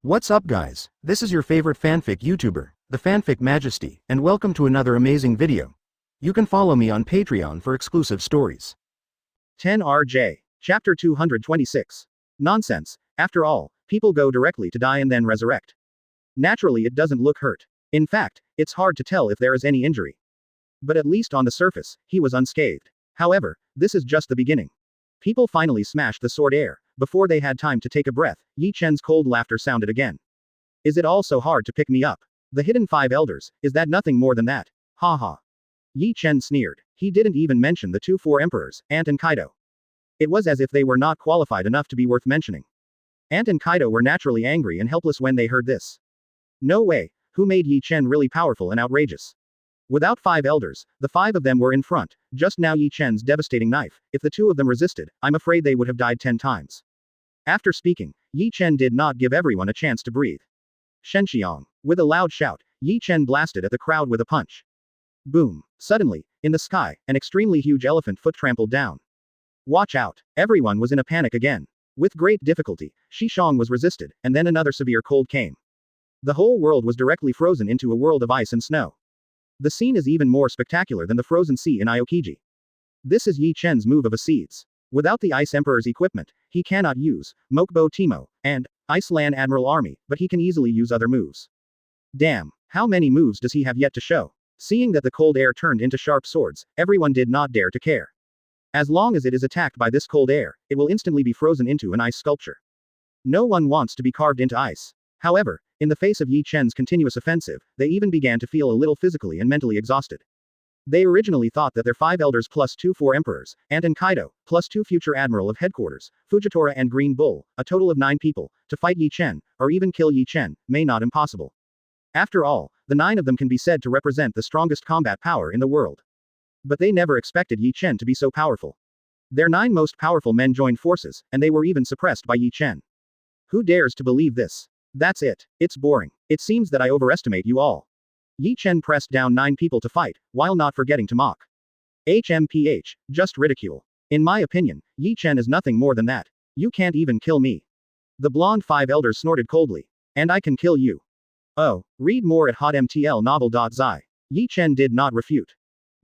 What's up guys, this is your favorite fanfic YouTuber, the Fanfic Majesty, and welcome to another amazing video. You can follow me on Patreon for exclusive stories. 10RJ, Chapter 226. Nonsense, after all, people go directly to die and then resurrect. Naturally it doesn't look hurt. In fact, it's hard to tell if there is any injury. But at least on the surface, he was unscathed. However, this is just the beginning. People finally smashed the sword air. Before they had time to take a breath, Ye Chen's cold laughter sounded again. Is it all so hard to pick me up? The hidden five elders, is that nothing more than that? Ha ha. Ye Chen sneered. He didn't even mention the four emperors, Ant and Kaido. It was as if they were not qualified enough to be worth mentioning. Ant and Kaido were naturally angry and helpless when they heard this. No way, who made Ye Chen really powerful and outrageous? Without five elders, the five of them were in front, just now Ye Chen's devastating knife, if the two of them resisted, I'm afraid they would have died 10 times. After speaking, Ye Chen did not give everyone a chance to breathe. Shenxiang. With a loud shout, Ye Chen blasted at the crowd with a punch. Boom. Suddenly, in the sky, an extremely huge elephant foot trampled down. Watch out. Everyone was in a panic again. With great difficulty, Shishong was resisted, and then another severe cold came. The whole world was directly frozen into a world of ice and snow. The scene is even more spectacular than the frozen sea in Aokiji. This is Ye Chen's move of Acedes. Without the Ice Emperor's equipment, he cannot use Mokbo Timo and Ice Land Admiral Army, but he can easily use other moves. Damn, how many moves does he have yet to show? Seeing that the cold air turned into sharp swords, everyone did not dare to care. As long as it is attacked by this cold air, it will instantly be frozen into an ice sculpture. No one wants to be carved into ice. However, in the face of Ye Chen's continuous offensive, they even began to feel a little physically and mentally exhausted. They originally thought that their five elders plus four emperors, Ant and Kaido, plus two future admiral of headquarters, Fujitora and Green Bull, a total of 9 people, to fight Ye Chen, or even kill Ye Chen, may not impossible. After all, the 9 of them can be said to represent the strongest combat power in the world. But they never expected Ye Chen to be so powerful. Their 9 most powerful men joined forces, and they were even suppressed by Ye Chen. Who dares to believe this? That's it. It's boring. It seems that I overestimate you all. Ye Chen pressed down 9 people to fight, while not forgetting to mock. HMPH, just ridicule. In my opinion, Ye Chen is nothing more than that. You can't even kill me. The blonde 5 elders snorted coldly. And I can kill you. Oh, read more at hotmtlnovel.zi. Ye Chen did not refute.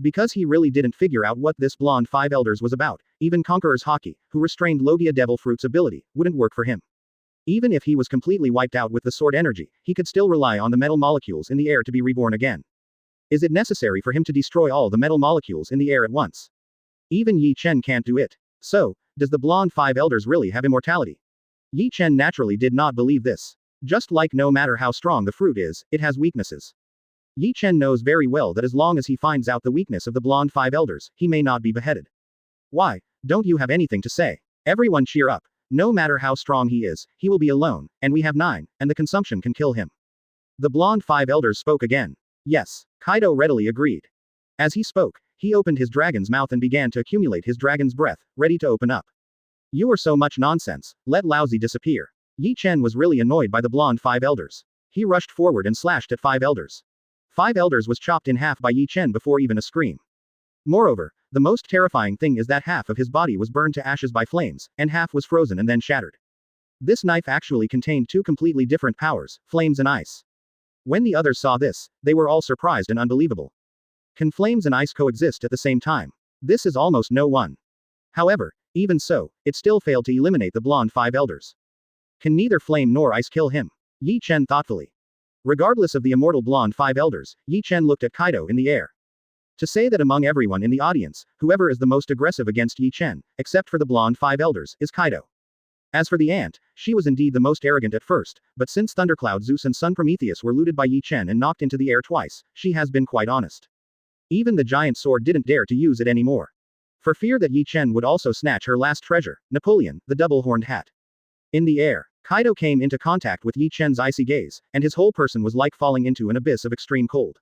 Because he really didn't figure out what this blonde 5 elders was about, even Conqueror's Haki, who restrained Logia Devil Fruit's ability, wouldn't work for him. Even if he was completely wiped out with the sword energy, he could still rely on the metal molecules in the air to be reborn again. Is it necessary for him to destroy all the metal molecules in the air at once? Even Ye Chen can't do it. So, does the blonde 5 elders really have immortality? Ye Chen naturally did not believe this. Just like no matter how strong the fruit is, it has weaknesses. Ye Chen knows very well that as long as he finds out the weakness of the blonde 5 elders, he may not be beheaded. Why, don't you have anything to say? Everyone cheer up. No matter how strong he is, he will be alone, and we have 9, and the consumption can kill him. The blonde 5 elders spoke again. Yes, Kaido readily agreed. As he spoke, he opened his dragon's mouth and began to accumulate his dragon's breath, ready to open up. You are so much nonsense, let lousy disappear. Ye Chen was really annoyed by the blonde 5 elders. He rushed forward and slashed at 5 elders. 5 elders was chopped in half by Ye Chen before even a scream. Moreover, the most terrifying thing is that half of his body was burned to ashes by flames, and half was frozen and then shattered. This knife actually contained 2 completely different powers, flames and ice. When the others saw this, they were all surprised and unbelievable. Can flames and ice coexist at the same time? This is almost no one. However, even so, it still failed to eliminate the blonde 5 elders. Can neither flame nor ice kill him? Ye Chen thoughtfully. Regardless of the immortal blonde 5 elders, Ye Chen looked at Kaido in the air. To say that among everyone in the audience, whoever is the most aggressive against Ye Chen, except for the blonde 5 elders, is Kaido. As for the ant, she was indeed the most arrogant at first, but since Thundercloud Zeus and Sun Prometheus were looted by Ye Chen and knocked into the air twice, she has been quite honest. Even the giant sword didn't dare to use it anymore. For fear that Ye Chen would also snatch her last treasure, Napoleon, the double-horned hat. In the air, Kaido came into contact with Ye Chen's icy gaze, and his whole person was like falling into an abyss of extreme cold.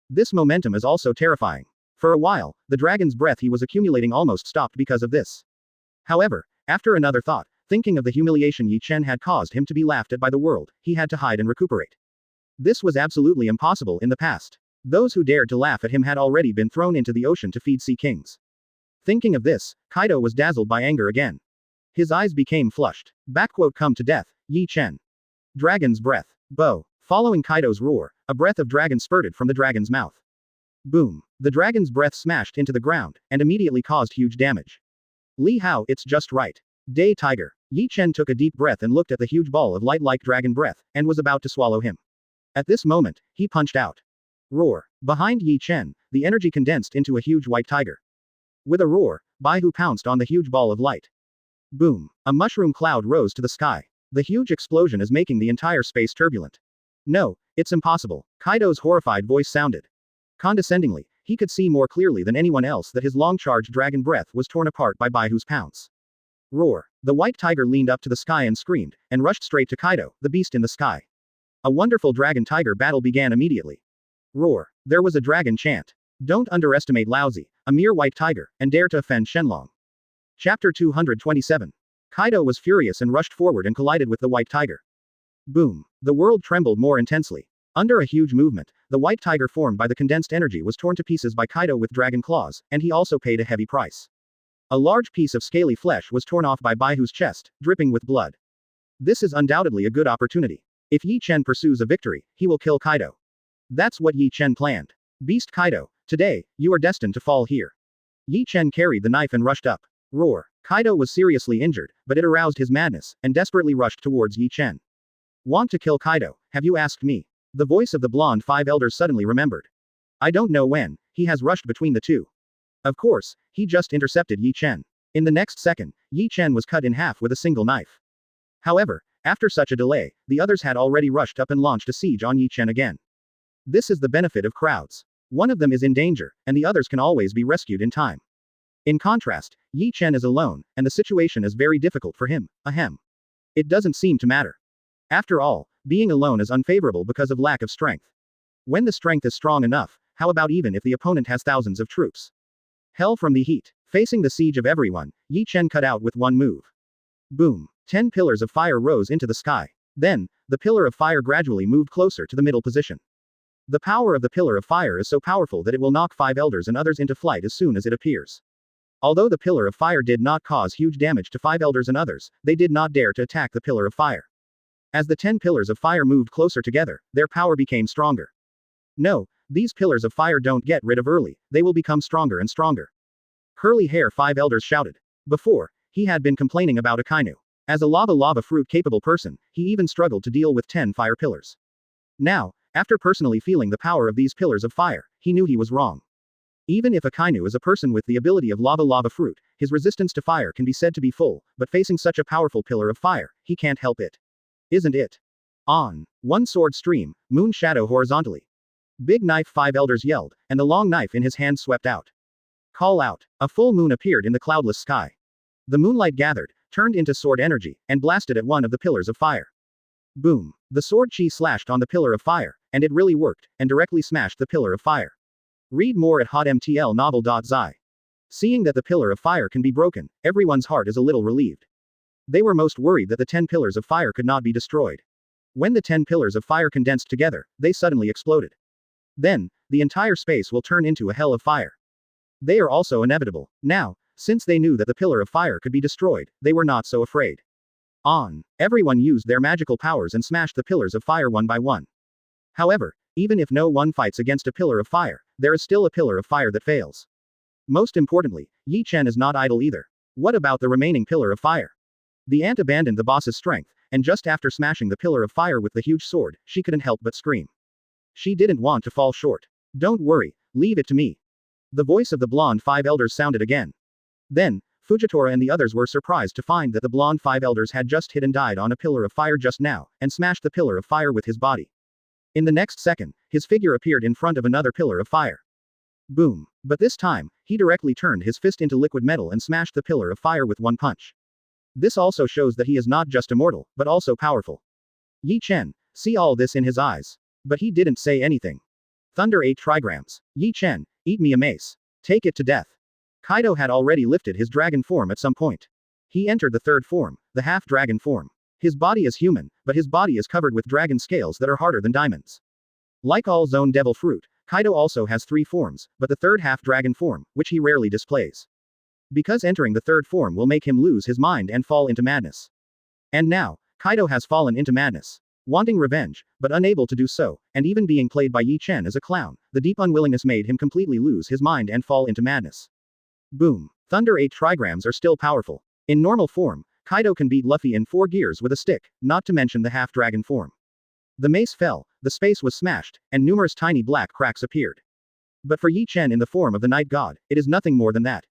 This momentum is also terrifying. For a while, the dragon's breath he was accumulating almost stopped because of this. However, after another thought, thinking of the humiliation Ye Chen had caused him to be laughed at by the world, he had to hide and recuperate. This was absolutely impossible in the past. Those who dared to laugh at him had already been thrown into the ocean to feed sea kings. Thinking of this, Kaido was dazzled by anger again. His eyes became flushed. Come to death, Ye Chen. Dragon's breath. Bow. Following Kaido's roar, a breath of dragon spurted from the dragon's mouth. Boom. The dragon's breath smashed into the ground, and immediately caused huge damage. Li Hao, it's just right. Day Tiger. Ye Chen took a deep breath and looked at the huge ball of light like dragon breath, and was about to swallow him. At this moment, he punched out. Roar. Behind Ye Chen, the energy condensed into a huge white tiger. With a roar, Baihu pounced on the huge ball of light. Boom. A mushroom cloud rose to the sky. The huge explosion is making the entire space turbulent. No, it's impossible, Kaido's horrified voice sounded. Condescendingly, he could see more clearly than anyone else that his long-charged dragon breath was torn apart by Baihu's pounce. Roar. The white tiger leaned up to the sky and screamed, and rushed straight to Kaido, the beast in the sky. A wonderful dragon-tiger battle began immediately. Roar. There was a dragon chant. Don't underestimate Laozi, a mere white tiger, and dare to offend Shenlong. Chapter 227. Kaido was furious and rushed forward and collided with the white tiger. Boom. The world trembled more intensely. Under a huge movement, the white tiger formed by the condensed energy was torn to pieces by Kaido with dragon claws, and he also paid a heavy price. A large piece of scaly flesh was torn off by Baihu's chest, dripping with blood. This is undoubtedly a good opportunity. If Ye Chen pursues a victory, he will kill Kaido. That's what Ye Chen planned. Beast Kaido, today, you are destined to fall here. Ye Chen carried the knife and rushed up. Roar. Kaido was seriously injured, but it aroused his madness, and desperately rushed towards Ye Chen. Want to kill Kaido, have you asked me? The voice of the blonde five elders suddenly remembered. I don't know when, he has rushed between the two. Of course, he just intercepted Ye Chen. In the next second, Ye Chen was cut in half with a single knife. However, after such a delay, the others had already rushed up and launched a siege on Ye Chen again. This is the benefit of crowds. One of them is in danger, and the others can always be rescued in time. In contrast, Ye Chen is alone, and the situation is very difficult for him. Ahem. It doesn't seem to matter. After all, being alone is unfavorable because of lack of strength. When the strength is strong enough, how about even if the opponent has thousands of troops? Hell from the heat. Facing the siege of everyone, Ye Chen cut out with one move. Boom. 10 pillars of fire rose into the sky. Then, the pillar of fire gradually moved closer to the middle position. The power of the pillar of fire is so powerful that it will knock 5 elders and others into flight as soon as it appears. Although the pillar of fire did not cause huge damage to 5 elders and others, they did not dare to attack the pillar of fire. As the 10 pillars of fire moved closer together, their power became stronger. No, these pillars of fire don't get rid of early, they will become stronger and stronger. Curly hair 5 elders shouted. Before, he had been complaining about Akainu. As a lava fruit capable person, he even struggled to deal with 10 fire pillars. Now, after personally feeling the power of these pillars of fire, he knew he was wrong. Even if Akainu is a person with the ability of lava fruit, his resistance to fire can be said to be full, but facing such a powerful pillar of fire, he can't help it. Isn't it? On. One sword stream, moon shadow horizontally. Big knife 5 elders yelled, and the long knife in his hand swept out. Call out. A full moon appeared in the cloudless sky. The moonlight gathered, turned into sword energy, and blasted at one of the pillars of fire. Boom. The sword chi slashed on the pillar of fire, and it really worked, and directly smashed the pillar of fire. Read more at hotmtlnovel.zi. Seeing that the pillar of fire can be broken, everyone's heart is a little relieved. They were most worried that the 10 pillars of fire could not be destroyed. When the 10 pillars of fire condensed together, they suddenly exploded. Then, the entire space will turn into a hell of fire. They are also inevitable. Now, since they knew that the pillar of fire could be destroyed, they were not so afraid. On. Everyone used their magical powers and smashed the pillars of fire one by one. However, even if no one fights against a pillar of fire, there is still a pillar of fire that fails. Most importantly, Ye Chen is not idle either. What about the remaining pillar of fire? The ant abandoned the boss's strength, and just after smashing the pillar of fire with the huge sword, she couldn't help but scream. She didn't want to fall short. Don't worry, leave it to me. The voice of the blonde 5 elders sounded again. Then, Fujitora and the others were surprised to find that the blonde 5 elders had just hit and died on a pillar of fire just now, and smashed the pillar of fire with his body. In the next second, his figure appeared in front of another pillar of fire. Boom. But this time, he directly turned his fist into liquid metal and smashed the pillar of fire with one punch. This also shows that he is not just immortal, but also powerful. Ye Chen, see all this in his eyes. But he didn't say anything. Thunder 8 trigrams. Ye Chen, eat me a mace. Take it to death. Kaido had already lifted his dragon form at some point. He entered the third form, the half-dragon form. His body is human, but his body is covered with dragon scales that are harder than diamonds. Like all zone devil fruit, Kaido also has 3 forms, but the third half-dragon form, which he rarely displays. Because entering the third form will make him lose his mind and fall into madness. And now, Kaido has fallen into madness. Wanting revenge, but unable to do so, and even being played by Ye Chen as a clown, the deep unwillingness made him completely lose his mind and fall into madness. Boom. Thunder 8 trigrams are still powerful. In normal form, Kaido can beat Luffy in 4 gears with a stick, not to mention the half-dragon form. The mace fell, the space was smashed, and numerous tiny black cracks appeared. But for Ye Chen in the form of the night god, it is nothing more than that.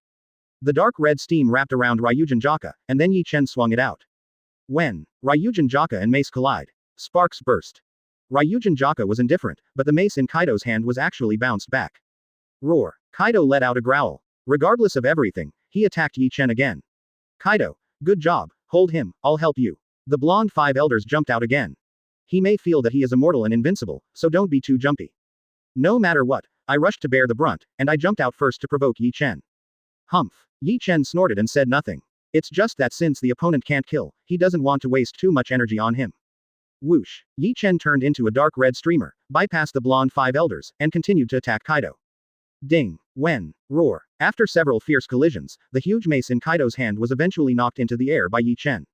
The dark red steam wrapped around Ryūjin Jakka, and then Ye Chen swung it out. When Ryūjin Jakka and mace collide, sparks burst. Ryūjin Jakka was indifferent, but the mace in Kaido's hand was actually bounced back. Roar. Kaido let out a growl. Regardless of everything, he attacked Ye Chen again. Kaido, good job, hold him, I'll help you. The blonde 5 elders jumped out again. He may feel that he is immortal and invincible, so don't be too jumpy. No matter what, I rushed to bear the brunt, and I jumped out first to provoke Ye Chen. Humph. Ye Chen snorted and said nothing. It's just that since the opponent can't kill, he doesn't want to waste too much energy on him. Whoosh. Ye Chen turned into a dark red streamer, bypassed the blonde 5 elders, and continued to attack Kaido. Ding. When. Roar. After several fierce collisions, the huge mace in Kaido's hand was eventually knocked into the air by Ye Chen.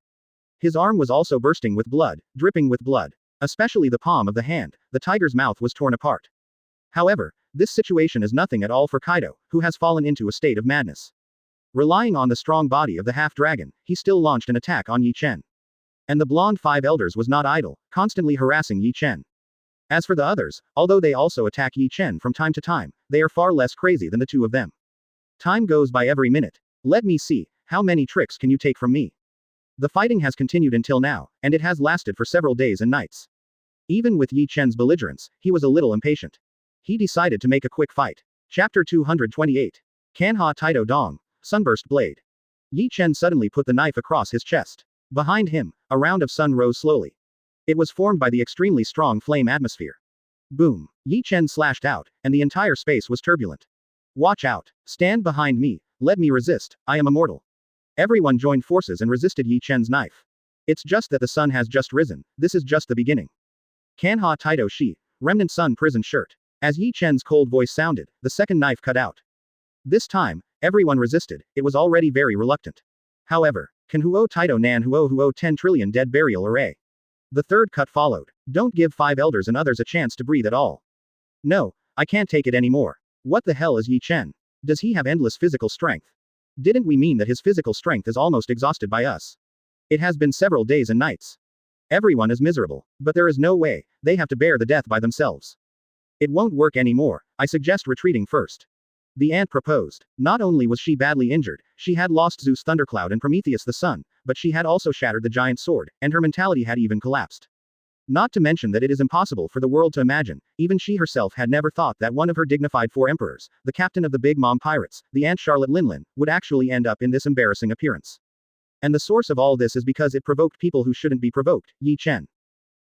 His arm was also bursting with blood, dripping with blood. Especially the palm of the hand, the tiger's mouth was torn apart. However, this situation is nothing at all for Kaido, who has fallen into a state of madness. Relying on the strong body of the half-dragon, he still launched an attack on Ye Chen. And the blonde 5 elders was not idle, constantly harassing Ye Chen. As for the others, although they also attack Ye Chen from time to time, they are far less crazy than the two of them. Time goes by every minute. Let me see, how many tricks can you take from me? The fighting has continued until now, and it has lasted for several days and nights. Even with Ye Chen's belligerence, he was a little impatient. He decided to make a quick fight. Chapter 228. Kanha Taido Dong, Sunburst Blade. Ye Chen suddenly put the knife across his chest. Behind him, a round of sun rose slowly. It was formed by the extremely strong flame atmosphere. Boom. Ye Chen slashed out, and the entire space was turbulent. Watch out. Stand behind me, let me resist, I am immortal. Everyone joined forces and resisted Ye Chen's knife. It's just that the sun has just risen, this is just the beginning. Kanha Taido Shi, Remnant Sun Prison Shirt. As Ye Chen's cold voice sounded, the second knife cut out. This time, everyone resisted, it was already very reluctant. However, Kan Huo Taido Nan Huo 10 trillion dead burial array. The third cut followed. Don't give 5 elders and others a chance to breathe at all. No, I can't take it anymore. What the hell is Ye Chen? Does he have endless physical strength? Didn't we mean that his physical strength is almost exhausted by us? It has been several days and nights. Everyone is miserable, but there is no way, they have to bear the death by themselves. It won't work anymore, I suggest retreating first. The ant proposed. Not only was she badly injured, she had lost Zeus Thundercloud and Prometheus the sun, but she had also shattered the giant sword, and her mentality had even collapsed. Not to mention that it is impossible for the world to imagine, even she herself had never thought that one of her dignified 4 emperors, the captain of the Big Mom Pirates, the Aunt Charlotte Linlin, would actually end up in this embarrassing appearance. And the source of all this is because it provoked people who shouldn't be provoked, Ye Chen.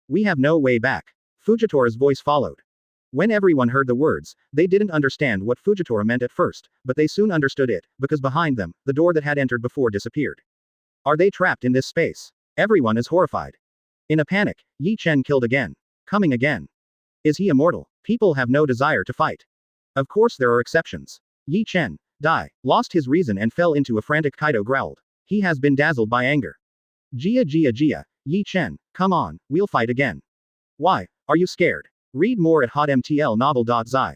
We have no way back. Fujitora's voice followed. When everyone heard the words, they didn't understand what Fujitora meant at first, but they soon understood it, because behind them, the door that had entered before disappeared. Are they trapped in this space? Everyone is horrified. In a panic, Ye Chen killed again. Coming again. Is he immortal? People have no desire to fight. Of course there are exceptions. Ye Chen, die, lost his reason and fell into a frantic Kaido growled. He has been dazzled by anger. Jia, Ye Chen, come on, we'll fight again. Why, are you scared? Read more at hotmtlnovel.zi.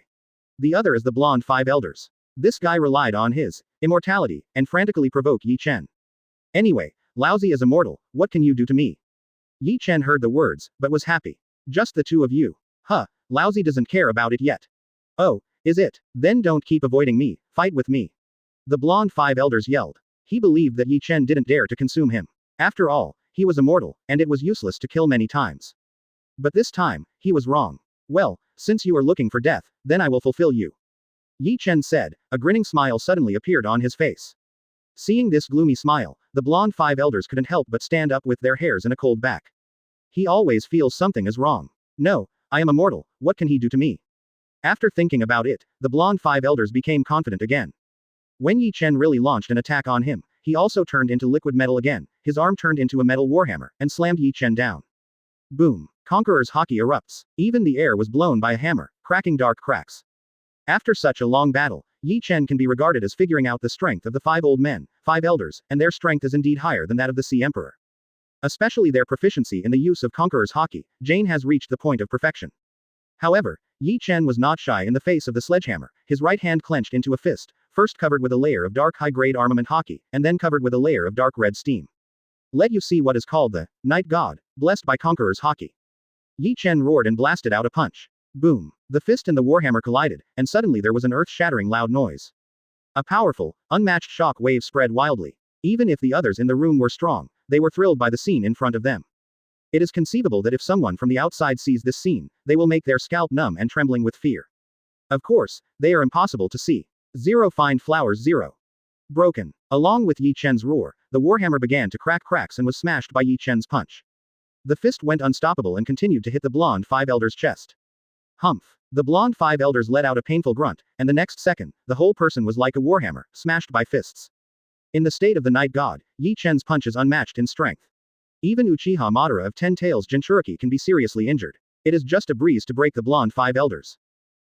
The other is the blonde 5 elders. This guy relied on his immortality, and frantically provoked Ye Chen. Anyway, lousy is immortal, what can you do to me? Ye Chen heard the words, but was happy. Just the two of you. Huh, lousy doesn't care about it yet. Oh, is it? Then don't keep avoiding me, fight with me. The blonde 5 elders yelled. He believed that Ye Chen didn't dare to consume him. After all, he was immortal, and it was useless to kill many times. But this time, he was wrong. Well, since you are looking for death, then I will fulfill you. Ye Chen said, a grinning smile suddenly appeared on his face. Seeing this gloomy smile, the blonde 5 elders couldn't help but stand up with their hairs in a cold back. He always feels something is wrong. No, I am immortal, what can he do to me? After thinking about it, the blonde 5 elders became confident again. When Ye Chen really launched an attack on him, he also turned into liquid metal again, his arm turned into a metal warhammer, and slammed Ye Chen down. Boom. Conqueror's Haki erupts. Even the air was blown by a hammer, cracking dark cracks. After such a long battle, Ye Chen can be regarded as figuring out the strength of the 5 old men, 5 elders, and their strength is indeed higher than that of the Sea Emperor. Especially their proficiency in the use of Conqueror's Haki, Jane has reached the point of perfection. However, Ye Chen was not shy in the face of the sledgehammer, his right hand clenched into a fist, first covered with a layer of dark high-grade armament Haki, and then covered with a layer of dark red steam. Let you see what is called the Night God, blessed by Conqueror's Haki. Ye Chen roared and blasted out a punch. Boom. The fist and the warhammer collided, and suddenly there was an earth-shattering loud noise. A powerful, unmatched shock wave spread wildly. Even if the others in the room were strong, they were thrilled by the scene in front of them. It is conceivable that if someone from the outside sees this scene, they will make their scalp numb and trembling with fear. Of course, they are impossible to see. Zero fine flowers zero. Broken. Along with Ye Chen's roar, the warhammer began to crack cracks and was smashed by Ye Chen's punch. The fist went unstoppable and continued to hit the blonde five elders' chest. Humph. The blonde five elders let out a painful grunt, and the next second, the whole person was like a warhammer, smashed by fists. In the state of the Night God, Ye Chen's punch is unmatched in strength. Even Uchiha Madara of 10 Tails Jinchuriki can be seriously injured. It is just a breeze to break the blonde five elders.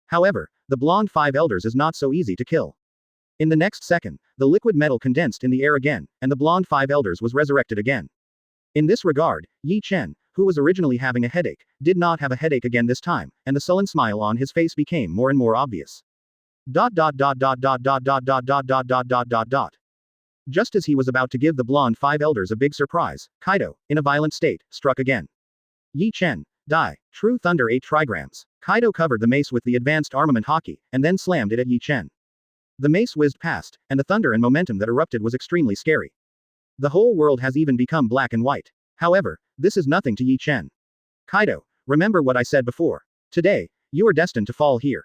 However, the blonde five elders is not so easy to kill. In the next second, the liquid metal condensed in the air again, and the blonde five elders was resurrected again. In this regard, Ye Chen, who was originally having a headache, did not have a headache again this time, and the sullen smile on his face became more and more obvious. Just as he was about to give the blonde five elders a big surprise, Kaido, in a violent state, struck again. Ye Chen, die. True Thunder 8 trigrams. Kaido covered the mace with the advanced armament Haki, and then slammed it at Ye Chen. The mace whizzed past, and the thunder and momentum that erupted was extremely scary. The whole world has even become black and white. However, this is nothing to Ye Chen. Kaido, remember what I said before. Today, you are destined to fall here.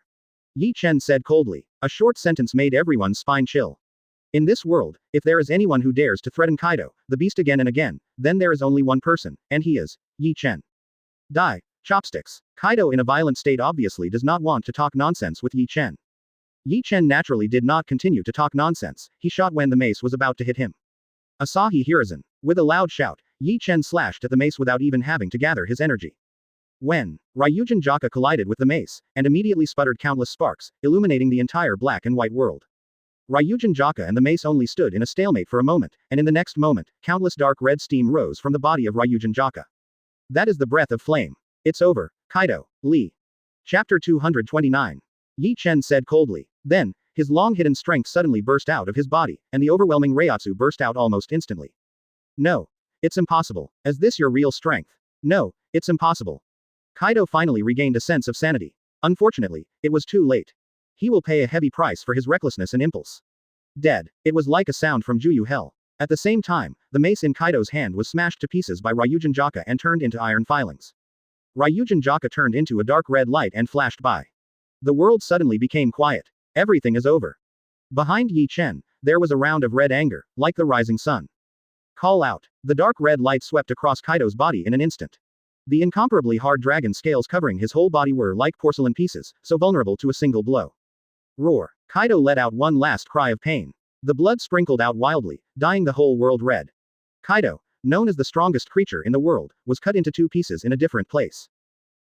Ye Chen said coldly. A short sentence made everyone's spine chill. In this world, if there is anyone who dares to threaten Kaido, the beast again and again, then there is only one person, and he is Ye Chen. Die. Chopsticks. Kaido in a violent state obviously does not want to talk nonsense with Ye Chen. Ye Chen naturally did not continue to talk nonsense, he shot when the mace was about to hit him. Asahi Hiruzen. With a loud shout, Ye Chen slashed at the mace without even having to gather his energy. When Ryūjin Jakka collided with the mace, and immediately sputtered countless sparks, illuminating the entire black and white world. Ryūjin Jakka and the mace only stood in a stalemate for a moment, and in the next moment, countless dark red steam rose from the body of Ryūjin Jakka. That is the breath of flame. It's over, Kaido, Lee. Chapter 229. Ye Chen said coldly. Then, his long-hidden strength suddenly burst out of his body, and the overwhelming Reiatsu burst out almost instantly. No. It's impossible. Is this your real strength? No, it's impossible. Kaido finally regained a sense of sanity. Unfortunately, it was too late. He will pay a heavy price for his recklessness and impulse. Dead. It was like a sound from Juyu Hell. At the same time, the mace in Kaido's hand was smashed to pieces by Ryūjin Jakka and turned into iron filings. Ryūjin Jakka turned into a dark red light and flashed by. The world suddenly became quiet. Everything is over. Behind Ye Chen, there was a round of red anger, like the rising sun. Call out. The dark red light swept across Kaido's body in an instant. The incomparably hard dragon scales covering his whole body were like porcelain pieces, so vulnerable to a single blow. Roar. Kaido let out one last cry of pain. The blood sprinkled out wildly, dyeing the whole world red. Kaido, known as the strongest creature in the world, was cut into two pieces in a different place.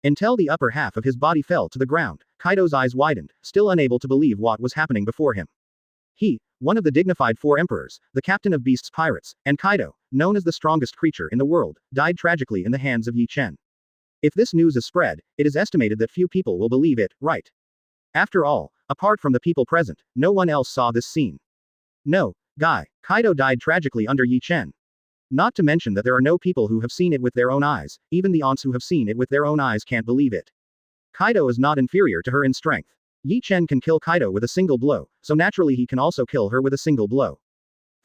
Until the upper half of his body fell to the ground, Kaido's eyes widened, still unable to believe what was happening before him. He, one of the dignified four emperors, the captain of Beast's pirates, and Kaido, known as the strongest creature in the world, died tragically in the hands of Ye Chen. If this news is spread, it is estimated that few people will believe it, right? After all, apart from the people present, no one else saw this scene. No, guy, Kaido died tragically under Ye Chen. Not to mention that there are no people who have seen it with their own eyes, even the aunts who have seen it with their own eyes can't believe it. Kaido is not inferior to her in strength. Ye Chen can kill Kaido with a single blow, so naturally he can also kill her with a single blow.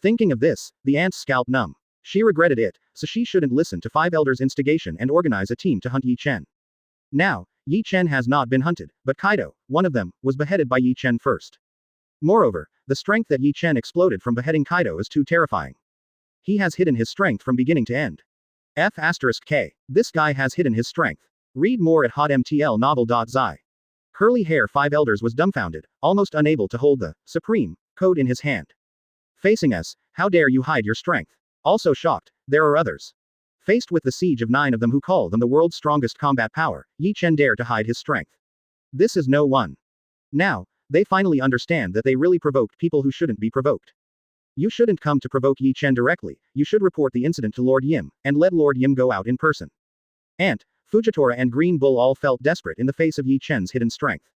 Thinking of this, the aunt's scalp numb. She regretted it, so she shouldn't listen to Five Elders' instigation and organize a team to hunt Ye Chen. Now, Ye Chen has not been hunted, but Kaido, one of them, was beheaded by Ye Chen first. Moreover, the strength that Ye Chen exploded from beheading Kaido is too terrifying. He has hidden his strength from beginning to end. F*K. This guy has hidden his strength. Read more at hotmtlnovel.zi. Curly hair Five Elders was dumbfounded, almost unable to hold the Supreme Code in his hand. Facing us, how dare you hide your strength? Also shocked, there are others. Faced with the siege of 9 of them who call them the world's strongest combat power, Ye Chen dare to hide his strength. This is no one. Now, they finally understand that they really provoked people who shouldn't be provoked. You shouldn't come to provoke Ye Chen directly, you should report the incident to Lord Yim, and let Lord Yim go out in person. Ant, Fujitora and Green Bull all felt desperate in the face of Ye Chen's hidden strength.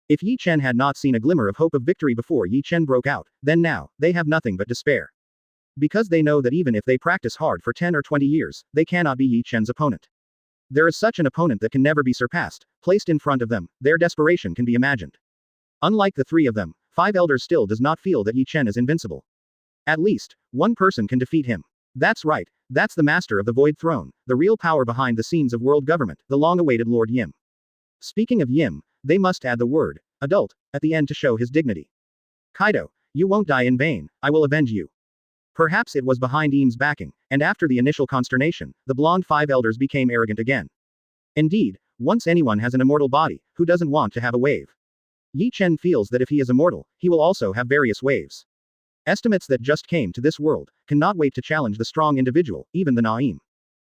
If Ye Chen had not seen a glimmer of hope of victory before Ye Chen broke out, then now, they have nothing but despair. Because they know that even if they practice hard for 10 or 20 years, they cannot be Ye Chen's opponent. There is such an opponent that can never be surpassed, placed in front of them, their desperation can be imagined. Unlike the three of them, Five Elders still does not feel that Ye Chen is invincible. At least, one person can defeat him. That's right, that's the master of the Void Throne, the real power behind the scenes of world government, the long-awaited Lord Yim. Speaking of Yim, they must add the word, adult, at the end to show his dignity. Kaido, you won't die in vain, I will avenge you. Perhaps it was behind Yim's backing, and after the initial consternation, the blonde Five Elders became arrogant again. Indeed, once anyone has an immortal body, who doesn't want to have a wave? Ye Chen feels that if he is immortal, he will also have various waves. Estimates that just came to this world, cannot wait to challenge the strong individual, even the Naim.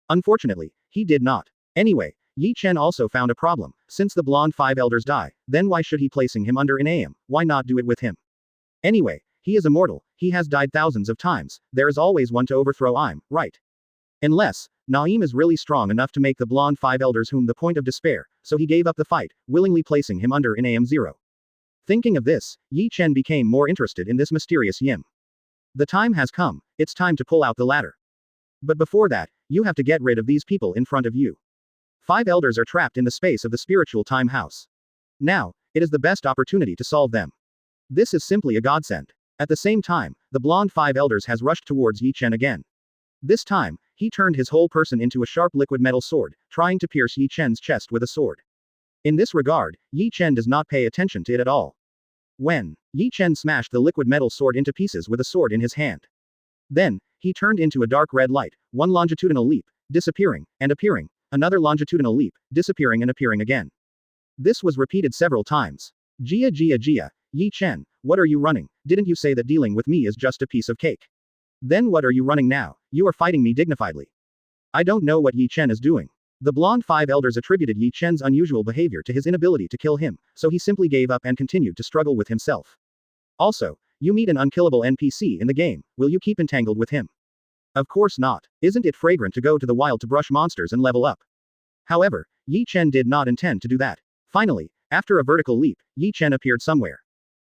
Unfortunately, he did not. Anyway, Ye Chen also found a problem, since the blonde Five Elders die, then why should he placing him under Inayam, why not do it with him? Anyway, he is immortal, he has died thousands of times, there is always one to overthrow him, right? Unless, Naim is really strong enough to make the blonde Five Elders whom the point of despair, so he gave up the fight, willingly placing him under Inayam 0. Thinking of this, Ye Chen became more interested in this mysterious Yim. The time has come, it's time to pull out the ladder. But before that, you have to get rid of these people in front of you. Five Elders are trapped in the space of the spiritual time house. Now, it is the best opportunity to solve them. This is simply a godsend. At the same time, the blonde Five Elders has rushed towards Ye Chen again. This time, he turned his whole person into a sharp liquid metal sword, trying to pierce Ye Chen's chest with a sword. In this regard, Ye Chen does not pay attention to it at all. When Ye Chen smashed the liquid metal sword into pieces with a sword in his hand. Then, he turned into a dark red light, one longitudinal leap, disappearing, and appearing, another longitudinal leap, disappearing and appearing again. This was repeated several times. Jia, Ye Chen, what are you running? Didn't you say that dealing with me is just a piece of cake? Then what are you running now? You are fighting me dignifiedly. I don't know what Ye Chen is doing. The blonde Five Elders attributed Ye Chen's unusual behavior to his inability to kill him, so he simply gave up and continued to struggle with himself. Also, you meet an unkillable NPC in the game, will you keep entangled with him? Of course not. Isn't it fragrant to go to the wild to brush monsters and level up? However, Ye Chen did not intend to do that. Finally, after a vertical leap, Ye Chen appeared somewhere.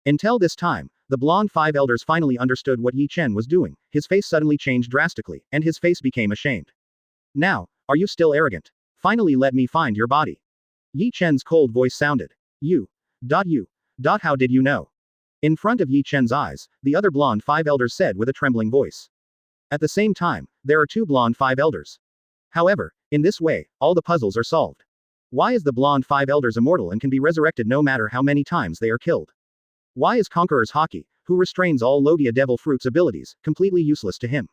Until this time, the blonde Five Elders finally understood what Ye Chen was doing, his face suddenly changed drastically, and his face became ashamed. Now, are you still arrogant? Finally let me find your body. Ye Chen's cold voice sounded. You. How did you know? In front of Ye Chen's eyes, the other blonde Five Elders said with a trembling voice. At the same time, there are two blonde Five Elders. However, in this way, all the puzzles are solved. Why is the blonde Five Elders immortal and can be resurrected no matter how many times they are killed? Why is Conqueror's Haki, who restrains all Logia Devil Fruit's abilities, completely useless to him?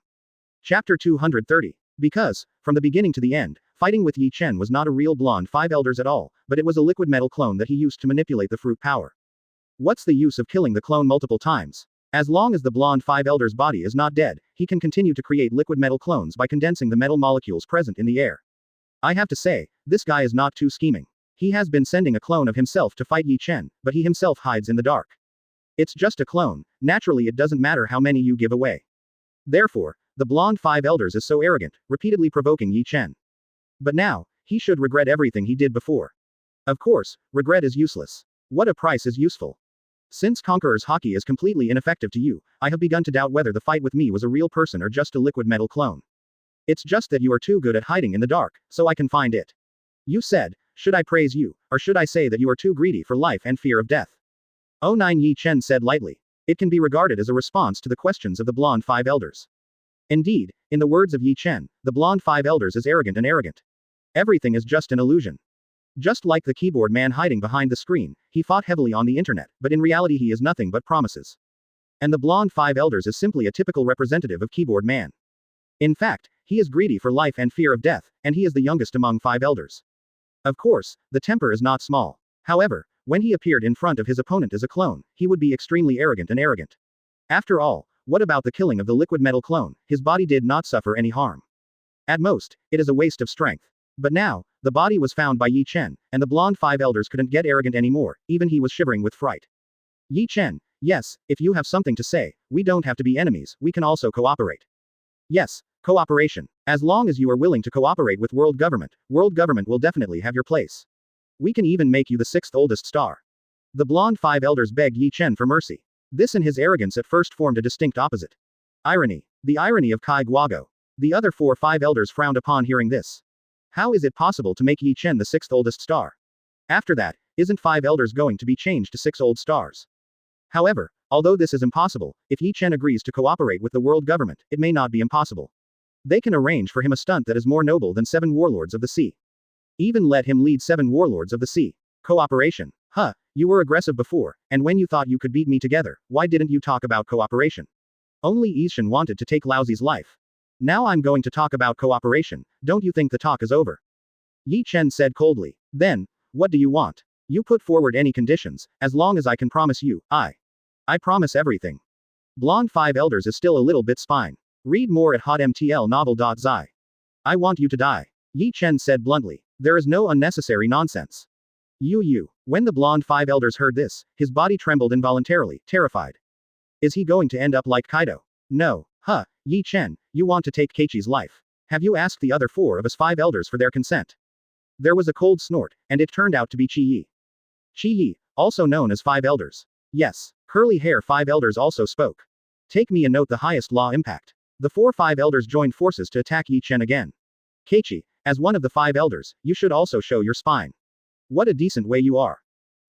Chapter 230. Because, from the beginning to the end, fighting with Ye Chen was not a real blonde Five Elders at all, but it was a liquid metal clone that he used to manipulate the fruit power. What's the use of killing the clone multiple times? As long as the blonde Five Elders' body is not dead, he can continue to create liquid metal clones by condensing the metal molecules present in the air. I have to say, this guy is not too scheming. He has been sending a clone of himself to fight Ye Chen, but he himself hides in the dark. It's just a clone, naturally it doesn't matter how many you give away. Therefore, the blonde Five Elders is so arrogant, repeatedly provoking Ye Chen. But now, he should regret everything he did before. Of course, regret is useless. What a price is useful. Since Conqueror's Haki is completely ineffective to you, I have begun to doubt whether the fight with me was a real person or just a liquid metal clone. It's just that you are too good at hiding in the dark, so I can find it. You said, should I praise you, or should I say that you are too greedy for life and fear of death? Oh 9 Ye Chen said lightly. It can be regarded as a response to the questions of the blonde Five Elders. Indeed, in the words of Ye Chen, the blonde Five Elders is arrogant and arrogant. Everything is just an illusion. Just like the keyboard man hiding behind the screen, he fought heavily on the internet, but in reality he is nothing but promises. And the blonde Five Elders is simply a typical representative of keyboard man. In fact, he is greedy for life and fear of death, and he is the youngest among Five Elders. Of course, the temper is not small. However, when he appeared in front of his opponent as a clone, he would be extremely arrogant and arrogant. After all, what about the killing of the liquid metal clone? His body did not suffer any harm. At most, it is a waste of strength. But now, the body was found by Ye Chen, and the blonde Five Elders couldn't get arrogant anymore, even he was shivering with fright. Ye Chen, Yes, if you have something to say, we don't have to be enemies, we can also cooperate. Yes, cooperation. As long as you are willing to cooperate with world government will definitely have your place. We can even make you the 6th oldest star. The blonde 5 elders begged Ye Chen for mercy. This and his arrogance at first formed a distinct opposite. Irony. The irony of Kai Guago. The other 5 elders frowned upon hearing this. How is it possible to make Ye Chen the 6th oldest star? After that, isn't 5 elders going to be changed to 6 old stars? However, although this is impossible, if Ye Chen agrees to cooperate with the world government, it may not be impossible. They can arrange for him a stunt that is more noble than 7 warlords of the sea. Even let him lead 7 warlords of the sea. Cooperation. Huh, you were aggressive before, and when you thought you could beat me together, why didn't you talk about cooperation? Only Ye Chen wanted to take Laozi's life. Now I'm going to talk about cooperation, don't you think the talk is over? Ye Chen said coldly. Then, what do you want? You put forward any conditions, as long as I can promise you, I promise everything. Blonde 5 elders is still a little bit spine. Read more at hotmtlnovel.zi. I want you to die. Ye Chen said bluntly. There is no unnecessary nonsense. You. When the blonde 5 elders heard this, his body trembled involuntarily, terrified. Is he going to end up like Kaido? No. Huh, Ye Chen, you want to take Keiichi's life. Have you asked the other 4 of us 5 elders for their consent? There was a cold snort, and it turned out to be Chi Yi. Chi Yi, also known as 5 elders. Yes, curly hair 5 elders also spoke. Take me and note the highest law impact. The 5 elders joined forces to attack Ye Chen again. Keiichi, as one of the 5 elders, you should also show your spine. What a decent way you are.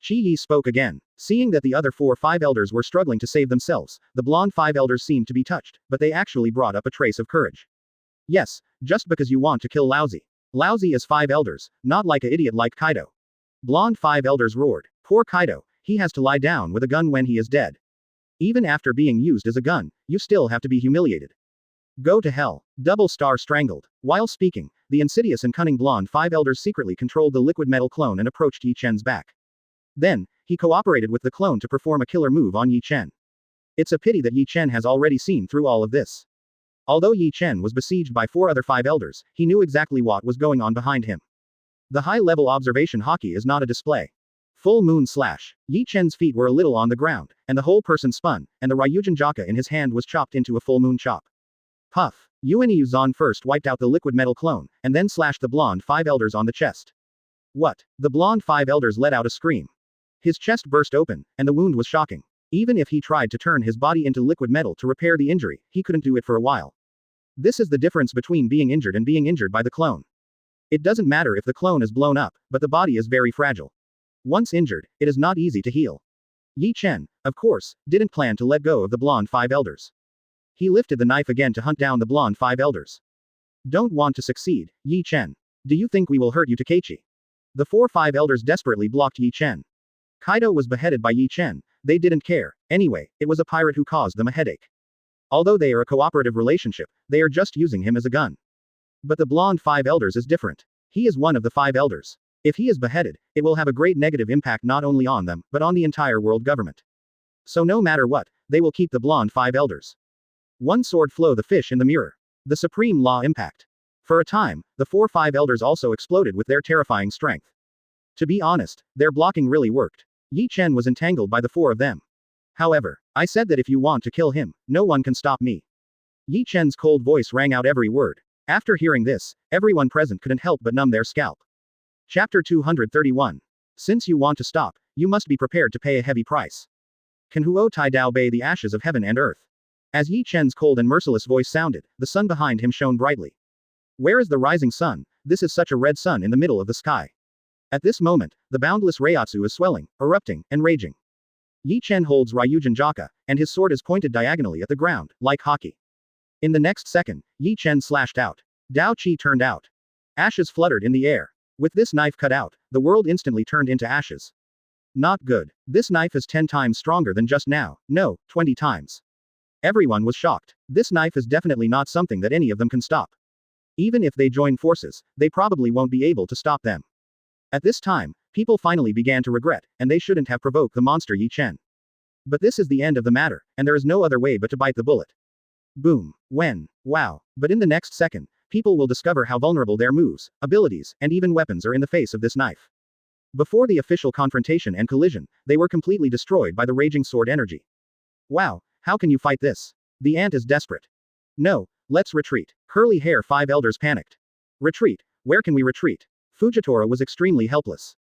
Chi Yi spoke again. Seeing that the other 5 elders were struggling to save themselves, the blonde 5 elders seemed to be touched, but they actually brought up a trace of courage. Yes, just because you want to kill Laozi. Laozi is 5 elders, not like an idiot like Kaido. Blonde 5 elders roared. Poor Kaido, he has to lie down with a gun when he is dead. Even after being used as a gun, you still have to be humiliated. Go to hell. Double star strangled. While speaking, the insidious and cunning blonde 5 elders secretly controlled the liquid metal clone and approached Ye Chen's back. Then, he cooperated with the clone to perform a killer move on Ye Chen. It's a pity that Ye Chen has already seen through all of this. Although Ye Chen was besieged by 4 other 5 elders, he knew exactly what was going on behind him. The high-level observation Haki is not a display. Full moon slash. Ye Chen's feet were a little on the ground, and the whole person spun, and the Ryūjin Jakka in his hand was chopped into a full moon chop. Puff. Yuanyu Zan first wiped out the liquid metal clone, and then slashed the blonde 5 elders on the chest. What? The blonde 5 elders let out a scream. His chest burst open, and the wound was shocking. Even if he tried to turn his body into liquid metal to repair the injury, he couldn't do it for a while. This is the difference between being injured and being injured by the clone. It doesn't matter if the clone is blown up, but the body is very fragile. Once injured, it is not easy to heal. Ye Chen, of course, didn't plan to let go of the blonde 5 elders. He lifted the knife again to hunt down the blonde 5 elders. Don't want to succeed, Ye Chen. Do you think we will hurt you to Keiichi? The 5 elders desperately blocked Ye Chen. Kaido was beheaded by Ye Chen, they didn't care, anyway, it was a pirate who caused them a headache. Although they are a cooperative relationship, they are just using him as a gun. But the blonde 5 elders is different. He is one of the 5 elders. If he is beheaded, it will have a great negative impact not only on them, but on the entire world government. So no matter what, they will keep the blonde 5 elders. One sword flow the fish in the mirror. The supreme law impact. For a time, the 5 elders also exploded with their terrifying strength. To be honest, their blocking really worked. Ye Chen was entangled by the 4 of them. However, I said that if you want to kill him, no one can stop me. Ye Chen's cold voice rang out every word. After hearing this, everyone present couldn't help but numb their scalp. Chapter 231. Since you want to stop, you must be prepared to pay a heavy price. Can Huo Tai Dao Bei the ashes of heaven and earth? As Ye Chen's cold and merciless voice sounded, the sun behind him shone brightly. Where is the rising sun? This is such a red sun in the middle of the sky. At this moment, the boundless Reiatsu is swelling, erupting, and raging. Ye Chen holds Ryūjin Jakka, and his sword is pointed diagonally at the ground, like Haki. In the next second, Ye Chen slashed out. Dao Qi turned out. Ashes fluttered in the air. With this knife cut out, the world instantly turned into ashes. Not good. This knife is 10 times stronger than just now, no, 20 times. Everyone was shocked. This knife is definitely not something that any of them can stop. Even if they join forces, they probably won't be able to stop them. At this time, people finally began to regret, and they shouldn't have provoked the monster Ye Chen. But this is the end of the matter, and there is no other way but to bite the bullet. Boom. When. Wow. But in the next second, people will discover how vulnerable their moves, abilities, and even weapons are in the face of this knife. Before the official confrontation and collision, they were completely destroyed by the raging sword energy. Wow, how can you fight this? The ant is desperate. No, let's retreat. Curly hair 5 elders panicked. Retreat, where can we retreat? Fujitora was extremely helpless.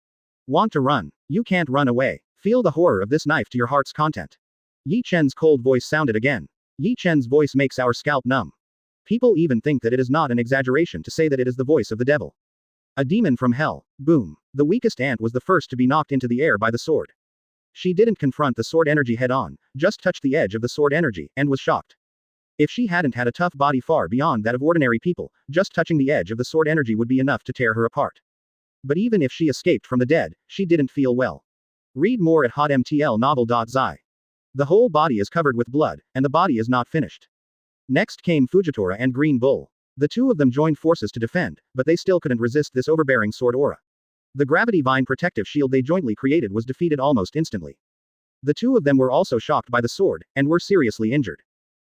Want to run? You can't run away. Feel the horror of this knife to your heart's content. Ye Chen's cold voice sounded again. Ye Chen's voice makes our scalp numb. People even think that it is not an exaggeration to say that it is the voice of the devil. A demon from hell. Boom. The weakest ant was the first to be knocked into the air by the sword. She didn't confront the sword energy head-on, just touched the edge of the sword energy, and was shocked. If she hadn't had a tough body far beyond that of ordinary people, just touching the edge of the sword energy would be enough to tear her apart. But even if she escaped from the dead, she didn't feel well. Read more at hotmtlnovel.zi. The whole body is covered with blood, and the body is not finished. Next came Fujitora and Green Bull. The two of them joined forces to defend, but they still couldn't resist this overbearing sword aura. The gravity vine protective shield they jointly created was defeated almost instantly. The two of them were also shocked by the sword, and were seriously injured.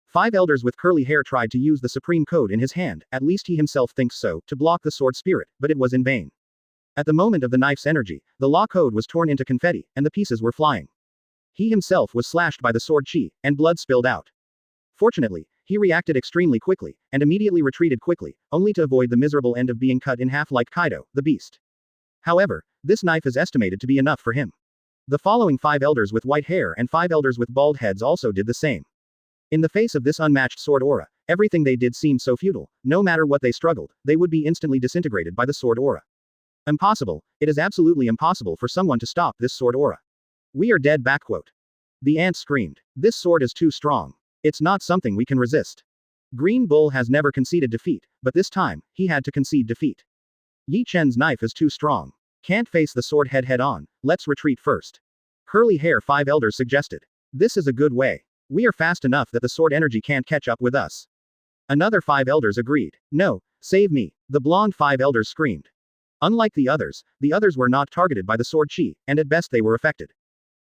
5 elders with curly hair tried to use the supreme code in his hand, at least he himself thinks so, to block the sword spirit, but it was in vain. At the moment of the knife's energy, the law code was torn into confetti, and the pieces were flying. He himself was slashed by the sword chi, and blood spilled out. Fortunately, he reacted extremely quickly, and immediately retreated quickly, only to avoid the miserable end of being cut in half like Kaido, the beast. However, this knife is estimated to be enough for him. The following 5 elders with white hair and 5 elders with bald heads also did the same. In the face of this unmatched sword aura, everything they did seemed so futile. No matter what they struggled, they would be instantly disintegrated by the sword aura. Impossible, it is absolutely impossible for someone to stop this sword aura. We are dead. Backquote. The ant screamed. This sword is too strong. It's not something we can resist. Green Bull has never conceded defeat, but this time, he had to concede defeat. Ye Chen's knife is too strong. Can't face the sword head on, let's retreat first. Curly hair 5 elders suggested. This is a good way. We are fast enough that the sword energy can't catch up with us. Another 5 elders agreed. No, save me. The blonde 5 elders screamed. Unlike the others were not targeted by the sword chi, and at best they were affected.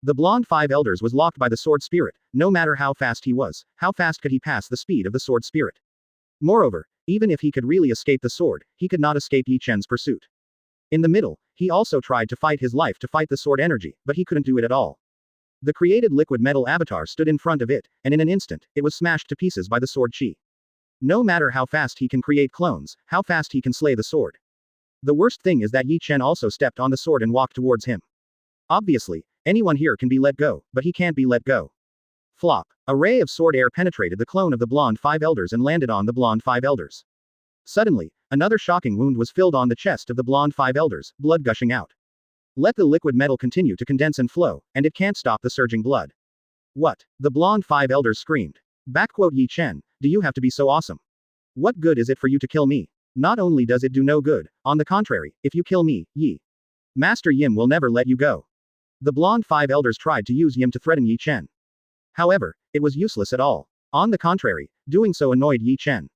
The blonde 5 elders was locked by the sword spirit. No matter how fast he was, how fast could he pass the speed of the sword spirit? Moreover, even if he could really escape the sword, he could not escape Ye Chen's pursuit. In the middle, he also tried to fight his life to fight the sword energy, but he couldn't do it at all. The created liquid metal avatar stood in front of it, and in an instant, it was smashed to pieces by the sword chi. No matter how fast he can create clones, how fast he can slay the sword. The worst thing is that Ye Chen also stepped on the sword and walked towards him. Obviously, anyone here can be let go, but he can't be let go. Flop. A ray of sword air penetrated the clone of the blonde 5 elders and landed on the blonde 5 elders. Suddenly, another shocking wound was filled on the chest of the blonde 5 elders, blood gushing out. Let the liquid metal continue to condense and flow, and it can't stop the surging blood. What? The blonde 5 elders screamed. Backquote Ye Chen, do you have to be so awesome? What good is it for you to kill me? Not only does it do no good, on the contrary, if you kill me, Master Yim will never let you go. The blonde 5 elders tried to use Yim to threaten Ye Chen. However, it was useless at all. On the contrary, doing so annoyed Ye Chen.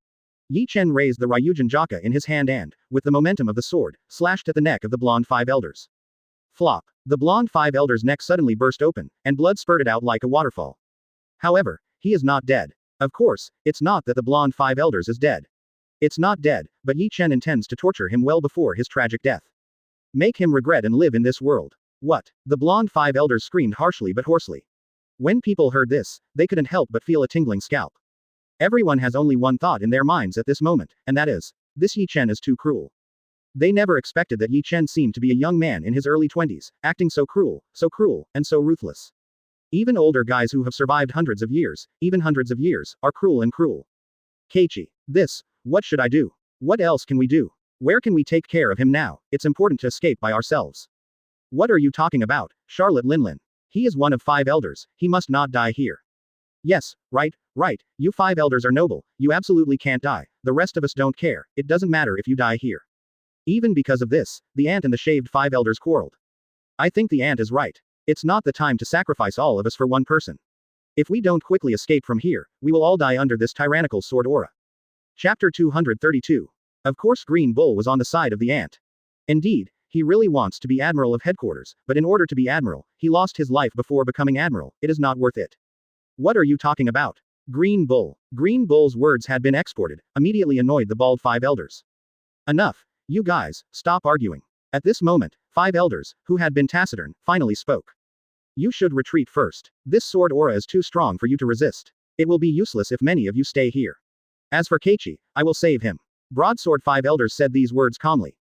Ye Chen raised the Ryūjin Jakka in his hand and, with the momentum of the sword, slashed at the neck of the blonde 5 elders. Flop. The blonde 5 elders' neck suddenly burst open, and blood spurted out like a waterfall. However, he is not dead. Of course, it's not that the blonde 5 elders is dead. It's not dead, but Ye Chen intends to torture him well before his tragic death. Make him regret and live in this world. What? The blonde 5 elders screamed harshly but hoarsely. When people heard this, they couldn't help but feel a tingling scalp. Everyone has only one thought in their minds at this moment, and that is, this Ye Chen is too cruel. They never expected that Ye Chen seemed to be a young man in his early 20s, acting so cruel, and so ruthless. Even older guys who have survived hundreds of years, even hundreds of years, are cruel and cruel. Keiichi. What should I do? What else can we do? Where can we take care of him now? It's important to escape by ourselves. What are you talking about, Charlotte Linlin? He is one of 5 elders, he must not die here. Yes, right, you 5 elders are noble, you absolutely can't die, the rest of us don't care, it doesn't matter if you die here. Even because of this, the ant and the shaved 5 elders quarreled. I think the ant is right. It's not the time to sacrifice all of us for one person. If we don't quickly escape from here, we will all die under this tyrannical sword aura. Chapter 232. Of course Green Bull was on the side of the ant. Indeed, he really wants to be Admiral of Headquarters, but in order to be Admiral, he lost his life before becoming Admiral, it is not worth it. What are you talking about? Green Bull. Green Bull's words had been exported, immediately annoyed the bald 5 elders. Enough. You guys, stop arguing. At this moment, 5 elders, who had been taciturn, finally spoke. You should retreat first. This sword aura is too strong for you to resist. It will be useless if many of you stay here. As for Keiichi, I will save him. Broadsword 5 elders said these words calmly.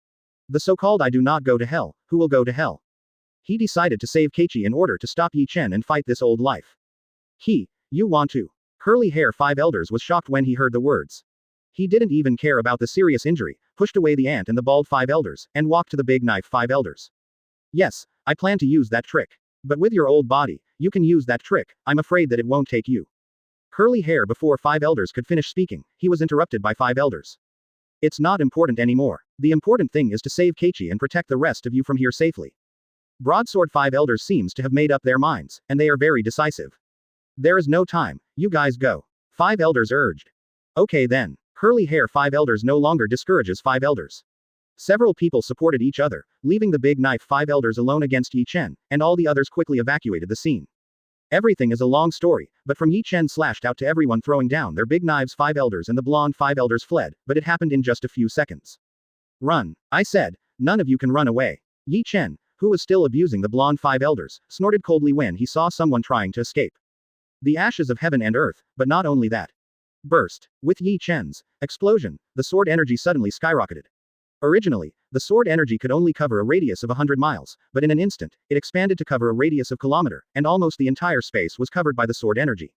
The so-called I do not go to hell, who will go to hell? He decided to save Keiichi in order to stop Ye Chen and fight this old life. You want to? Curly hair 5 elders was shocked when he heard the words. He didn't even care about the serious injury, pushed away the ant and the bald 5 elders, and walked to the big knife 5 elders. Yes, I plan to use that trick. But with your old body, you can use that trick, I'm afraid that it won't take you. Curly hair before 5 elders could finish speaking, he was interrupted by 5 elders. It's not important anymore. The important thing is to save Keiichi and protect the rest of you from here safely. Broadsword 5 elders seems to have made up their minds, and they are very decisive. There is no time, you guys go. 5 elders urged. Okay then. Curly hair 5 elders no longer discourages 5 elders. Several people supported each other, leaving the big knife 5 elders alone against Ye Chen, and all the others quickly evacuated the scene. Everything is a long story, but from Ye Chen slashed out to everyone throwing down their big knives 5 elders and the blonde 5 elders fled, but it happened in just a few seconds. Run. I said, none of you can run away. Ye Chen, who was still abusing the blonde 5 elders, snorted coldly when he saw someone trying to escape. The ashes of heaven and earth, but not only that. Burst. With Ye Chen's explosion, the sword energy suddenly skyrocketed. Originally, the sword energy could only cover a radius of 100 miles, but in an instant, it expanded to cover a radius of kilometer, and almost the entire space was covered by the sword energy.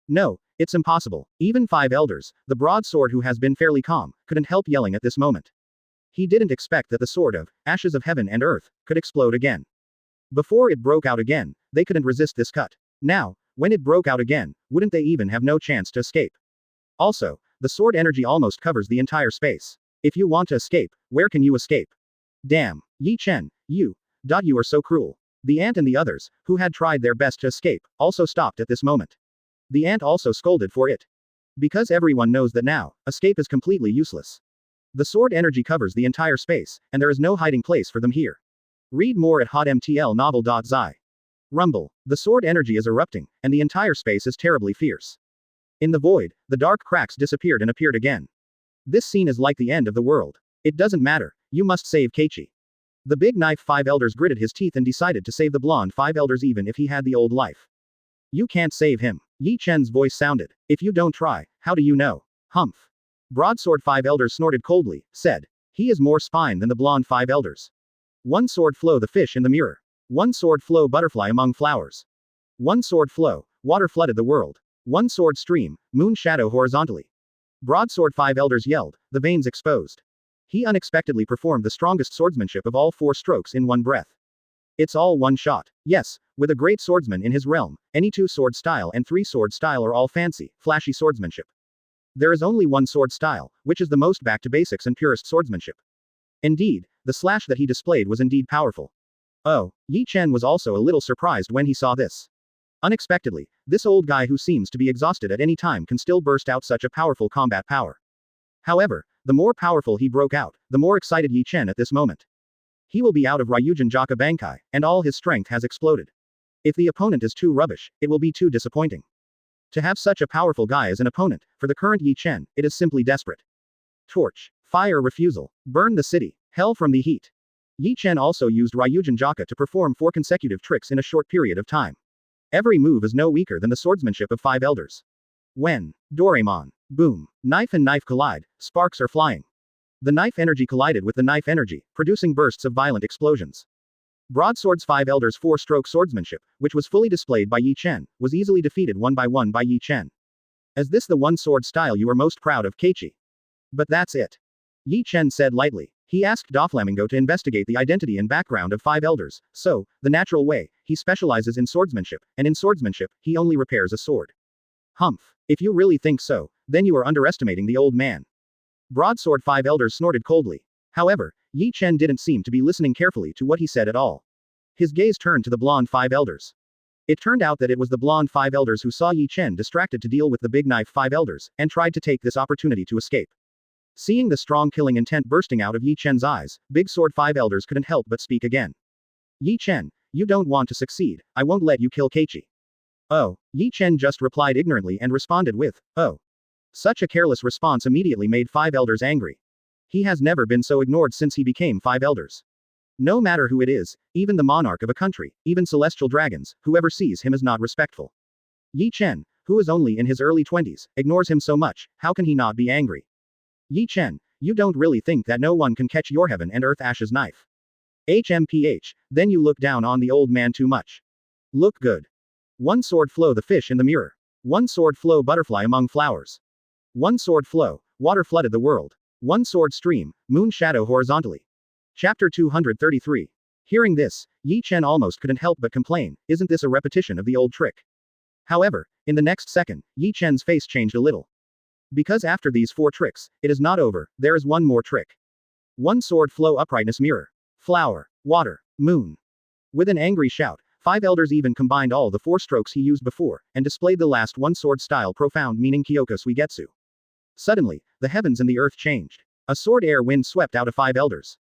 No, it's impossible. Even 5 elders, the broadsword who has been fairly calm, couldn't help yelling at this moment. He didn't expect that the sword of ashes of heaven and earth could explode again. Before it broke out again, they couldn't resist this cut. Now, when it broke out again, wouldn't they even have no chance to escape? Also, the sword energy almost covers the entire space. If you want to escape, where can you escape? Damn, Ye Chen, you are so cruel. The ant and the others, who had tried their best to escape, also stopped at this moment. The ant also scolded for it. Because everyone knows that now, escape is completely useless. The sword energy covers the entire space, and there is no hiding place for them here. Read more at hotmtlnovel.zi. Rumble. The sword energy is erupting, and the entire space is terribly fierce. In the void, the dark cracks disappeared and appeared again. This scene is like the end of the world. It doesn't matter, you must save Keiichi. The big knife 5 elders gritted his teeth and decided to save the blonde 5 elders even if he had the old life. You can't save him. Ye Chen's voice sounded. If you don't try, how do you know? Humph. Broadsword 5 elders snorted coldly, said. He is more spine than the blonde 5 elders. One sword flow the fish in the mirror. One sword flow butterfly among flowers. One sword flow, water flooded the world. One sword stream, moon shadow horizontally. Broadsword 5 elders yelled, the veins exposed. He unexpectedly performed the strongest swordsmanship of all 4 strokes in one breath. It's all one shot. Yes, with a great swordsman in his realm, any 2-sword style and 3-sword style are all fancy, flashy swordsmanship. There is only one sword style, which is the most back to basics and purest swordsmanship. Indeed, the slash that he displayed was indeed powerful. Oh, Ye Chen was also a little surprised when he saw this. Unexpectedly, this old guy who seems to be exhausted at any time can still burst out such a powerful combat power. However, the more powerful he broke out, the more excited Ye Chen at this moment. He will be out of Ryūjin Jakka Bankai, and all his strength has exploded. If the opponent is too rubbish, it will be too disappointing. To have such a powerful guy as an opponent, for the current Ye Chen, it is simply desperate. Torch. Fire refusal. Burn the city. Hell from the heat. Ye Chen also used Ryūjin Jakka to perform 4 consecutive tricks in a short period of time. Every move is no weaker than the swordsmanship of 5 elders. When Doraemon. Boom. Knife and knife collide, sparks are flying. The knife energy collided with the knife energy, producing bursts of violent explosions. Broadsword's 5 elders 4-stroke swordsmanship, which was fully displayed by Ye Chen, was easily defeated one by one by Ye Chen. Is this the one sword style you are most proud of, Keiichi? But that's it. Ye Chen said lightly. He asked Doflamingo to investigate the identity and background of 5 elders, so, the natural way, he specializes in swordsmanship, and in swordsmanship, he only repairs a sword. Humph. If you really think so, then you are underestimating the old man. Broadsword 5 elders snorted coldly. However, Ye Chen didn't seem to be listening carefully to what he said at all. His gaze turned to the blonde 5 elders. It turned out that it was the blonde 5 elders who saw Ye Chen distracted to deal with the big knife 5 elders, and tried to take this opportunity to escape. Seeing the strong killing intent bursting out of Ye Chen's eyes, Big Sword 5 elders couldn't help but speak again. Ye Chen, you don't want to succeed, I won't let you kill Keiichi. Oh, Ye Chen just replied ignorantly and responded with, oh. Such a careless response immediately made 5 elders angry. He has never been so ignored since he became 5 elders. No matter who it is, even the monarch of a country, even celestial dragons, whoever sees him is not respectful. Ye Chen, who is only in his early 20s, ignores him so much, how can he not be angry? Ye Chen, you don't really think that no one can catch your heaven and earth Ash's knife. HMPH, then you look down on the old man too much. Look good. One sword flow the fish in the mirror. One sword flow butterfly among flowers. One sword flow, water flooded the world. One sword stream, moon shadow horizontally. Chapter 233. Hearing this, Ye Chen almost couldn't help but complain, isn't this a repetition of the old trick? However, in the next second, Ye Chen's face changed a little. Because after these 4 tricks, it is not over, there is one more trick. One sword flow uprightness mirror. Flower, water, moon. With an angry shout, 5 elders even combined all the 4 strokes he used before, and displayed the last one sword style profound meaning Cocosia Village. Suddenly, the heavens and the earth changed. A sword air wind swept out of 5 elders.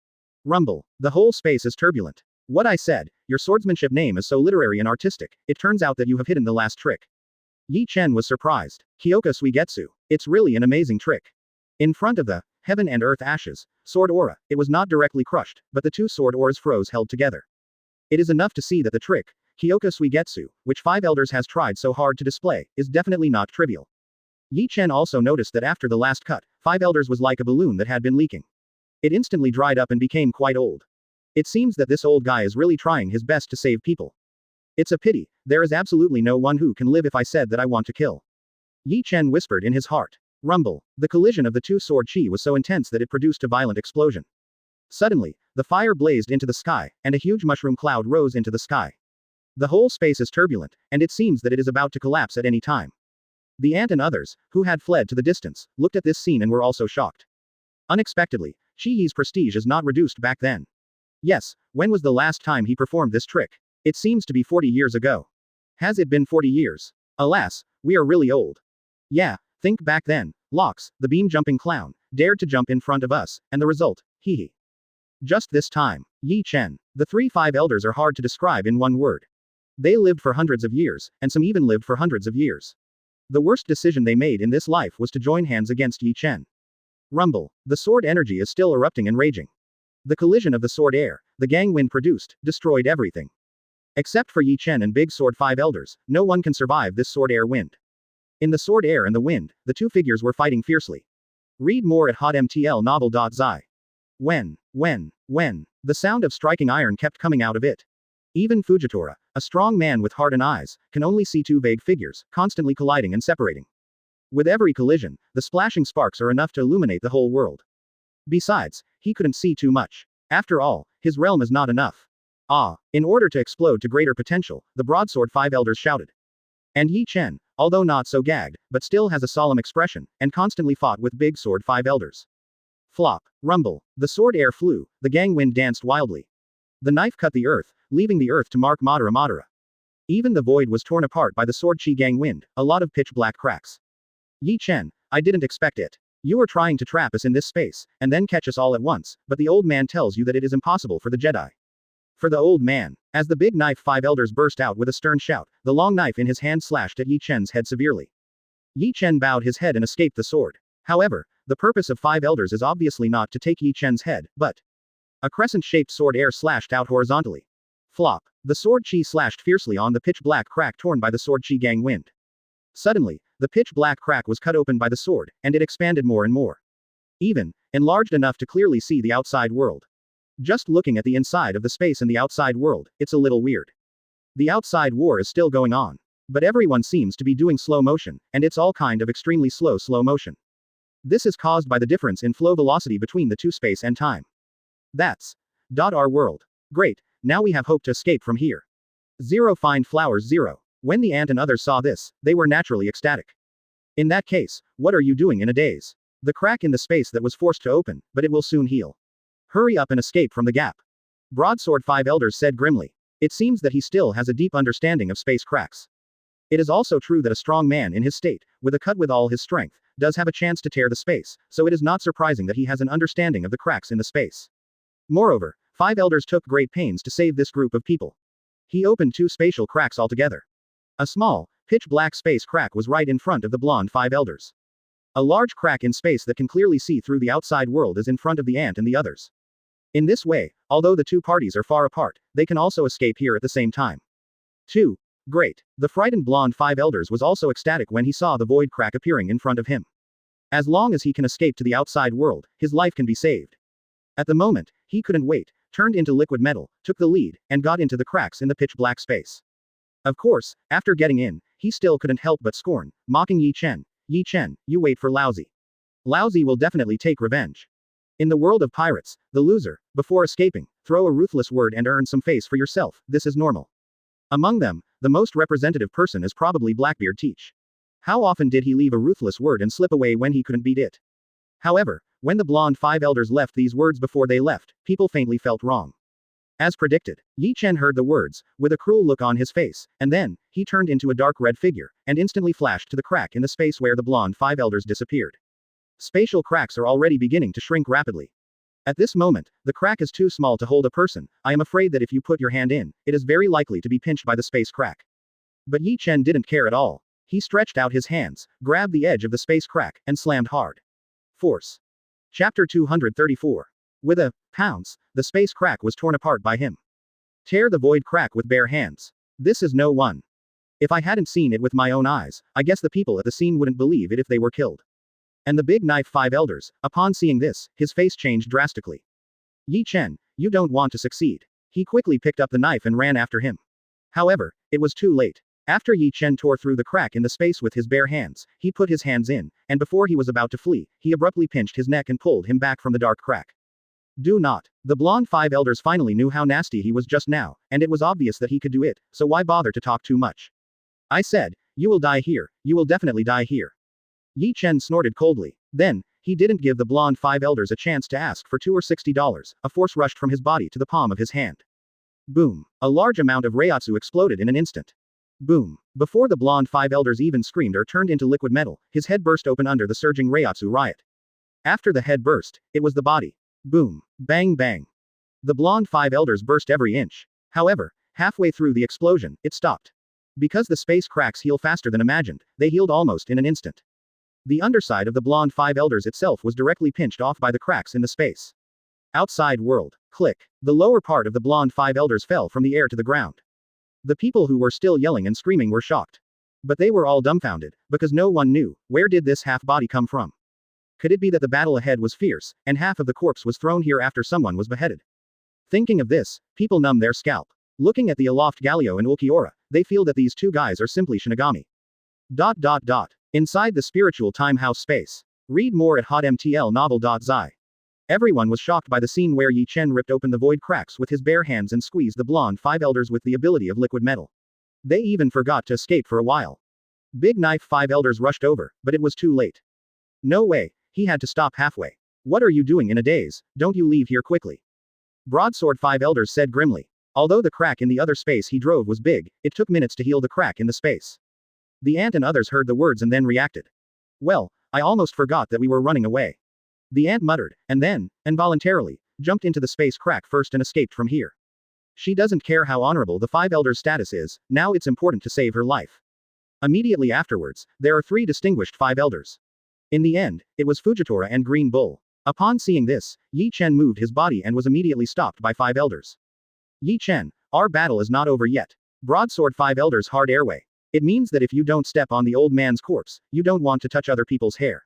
Rumble. The whole space is turbulent. What I said, your swordsmanship name is so literary and artistic, it turns out that you have hidden the last trick. Ye Chen was surprised. Kyoka Suigetsu. It's really an amazing trick. In front of the heaven and earth ashes, sword aura, it was not directly crushed, but the 2 sword auras froze held together. It is enough to see that the trick, Kyoka Suigetsu, which 5 elders has tried so hard to display, is definitely not trivial. Ye Chen also noticed that after the last cut, 5 elders was like a balloon that had been leaking. It instantly dried up and became quite old. It seems that this old guy is really trying his best to save people. It's a pity, there is absolutely no one who can live if I said that I want to kill. Ye Chen whispered in his heart. Rumble. The collision of the 2 sword chi was so intense that it produced a violent explosion. Suddenly, the fire blazed into the sky, and a huge mushroom cloud rose into the sky. The whole space is turbulent, and it seems that it is about to collapse at any time. The ant and others, who had fled to the distance, looked at this scene and were also shocked. Unexpectedly, Chi-Yi's prestige is not reduced back then. Yes, when was the last time he performed this trick? It seems to be 40 years ago. Has it been 40 years? Alas, we are really old. Yeah, think back then, Locks, the beam-jumping clown, dared to jump in front of us, and the result, hee. Just this time, Ye Chen. The 3-5 elders are hard to describe in one word. They lived for hundreds of years, and some even lived for hundreds of years. The worst decision they made in this life was to join hands against Ye Chen. Rumble. The sword energy is still erupting and raging. The collision of the sword air, the gang wind produced, destroyed everything. Except for Ye Chen and Big Sword 5 elders, no one can survive this sword air wind. In the sword air and the wind, the 2 figures were fighting fiercely. Read more at hotmtlnovel.zi. When, the sound of striking iron kept coming out of it. Even Fujitora, a strong man with heart and eyes, can only see 2 vague figures, constantly colliding and separating. With every collision, the splashing sparks are enough to illuminate the whole world. Besides, he couldn't see too much. After all, his realm is not enough. In order to explode to greater potential, the broadsword 5 elders shouted. And Ye Chen, although not so gagged, but still has a solemn expression, and constantly fought with Big Sword 5 elders. Flop. Rumble. The sword air flew, the gang wind danced wildly. The knife cut the earth, leaving the earth to mark Madara Madara. Even the void was torn apart by the sword chi gang wind, a lot of pitch black cracks. Ye Chen, I didn't expect it. You are trying to trap us in this space, and then catch us all at once, but the old man tells you that it is impossible for the Jedi. For the old man. As the big knife 5 elders burst out with a stern shout, the long knife in his hand slashed at Ye Chen's head severely. Ye Chen bowed his head and escaped the sword. However, the purpose of 5 elders is obviously not to take Ye Chen's head, but a crescent-shaped sword air slashed out horizontally. Flop. The sword chi slashed fiercely on the pitch black crack torn by the sword chi gang wind. Suddenly, the pitch black crack was cut open by the sword, and it expanded more and more. Even, enlarged enough to clearly see the outside world. Just looking at the inside of the space in the outside world, it's a little weird. The outside war is still going on. But everyone seems to be doing slow motion, and it's all kind of extremely slow motion. This is caused by the difference in flow velocity between the 2 space and time. That's our world. Great, now we have hope to escape from here. 0 Find flowers 0. When the ant and others saw this, they were naturally ecstatic. In that case, what are you doing in a daze? The crack in the space that was forced to open, but it will soon heal. Hurry up and escape from the gap. Broadsword 5 elders said grimly. It seems that he still has a deep understanding of space cracks. It is also true that a strong man in his state, with a cut with all his strength, does have a chance to tear the space, so it is not surprising that he has an understanding of the cracks in the space. Moreover, 5 elders took great pains to save this group of people. He opened 2 spatial cracks altogether. A small, pitch black space crack was right in front of the blonde 5 elders. A large crack in space that can clearly see through the outside world is in front of the ant and the others. In this way, although the two parties are far apart, they can also escape here at the same time. 2. Great. The frightened blonde five elders was also ecstatic when he saw the void crack appearing in front of him. As long as he can escape to the outside world, his life can be saved. At the moment, he couldn't wait, turned into liquid metal, took the lead, and got into the cracks in the pitch black space. Of course, after getting in, he still couldn't help but scorn, mocking Ye Chen. Ye Chen, you wait for Lousy. Lousy will definitely take revenge. In the world of pirates, the loser, before escaping, throw a ruthless word and earn some face for yourself, this is normal. Among them, the most representative person is probably Blackbeard Teach. How often did he leave a ruthless word and slip away when he couldn't beat it? However, when the blonde five elders left these words before they left, people faintly felt wrong. As predicted, Ye Chen heard the words, with a cruel look on his face, and then, he turned into a dark red figure, and instantly flashed to the crack in the space where the blonde five elders disappeared. Spatial cracks are already beginning to shrink rapidly. At this moment, the crack is too small to hold a person. I am afraid that if you put your hand in, it is very likely to be pinched by the space crack. But Ye Chen didn't care at all. He stretched out his hands, grabbed the edge of the space crack, and slammed hard. Force. Chapter 234. With a pounce, the space crack was torn apart by him. Tear the void crack with bare hands. This is no one. If I hadn't seen it with my own eyes, I guess the people at the scene wouldn't believe it if they were killed. And the big knife five elders, upon seeing this, his face changed drastically. Ye Chen, you don't want to succeed. He quickly picked up the knife and ran after him. However, it was too late. After Ye Chen tore through the crack in the space with his bare hands, he put his hands in, and before he was about to flee, he abruptly pinched his neck and pulled him back from the dark crack. Do not. The blonde five elders finally knew how nasty he was just now, and it was obvious that he could do it, so why bother to talk too much? I said, you will die here, you will definitely die here. Ye Chen snorted coldly. Then, he didn't give the blonde five elders a chance to ask for $2 or $60, a force rushed from his body to the palm of his hand. Boom. A large amount of Reiatsu exploded in an instant. Boom. Before the blonde five elders even screamed or turned into liquid metal, his head burst open under the surging Reiatsu riot. After the head burst, it was the body. Boom. Bang bang. The blonde five elders burst every inch. However, halfway through the explosion, it stopped. Because the space cracks heal faster than imagined, they healed almost in an instant. The underside of the blonde five elders itself was directly pinched off by the cracks in the space. Outside world. Click. The lower part of the blonde five elders fell from the air to the ground. The people who were still yelling and screaming were shocked. But they were all dumbfounded, because no one knew, where did this half-body come from? Could it be that the battle ahead was fierce, and half of the corpse was thrown here after someone was beheaded? Thinking of this, people numb their scalp. Looking at the aloft Galio and Ulquiorra, they feel that these two guys are simply Shinigami. Inside the spiritual time house space. Read more at hotmtlnovel.zi. Everyone was shocked by the scene where Ye Chen ripped open the void cracks with his bare hands and squeezed the blonde five elders with the ability of liquid metal. They even forgot to escape for a while. Big knife five elders rushed over, but it was too late. No way, he had to stop halfway. What are you doing in a daze? Don't you leave here quickly. Broadsword five elders said grimly. Although the crack in the other space he drove was big, it took minutes to heal the crack in the space. The ant and others heard the words and then reacted. Well, I almost forgot that we were running away. The ant muttered, and then, involuntarily, jumped into the space crack first and escaped from here. She doesn't care how honorable the five elders' status is, now it's important to save her life. Immediately afterwards, there are three distinguished five elders. In the end, it was Fujitora and Green Bull. Upon seeing this, Ye Chen moved his body and was immediately stopped by five elders. Ye Chen, our battle is not over yet. Broadsword five elders hard airway. It means that if you don't step on the old man's corpse, you don't want to touch other people's hair.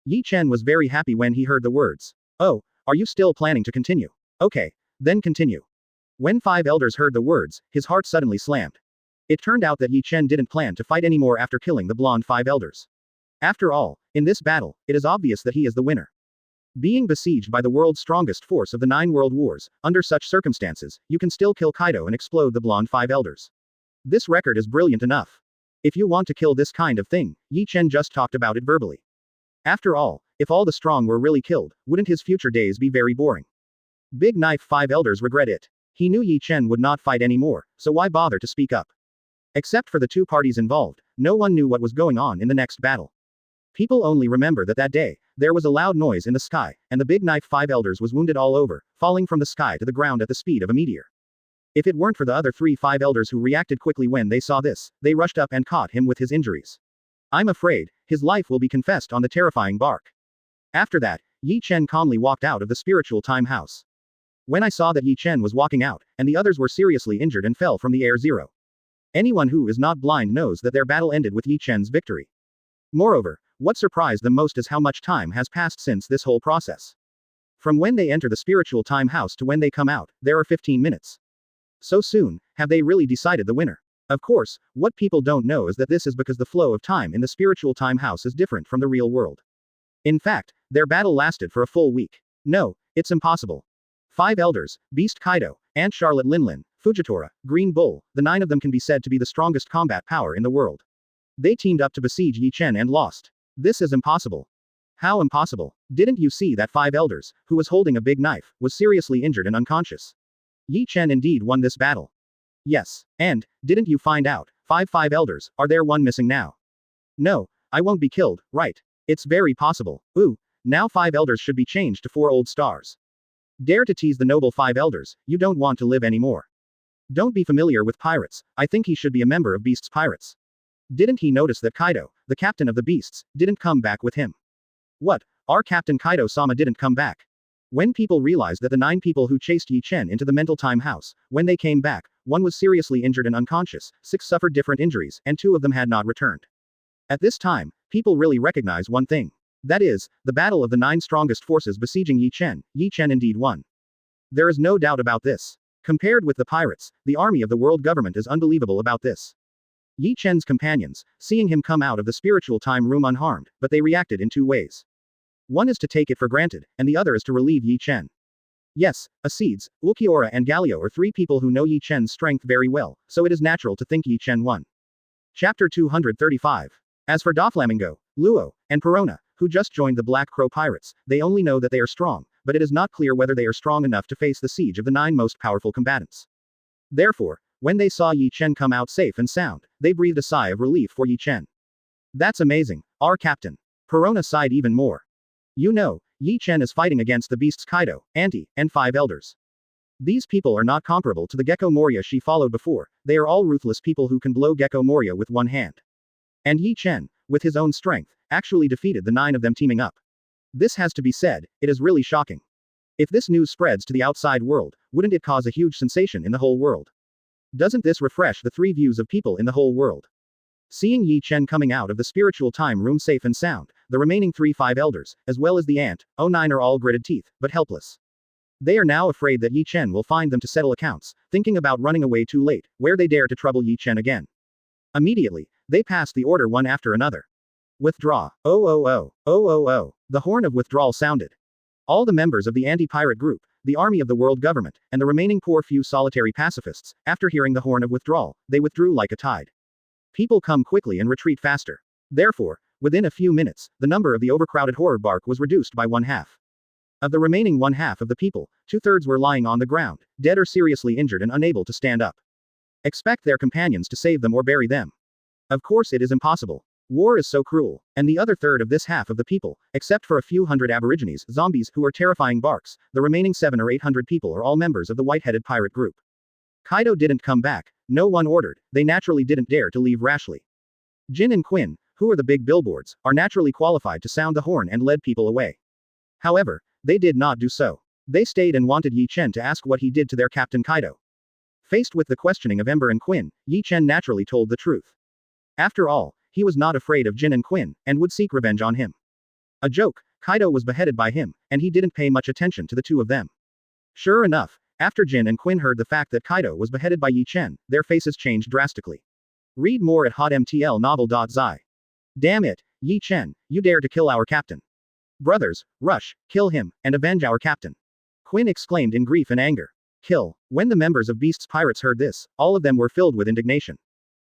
Ye Chen was very happy when he heard the words. Oh, are you still planning to continue? Okay, then continue. When five elders heard the words, his heart suddenly slammed. It turned out that Ye Chen didn't plan to fight anymore after killing the blonde five elders. After all, in this battle, it is obvious that he is the winner. Being besieged by the world's strongest force of the 9 world wars, under such circumstances, you can still kill Kaido and explode the blonde five elders. This record is brilliant enough. If you want to kill this kind of thing, Ye Chen just talked about it verbally. After all, if all the strong were really killed, wouldn't his future days be very boring? Big Knife five elders regret it. He knew Ye Chen would not fight anymore, so why bother to speak up? Except for the two parties involved, no one knew what was going on in the next battle. People only remember that day, there was a loud noise in the sky, and the Big Knife five elders was wounded all over, falling from the sky to the ground at the speed of a meteor. If it weren't for the other 3 five elders who reacted quickly when they saw this, they rushed up and caught him with his injuries. I'm afraid, his life will be confessed on the terrifying bark. After that, Ye Chen calmly walked out of the spiritual time house. When I saw that Ye Chen was walking out, and the others were seriously injured and fell from the air zero. Anyone who is not blind knows that their battle ended with Ye Chen's victory. Moreover, what surprised them most is how much time has passed since this whole process. From when they enter the spiritual time house to when they come out, there are 15 minutes. So soon, have they really decided the winner? Of course, what people don't know is that this is because the flow of time in the spiritual time house is different from the real world. In fact, their battle lasted for a full week. No, it's impossible. 5 elders, Beast Kaido, Ant Charlotte Linlin, Fujitora, Green Bull, the 9 of them can be said to be the strongest combat power in the world. They teamed up to besiege Ye Chen and lost. This is impossible. How impossible? Didn't you see that 5 elders, who was holding a big knife, was seriously injured and unconscious? Ye Chen indeed won this battle. Yes, and, didn't you find out, 5 elders, are there one missing now? No, I won't be killed, right? It's very possible. Ooh, now 5 elders should be changed to 4 old stars. Dare to tease the noble 5 elders, you don't want to live anymore. Don't be familiar with pirates, I think he should be a member of Beast's Pirates. Didn't he notice that Kaido, the captain of the beasts, didn't come back with him? What, our captain Kaido-sama didn't come back? When people realized that the 9 people who chased Ye Chen into the mental time house, when they came back, 1 was seriously injured and unconscious, 6 suffered different injuries, and 2 of them had not returned. At this time, people really recognize one thing. That is, the battle of the 9 strongest forces besieging Ye Chen indeed won. There is no doubt about this. Compared with the pirates, the army of the world government is unbelievable about this. Ye Chen's companions, seeing him come out of the spiritual time room unharmed, but they reacted in 2 ways. One is to take it for granted, and the other is to relieve Ye Chen. Yes, Acedes, Ulquiorra and Galio are 3 people who know Ye Chen's strength very well, so it is natural to think Ye Chen won. Chapter 235. As for Doflamingo, Luo, and Perona, who just joined the Black Crow Pirates, they only know that they are strong, but it is not clear whether they are strong enough to face the siege of the 9 most powerful combatants. Therefore, when they saw Ye Chen come out safe and sound, they breathed a sigh of relief for Ye Chen. That's amazing, our captain. Perona sighed even more. You know, Ye Chen is fighting against the beasts Kaido, Anti, and 5 elders. These people are not comparable to the Gecko Moria she followed before, they are all ruthless people who can blow Gecko Moria with one hand. And Ye Chen, with his own strength, actually defeated the 9 of them teaming up. This has to be said, it is really shocking. If this news spreads to the outside world, wouldn't it cause a huge sensation in the whole world? Doesn't this refresh the 3 views of people in the whole world? Seeing Ye Chen coming out of the spiritual time room safe and sound, the remaining 5 elders, as well as the ant, 9 are all gritted teeth, but helpless. They are now afraid that Ye Chen will find them to settle accounts, thinking about running away too late, where they dare to trouble Ye Chen again. Immediately, they pass the order one after another. Withdraw. Oh oh oh, oh oh oh. The horn of withdrawal sounded. All the members of the anti-pirate group, the army of the world government, and the remaining poor few solitary pacifists, after hearing the horn of withdrawal, they withdrew like a tide. People come quickly and retreat faster. Therefore, within a few minutes, the number of the overcrowded horror bark was reduced by 1/2. Of the remaining 1/2 of the people, 2/3 were lying on the ground, dead or seriously injured and unable to stand up. Expect their companions to save them or bury them. Of course it is impossible. War is so cruel, and the other third of this half of the people, except for a few hundred aborigines, zombies, who are terrifying barks, the remaining 700 or 800 people are all members of the white-headed pirate group. Kaido didn't come back, no one ordered, they naturally didn't dare to leave rashly. Jin and Quinn, who are the big billboards, are naturally qualified to sound the horn and led people away. However, they did not do so. They stayed and wanted Ye Chen to ask what he did to their captain Kaido. Faced with the questioning of Ember and Quinn, Ye Chen naturally told the truth. After all, he was not afraid of Jin and Quinn, and would seek revenge on him. A joke, Kaido was beheaded by him, and he didn't pay much attention to the 2 of them. Sure enough, after Jin and Quinn heard the fact that Kaido was beheaded by Ye Chen, their faces changed drastically. Read more at hotmtlnovel.zi. Damn it, Ye Chen, you dare to kill our captain. Brothers, rush, kill him, and avenge our captain. Quinn exclaimed in grief and anger. Kill. When the members of Beast's Pirates heard this, all of them were filled with indignation.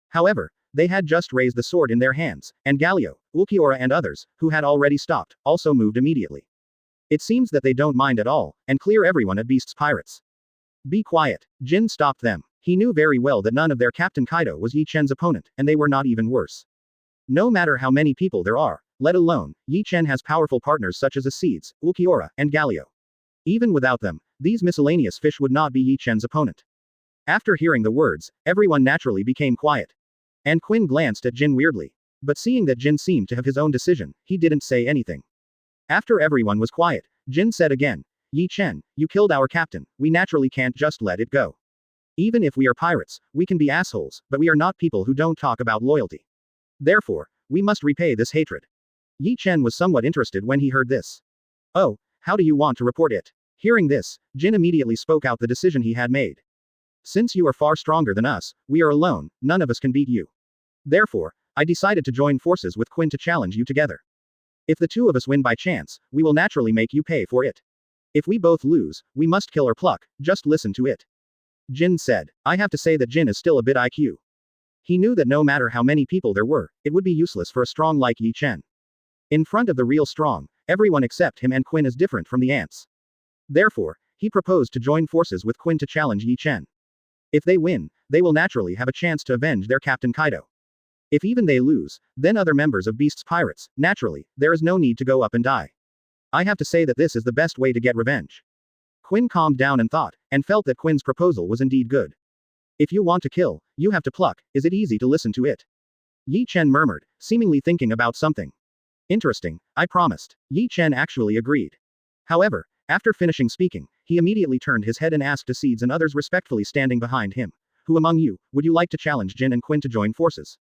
However, they had just raised the sword in their hands, and Galio, Ulquiorra and others, who had already stopped, also moved immediately. It seems that they don't mind at all, and clear everyone at Beast's Pirates. Be quiet. Jin stopped them. He knew very well that none of their captain Kaido was Ye Chen's opponent, and they were not even worse. No matter how many people there are, let alone, Ye Chen has powerful partners such as Acedes, Ulquiorra, and Galio. Even without them, these miscellaneous fish would not be Ye Chen's opponent. After hearing the words, everyone naturally became quiet. And Quinn glanced at Jin weirdly. But seeing that Jin seemed to have his own decision, he didn't say anything. After everyone was quiet, Jin said again, Ye Chen, you killed our captain, we naturally can't just let it go. Even if we are pirates, we can be assholes, but we are not people who don't talk about loyalty. Therefore, we must repay this hatred. Ye Chen was somewhat interested when he heard this. Oh, how do you want to report it? Hearing this, Jin immediately spoke out the decision he had made. Since you are far stronger than us, we are alone, none of us can beat you. Therefore, I decided to join forces with Quinn to challenge you together. If the two of us win by chance, we will naturally make you pay for it. If we both lose, we must kill or pluck, just listen to it. Jin said. I have to say that Jin is still a bit IQ. He knew that no matter how many people there were, it would be useless for a strong like Ye Chen. In front of the real strong, everyone except him and Quinn is different from the ants. Therefore, he proposed to join forces with Quinn to challenge Ye Chen. If they win, they will naturally have a chance to avenge their captain Kaido. If even they lose, then other members of Beast's pirates, naturally, there is no need to go up and die. I have to say that this is the best way to get revenge. Quinn calmed down and thought, and felt that Quinn's proposal was indeed good. If you want to kill, you have to pluck, is it easy to listen to it? Ye Chen murmured, seemingly thinking about something. Interesting, I promised. Ye Chen actually agreed. However, after finishing speaking, he immediately turned his head and asked the Seeds and others respectfully standing behind him. Who among you, would you like to challenge Jin and Quinn to join forces?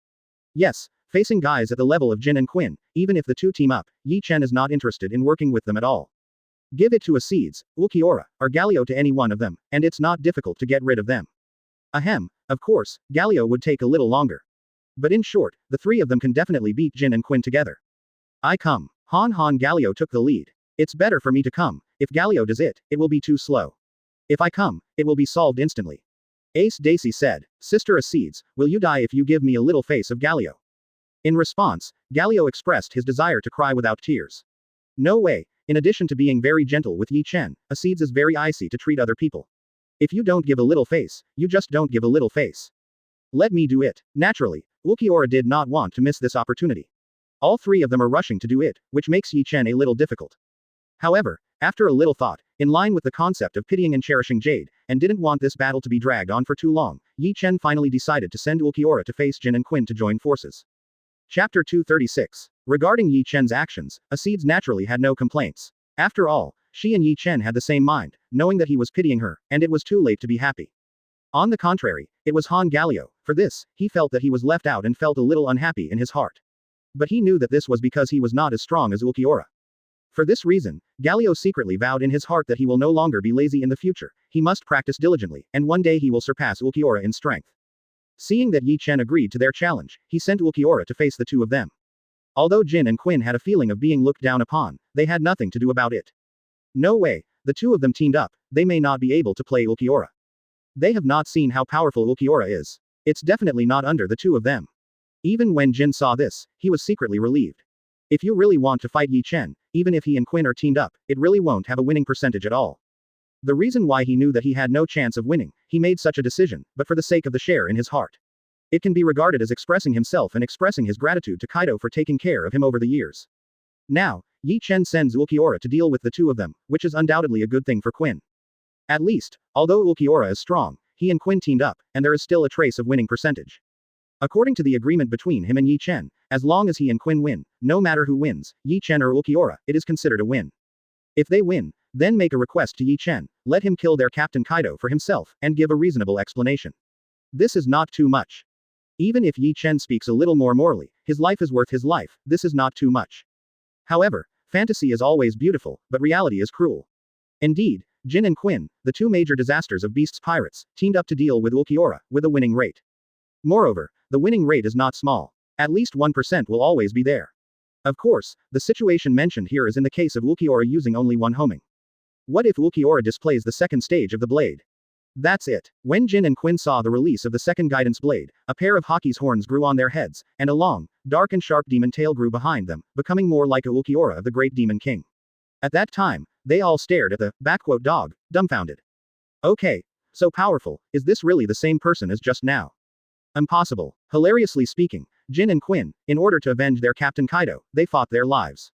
Yes, facing guys at the level of Jin and Quinn, even if the two team up, Ye Chen is not interested in working with them at all. Give it to a Seeds, Ulquiorra, or Galio to any one of them, and it's not difficult to get rid of them. Ahem, of course, Galio would take a little longer. But in short, the three of them can definitely beat Jin and Quinn together. I come. Han Galio took the lead. It's better for me to come. If Galio does it, it will be too slow. If I come, it will be solved instantly. Ace Daisy said, Sister Seeds, will you die if you give me a little face of Galio? In response, Galio expressed his desire to cry without tears. No way, in addition to being very gentle with Ye Chen, Seeds is very icy to treat other people. If you don't give a little face, you just don't give a little face. Let me do it. Naturally, Ulquiorra did not want to miss this opportunity. All three of them are rushing to do it, which makes Ye Chen a little difficult. However, after a little thought, in line with the concept of pitying and cherishing Jade, and didn't want this battle to be dragged on for too long, Ye Chen finally decided to send Ulquiorra to face Jin and Quinn to join forces. Chapter 236. Regarding Ye Chen's actions, Seeds naturally had no complaints. After all, she and Ye Chen had the same mind, knowing that he was pitying her, and it was too late to be happy. On the contrary, it was Han Galio. For this, he felt that he was left out and felt a little unhappy in his heart. But he knew that this was because he was not as strong as Ulquiorra. For this reason, Galio secretly vowed in his heart that he will no longer be lazy in the future, he must practice diligently, and one day he will surpass Ulquiorra in strength. Seeing that Ye Chen agreed to their challenge, he sent Ulquiorra to face the two of them. Although Jin and Quinn had a feeling of being looked down upon, they had nothing to do about it. No way, the two of them teamed up, they may not be able to play Ulquiorra. They have not seen how powerful Ulquiorra is. It's definitely not under the two of them. Even when Jin saw this, he was secretly relieved. If you really want to fight Ye Chen, even if he and Quinn are teamed up, it really won't have a winning percentage at all. The reason why he knew that he had no chance of winning, he made such a decision, but for the sake of the share in his heart. It can be regarded as expressing himself and expressing his gratitude to Kaido for taking care of him over the years. Now, Ye Chen sends Ulquiorra to deal with the two of them, which is undoubtedly a good thing for Quinn. At least, although Ulquiorra is strong, he and Quinn teamed up, and there is still a trace of winning percentage. According to the agreement between him and Ye Chen, as long as he and Quinn win, no matter who wins, Ye Chen or Ulquiorra, it is considered a win. If they win, then make a request to Ye Chen, let him kill their captain Kaido for himself, and give a reasonable explanation. This is not too much. Even if Ye Chen speaks a little more morally, his life is worth his life, this is not too much. However, fantasy is always beautiful, but reality is cruel. Indeed, Jin and Quinn, the two major disasters of Beast's pirates, teamed up to deal with Ulquiorra, with a winning rate. Moreover, the winning rate is not small. At least 1% will always be there. Of course, the situation mentioned here is in the case of Ulquiorra using only one homing. What if Ulquiorra displays the second stage of the blade? That's it. When Jin and Quinn saw the release of the second guidance blade, a pair of Haki's horns grew on their heads, and a long, dark and sharp demon tail grew behind them, becoming more like a Ulquiorra of the great demon king. At that time, they all stared at the dog, dumbfounded. Okay, so powerful, is this really the same person as just now? Impossible. Hilariously speaking, Jin and Quinn, in order to avenge their captain Kaido, they fought their lives.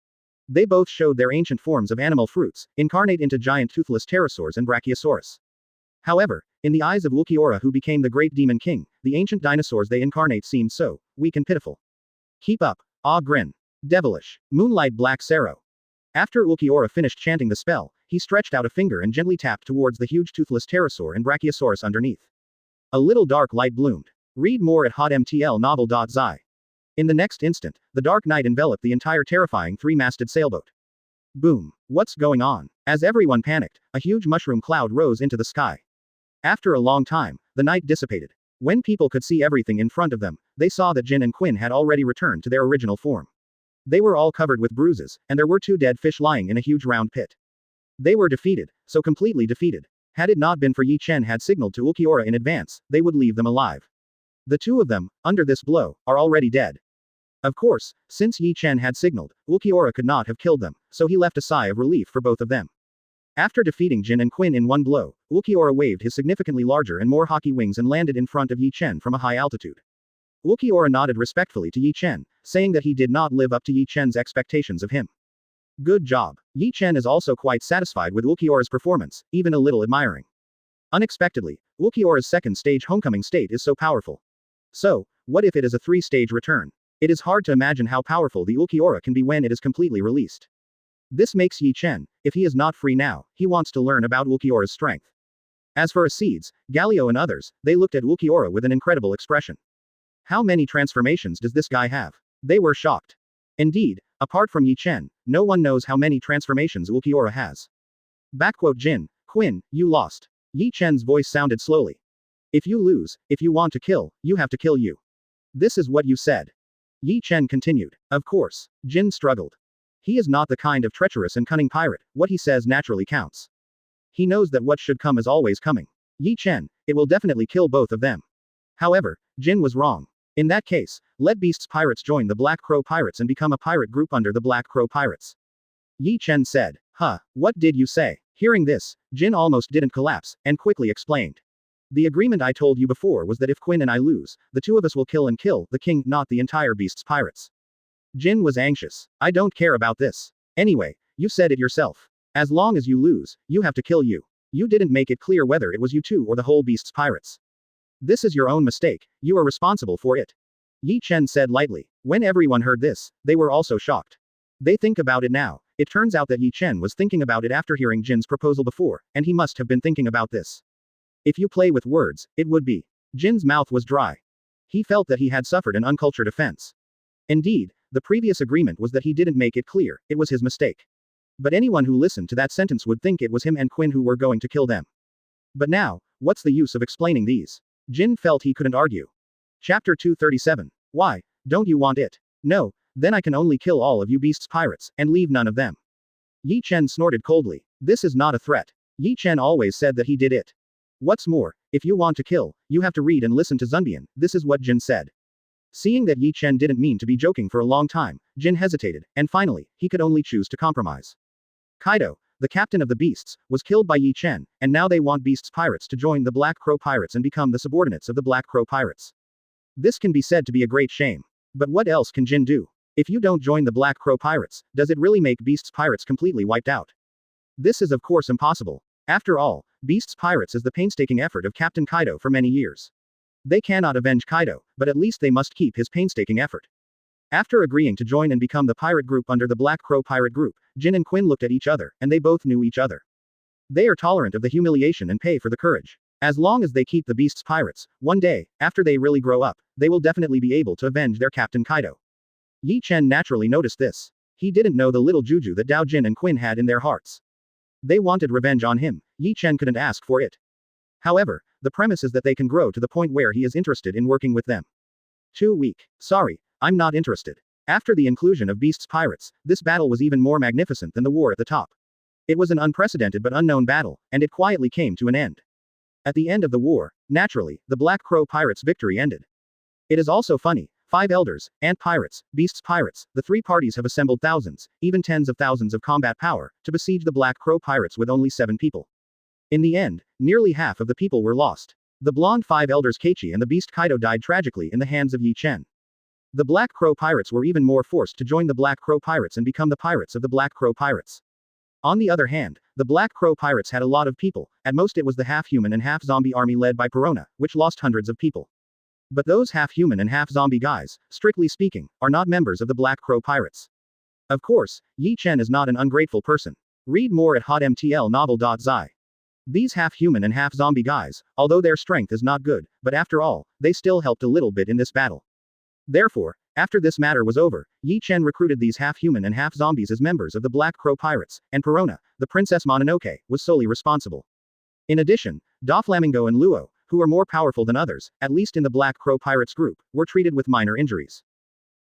They both showed their ancient forms of animal fruits, incarnate into giant toothless pterosaurs and brachiosaurus. However, in the eyes of Ulquiorra who became the great demon king, the ancient dinosaurs they incarnate seemed so weak and pitiful. Keep up. Ah grin. Devilish. Moonlight Black Sero. After Ulquiorra finished chanting the spell, he stretched out a finger and gently tapped towards the huge toothless pterosaur and brachiosaurus underneath. A little dark light bloomed. Read more at hotmtlnovel.zi. In the next instant, the dark night enveloped the entire terrifying three-masted sailboat. Boom. What's going on? As everyone panicked, a huge mushroom cloud rose into the sky. After a long time, the night dissipated. When people could see everything in front of them, they saw that Jin and Quinn had already returned to their original form. They were all covered with bruises, and there were 2 dead fish lying in a huge round pit. They were defeated, so completely defeated. Had it not been for Ye Chen had signaled to Ulquiorra in advance, they would leave them alive. The 2 of them, under this blow, are already dead. Of course, since Ye Chen had signaled, Ulquiorra could not have killed them, so he left a sigh of relief for both of them. After defeating Jin and Quinn in one blow, Ulquiorra waved his significantly larger and more Haki wings and landed in front of Ye Chen from a high altitude. Ulquiorra nodded respectfully to Ye Chen, saying that he did not live up to Ye Chen's expectations of him. Good job. Ye Chen is also quite satisfied with Ulquiorra's performance, even a little admiring. Unexpectedly, Ulquiorra's second stage homecoming state is so powerful. So, what if it is a 3-stage return? It is hard to imagine how powerful the Ulquiorra can be when it is completely released. This makes Ye Chen, if he is not free now, he wants to learn about Ulquiorra's strength. As for Seeds, Galio and others, they looked at Ulquiorra with an incredible expression. How many transformations does this guy have? They were shocked. Indeed, apart from Ye Chen, no one knows how many transformations Ulquiorra has. Jin, Quinn, you lost. Ye Chen's voice sounded slowly. If you lose, if you want to kill, you have to kill you. This is what you said. Ye Chen continued. Of course. Jin struggled. He is not the kind of treacherous and cunning pirate, what he says naturally counts. He knows that what should come is always coming. Ye Chen, it will definitely kill both of them. However, Jin was wrong. In that case, let Beast's pirates join the Black Crow Pirates and become a pirate group under the Black Crow Pirates. Ye Chen said. Huh, what did you say? Hearing this, Jin almost didn't collapse, and quickly explained. The agreement I told you before was that if Quinn and I lose, the 2 of us will kill the king, not the entire Beast's pirates. Jin was anxious. I don't care about this. Anyway, you said it yourself. As long as you lose, you have to kill you. You didn't make it clear whether it was you 2 or the whole Beast's pirates. This is your own mistake, you are responsible for it. Ye Chen said lightly. When everyone heard this, they were also shocked. They think about it now. It turns out that Ye Chen was thinking about it after hearing Jin's proposal before, and he must have been thinking about this. If you play with words, it would be. Jin's mouth was dry. He felt that he had suffered an uncultured offense. Indeed, the previous agreement was that he didn't make it clear, it was his mistake. But anyone who listened to that sentence would think it was him and Quinn who were going to kill them. But now, what's the use of explaining these? Jin felt he couldn't argue. Chapter 237. Why, don't you want it? No, then I can only kill all of you Beast's pirates, and leave none of them. Ye Chen snorted coldly. This is not a threat. Ye Chen always said that he did it. What's more, if you want to kill, you have to read and listen to Zunbian, this is what Jin said. Seeing that Ye Chen didn't mean to be joking for a long time, Jin hesitated, and finally, he could only choose to compromise. Kaido, the captain of the Beasts, was killed by Ye Chen, and now they want Beasts pirates to join the Black Crow Pirates and become the subordinates of the Black Crow Pirates. This can be said to be a great shame. But what else can Jin do? If you don't join the Black Crow Pirates, does it really make Beasts pirates completely wiped out? This is of course impossible. After all, Beasts pirates is the painstaking effort of Captain Kaido for many years. They cannot avenge Kaido, but at least they must keep his painstaking effort. After agreeing to join and become the pirate group under the Black Crow Pirate Group, Jin and Quinn looked at each other, and they both knew each other. They are tolerant of the humiliation and pay for the courage. As long as they keep the Beasts pirates, one day, after they really grow up, they will definitely be able to avenge their Captain Kaido. Ye Chen naturally noticed this. He didn't know the little juju that Dao Jin and Quinn had in their hearts. They wanted revenge on him. Ye Chen couldn't ask for it. However, the premise is that they can grow to the point where he is interested in working with them. Too weak. Sorry, I'm not interested. After the inclusion of Beasts pirates, this battle was even more magnificent than the war at the top. It was an unprecedented but unknown battle, and it quietly came to an end. At the end of the war, naturally, the Black Crow Pirates' victory ended. It is also funny, 5 elders, Ant Pirates, Beasts Pirates, the 3 parties have assembled thousands, even tens of thousands of combat power, to besiege the Black Crow Pirates with only 7 people. In the end, nearly half of the people were lost. The blonde 5 elders Keiichi and the beast Kaido died tragically in the hands of Ye Chen. The Black Crow Pirates were even more forced to join the Black Crow Pirates and become the pirates of the Black Crow Pirates. On the other hand, the Black Crow Pirates had a lot of people, at most it was the half-human and half-zombie army led by Perona, which lost hundreds of people. But those half-human and half-zombie guys, strictly speaking, are not members of the Black Crow Pirates. Of course, Ye Chen is not an ungrateful person. Read more at hotmtlnovel.zi. These half-human and half-zombie guys, although their strength is not good, but after all, they still helped a little bit in this battle. Therefore, after this matter was over, Ye Chen recruited these half-human and half-zombies as members of the Black Crow Pirates, and Perona, the Princess Mononoke, was solely responsible. In addition, Doflamingo and Luo, who are more powerful than others, at least in the Black Crow Pirates group, were treated with minor injuries.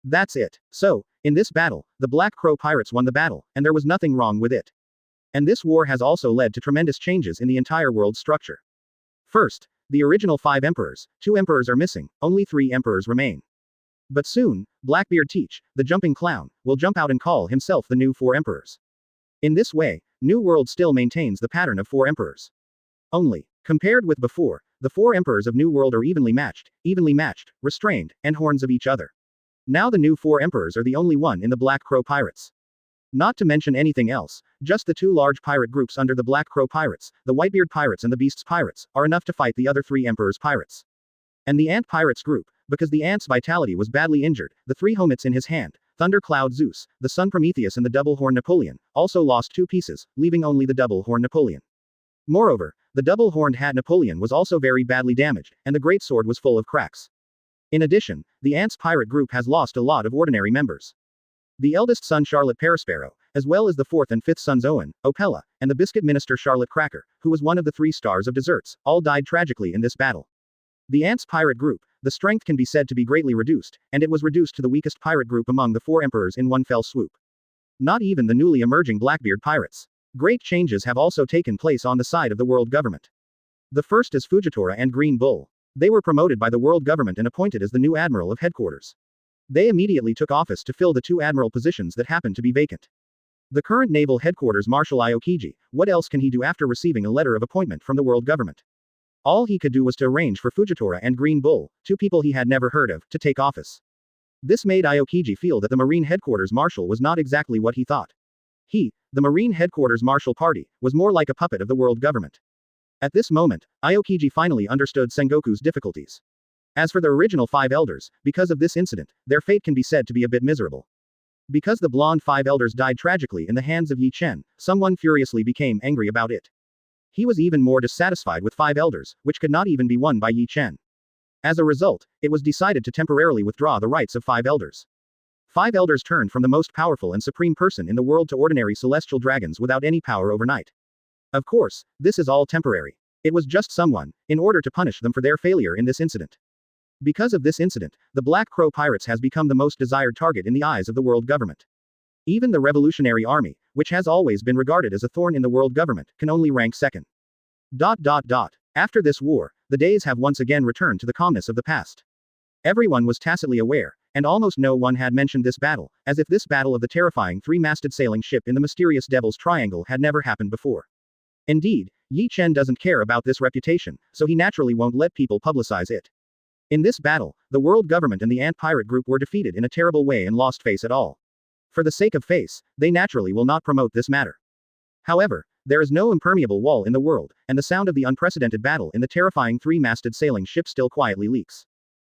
That's it. So, in this battle, the Black Crow Pirates won the battle, and there was nothing wrong with it. And this war has also led to tremendous changes in the entire world structure. First, the original 5 emperors, 2 emperors are missing, only 3 emperors remain. But soon, Blackbeard Teach, the jumping clown, will jump out and call himself the new 4 emperors. In this way, New World still maintains the pattern of 4 emperors. Only, compared with before, the 4 emperors of New World are evenly matched, restrained, and horns of each other. Now the new 4 emperors are the only one in the Black Crow Pirates. Not to mention anything else, just the 2 large pirate groups under the Black Crow Pirates, the Whitebeard Pirates and the Beasts Pirates, are enough to fight the other 3 Emperors Pirates. And the Ant Pirates group, because the Ant's vitality was badly injured, the 3 helmets in his hand, Thunder Cloud Zeus, the Sun Prometheus and the Double Horn Napoleon, also lost 2 pieces, leaving only the Double Horn Napoleon. Moreover, the double-horned hat Napoleon was also very badly damaged, and the great sword was full of cracks. In addition, the Ant's pirate group has lost a lot of ordinary members. The eldest son Charlotte Perisparrow, as well as the 4th and 5th sons Owen, Opella, and the biscuit minister Charlotte Cracker, who was one of the 3 stars of desserts, all died tragically in this battle. The Ants pirate group, the strength can be said to be greatly reduced, and it was reduced to the weakest pirate group among the 4 emperors in one fell swoop. Not even the newly emerging Blackbeard pirates. Great changes have also taken place on the side of the world government. The first is Fujitora and Green Bull. They were promoted by the world government and appointed as the new admiral of headquarters. They immediately took office to fill the 2 admiral positions that happened to be vacant. The current naval headquarters Marshal Aokiji, what else can he do after receiving a letter of appointment from the world government? All he could do was to arrange for Fujitora and Green Bull, 2 people he had never heard of, to take office. This made Aokiji feel that the Marine headquarters marshal was not exactly what he thought. He, the Marine headquarters marshal party, was more like a puppet of the world government. At this moment, Aokiji finally understood Sengoku's difficulties. As for the original 5 elders, because of this incident, their fate can be said to be a bit miserable. Because the blonde 5 elders died tragically in the hands of Ye Chen, someone furiously became angry about it. He was even more dissatisfied with 5 elders, which could not even be won by Ye Chen. As a result, it was decided to temporarily withdraw the rights of 5 elders. 5 elders turned from the most powerful and supreme person in the world to ordinary celestial dragons without any power overnight. Of course, this is all temporary. It was just someone, in order to punish them for their failure in this incident. Because of this incident, the Black Crow Pirates has become the most desired target in the eyes of the world government. Even the Revolutionary Army, which has always been regarded as a thorn in the world government, can only rank second. After this war, the days have once again returned to the calmness of the past. Everyone was tacitly aware, and almost no one had mentioned this battle, as if this battle of the terrifying 3-masted sailing ship in the mysterious Devil's Triangle had never happened before. Indeed, Ye Chen doesn't care about this reputation, so he naturally won't let people publicize it. In this battle, the world government and the Ant Pirate group were defeated in a terrible way and lost face at all. For the sake of face, they naturally will not promote this matter. However, there is no impermeable wall in the world, and the sound of the unprecedented battle in the terrifying 3-masted sailing ship still quietly leaks.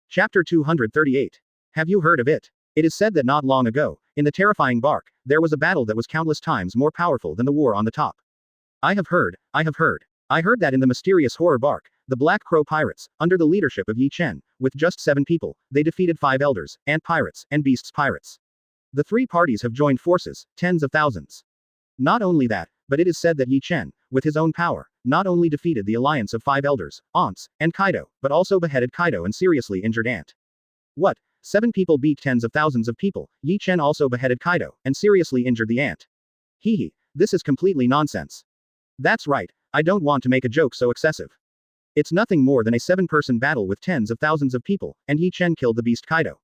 Chapter 238. Have you heard of it? It is said that not long ago, in the terrifying bark, there was a battle that was countless times more powerful than the war on the top. I have heard that in the mysterious horror bark, the Black Crow Pirates, under the leadership of Ye Chen, with just 7 people, they defeated 5 elders, Ant Pirates, and Beasts Pirates. The 3 parties have joined forces, tens of thousands. Not only that, but it is said that Ye Chen, with his own power, not only defeated the alliance of 5 elders, Ants, and Kaido, but also beheaded Kaido and seriously injured Ant. What? 7 people beat tens of thousands of people. Ye Chen also beheaded Kaido, and seriously injured the Ant. This is completely nonsense. That's right, I don't want to make a joke so excessive. It's nothing more than a 7-person battle with tens of thousands of people, and Ye Chen killed the beast Kaido.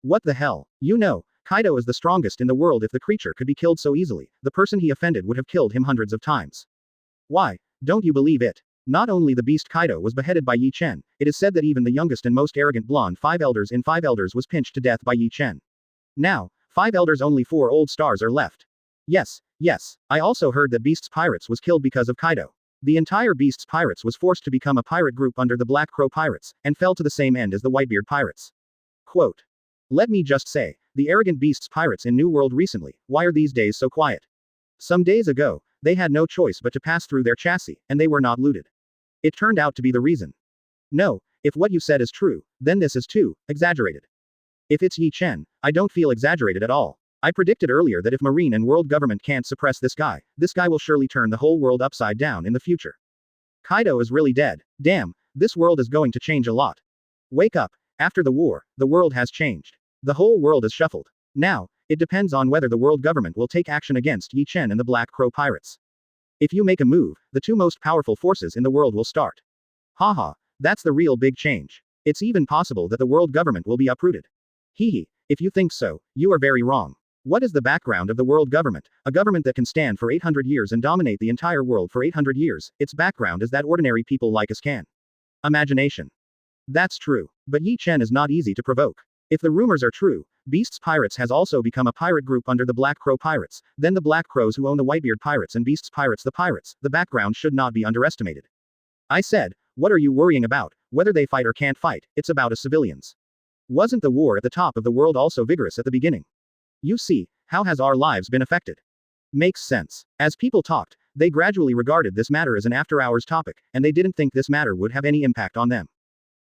What the hell? You know, Kaido is the strongest in the world. If the creature could be killed so easily, the person he offended would have killed him hundreds of times. Why? Don't you believe it? Not only the beast Kaido was beheaded by Ye Chen, it is said that even the youngest and most arrogant blonde 5 elders in 5 elders was pinched to death by Ye Chen. Now, 5 elders only 4 old stars are left. Yes, I also heard that Beasts Pirates was killed because of Kaido. The entire Beasts Pirates was forced to become a pirate group under the Black Crow Pirates, and fell to the same end as the Whitebeard Pirates. Quote. Let me just say, the arrogant Beasts Pirates in New World recently, why are these days so quiet? Some days ago, They had no choice but to pass through their chassis, and they were not looted. It turned out to be the reason. No, if what you said is true, then this is too exaggerated. If it's Ye Chen, I don't feel exaggerated at all. I predicted earlier that if Marine and world government can't suppress this guy will surely turn the whole world upside down in the future. Kaido is really dead. Damn, this world is going to change a lot. Wake up. After the war, the world has changed. The whole world is shuffled. Now, it depends on whether the world government will take action against Ye Chen and the Black Crow pirates. If you make a move, the two most powerful forces in the world will start. Haha, that's the real big change. It's even possible that the world government will be uprooted. Hehe, if you think so, you are very wrong. What is the background of the world government? A government that can stand for 800 years and dominate the entire world for 800 years, its background is that ordinary people like us can. Imagination. That's true. But Ye Chen is not easy to provoke. If the rumors are true, Beast's Pirates has also become a pirate group under the Black Crow Pirates, then the Black Crows who own the Whitebeard Pirates and Beast's Pirates the background should not be underestimated. I said, what are you worrying about, whether they fight or can't fight, it's about us civilians. Wasn't the war at the top of the world also vigorous at the beginning? You see, how has our lives been affected? Makes sense. As people talked, they gradually regarded this matter as an after-hours topic, and they didn't think this matter would have any impact on them.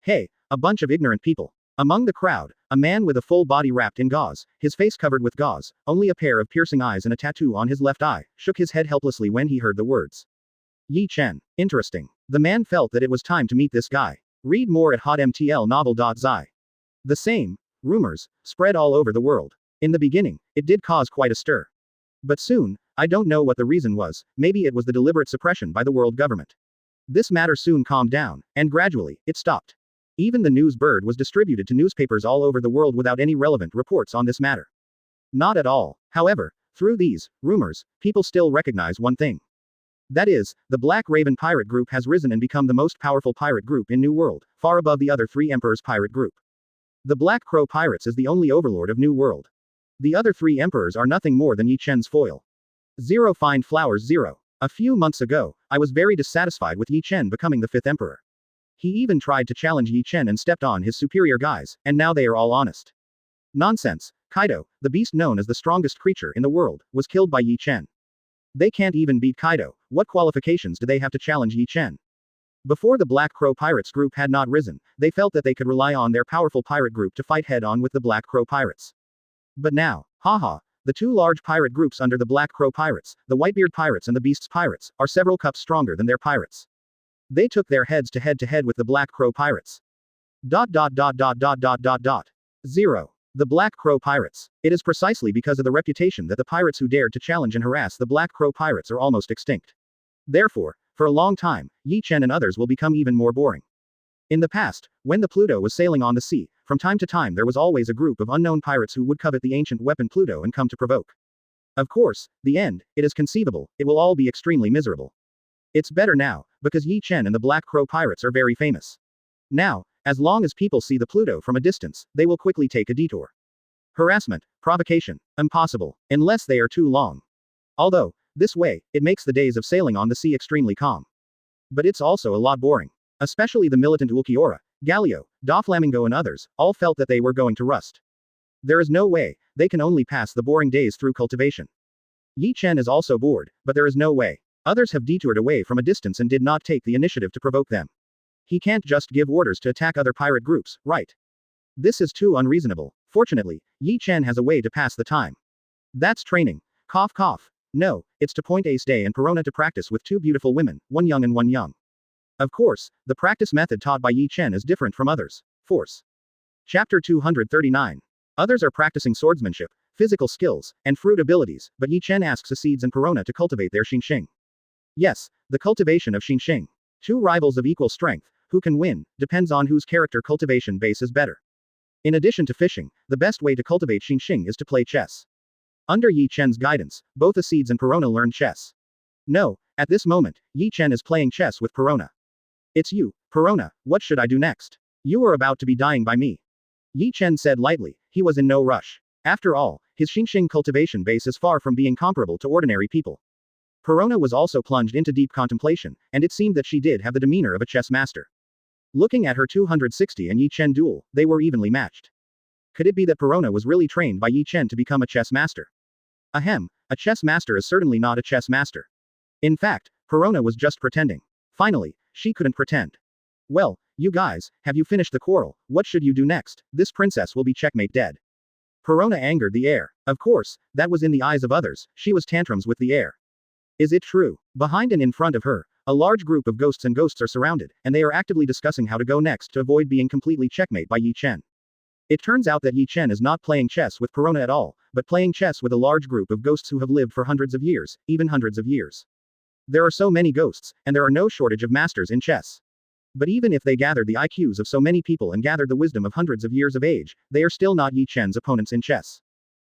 Hey, a bunch of ignorant people. Among the crowd, a man with a full body wrapped in gauze, his face covered with gauze, only a pair of piercing eyes and a tattoo on his left eye, shook his head helplessly when he heard the words. Ye Chen. Interesting. The man felt that it was time to meet this guy. Read more at hotmtlnovel.zi. The same rumors spread all over the world. In the beginning, it did cause quite a stir. But soon, I don't know what the reason was, maybe it was the deliberate suppression by the world government. This matter soon calmed down, and gradually, it stopped. Even the news bird was distributed to newspapers all over the world without any relevant reports on this matter. Not at all. However, through these rumors, people still recognize one thing. That is, the Black Raven pirate group has risen and become the most powerful pirate group in New World, far above the other three emperors' pirate group. The Black Crow Pirates is the only overlord of New World. The other three emperors are nothing more than Ye Chen's foil. 0 Find Flowers 0. A few months ago, I was very dissatisfied with Ye Chen becoming the fifth emperor. He even tried to challenge Ye Chen and stepped on his superior guys, and now they are all honest. Nonsense. Kaido, the beast known as the strongest creature in the world, was killed by Ye Chen. They can't even beat Kaido. What qualifications do they have to challenge Ye Chen? Before the Black Crow Pirates group had not risen, they felt that they could rely on their powerful pirate group to fight head-on with the Black Crow Pirates. But now, haha, the two large pirate groups under the Black Crow Pirates, the Whitebeard Pirates and the Beast's Pirates, are several cups stronger than their pirates. They took their heads to head with the Black Crow Pirates. 0. The Black Crow Pirates. It is precisely because of the reputation that the pirates who dared to challenge and harass the Black Crow Pirates are almost extinct. Therefore, for a long time, Ye Chen and others will become even more boring. In the past, when the Pluto was sailing on the sea, from time to time there was always a group of unknown pirates who would covet the ancient weapon Pluto and come to provoke. Of course, the end, it is conceivable, it will all be extremely miserable. It's better now, because Ye Chen and the Black Crow Pirates are very famous. Now, as long as people see the Pluto from a distance, they will quickly take a detour. Harassment, provocation, impossible, unless they are too long. Although, this way, it makes the days of sailing on the sea extremely calm. But it's also a lot boring. Especially the militant Ulquiorra, Galio, Doflamingo and others, all felt that they were going to rust. There is no way, they can only pass the boring days through cultivation. Ye Chen is also bored, but there is no way. Others have detoured away from a distance and did not take the initiative to provoke them. He can't just give orders to attack other pirate groups, right? This is too unreasonable. Fortunately, Ye Chen has a way to pass the time. That's training. Cough cough. No, it's to point Ace Day and Perona to practice with two beautiful women, one young and one young. Of course, the practice method taught by Ye Chen is different from others. Force. Chapter 239. Others are practicing swordsmanship, physical skills, and fruit abilities, but Ye Chen asks Seeds and Perona to cultivate their Xingxing. Yes, the cultivation of Xingxing. Two rivals of equal strength, who can win, depends on whose character cultivation base is better. In addition to fishing, the best way to cultivate Xingxing is to play chess. Under Ye Chen's guidance, both Seeds and Perona learn chess. No, at this moment, Ye Chen is playing chess with Perona. It's you, Perona, what should I do next? You are about to be dying by me. Ye Chen said lightly, he was in no rush. After all, his Xingxing cultivation base is far from being comparable to ordinary people. Perona was also plunged into deep contemplation, and it seemed that she did have the demeanor of a chess master. Looking at her 260 and Ye Chen duel, they were evenly matched. Could it be that Perona was really trained by Ye Chen to become a chess master? Ahem, a chess master is certainly not a chess master. In fact, Perona was just pretending. Finally, she couldn't pretend. Well, you guys, have you finished the quarrel? What should you do next? This princess will be checkmate dead. Perona angered the heir. Of course, that was in the eyes of others, she was tantrums with the heir. Is it true? Behind and in front of her, a large group of ghosts are surrounded, and they are actively discussing how to go next to avoid being completely checkmate by Ye Chen. It turns out that Ye Chen is not playing chess with Perona at all, but playing chess with a large group of ghosts who have lived for hundreds of years, even hundreds of years. There are so many ghosts, and there are no shortage of masters in chess. But even if they gathered the IQs of so many people and gathered the wisdom of hundreds of years of age, they are still not Ye Chen's opponents in chess.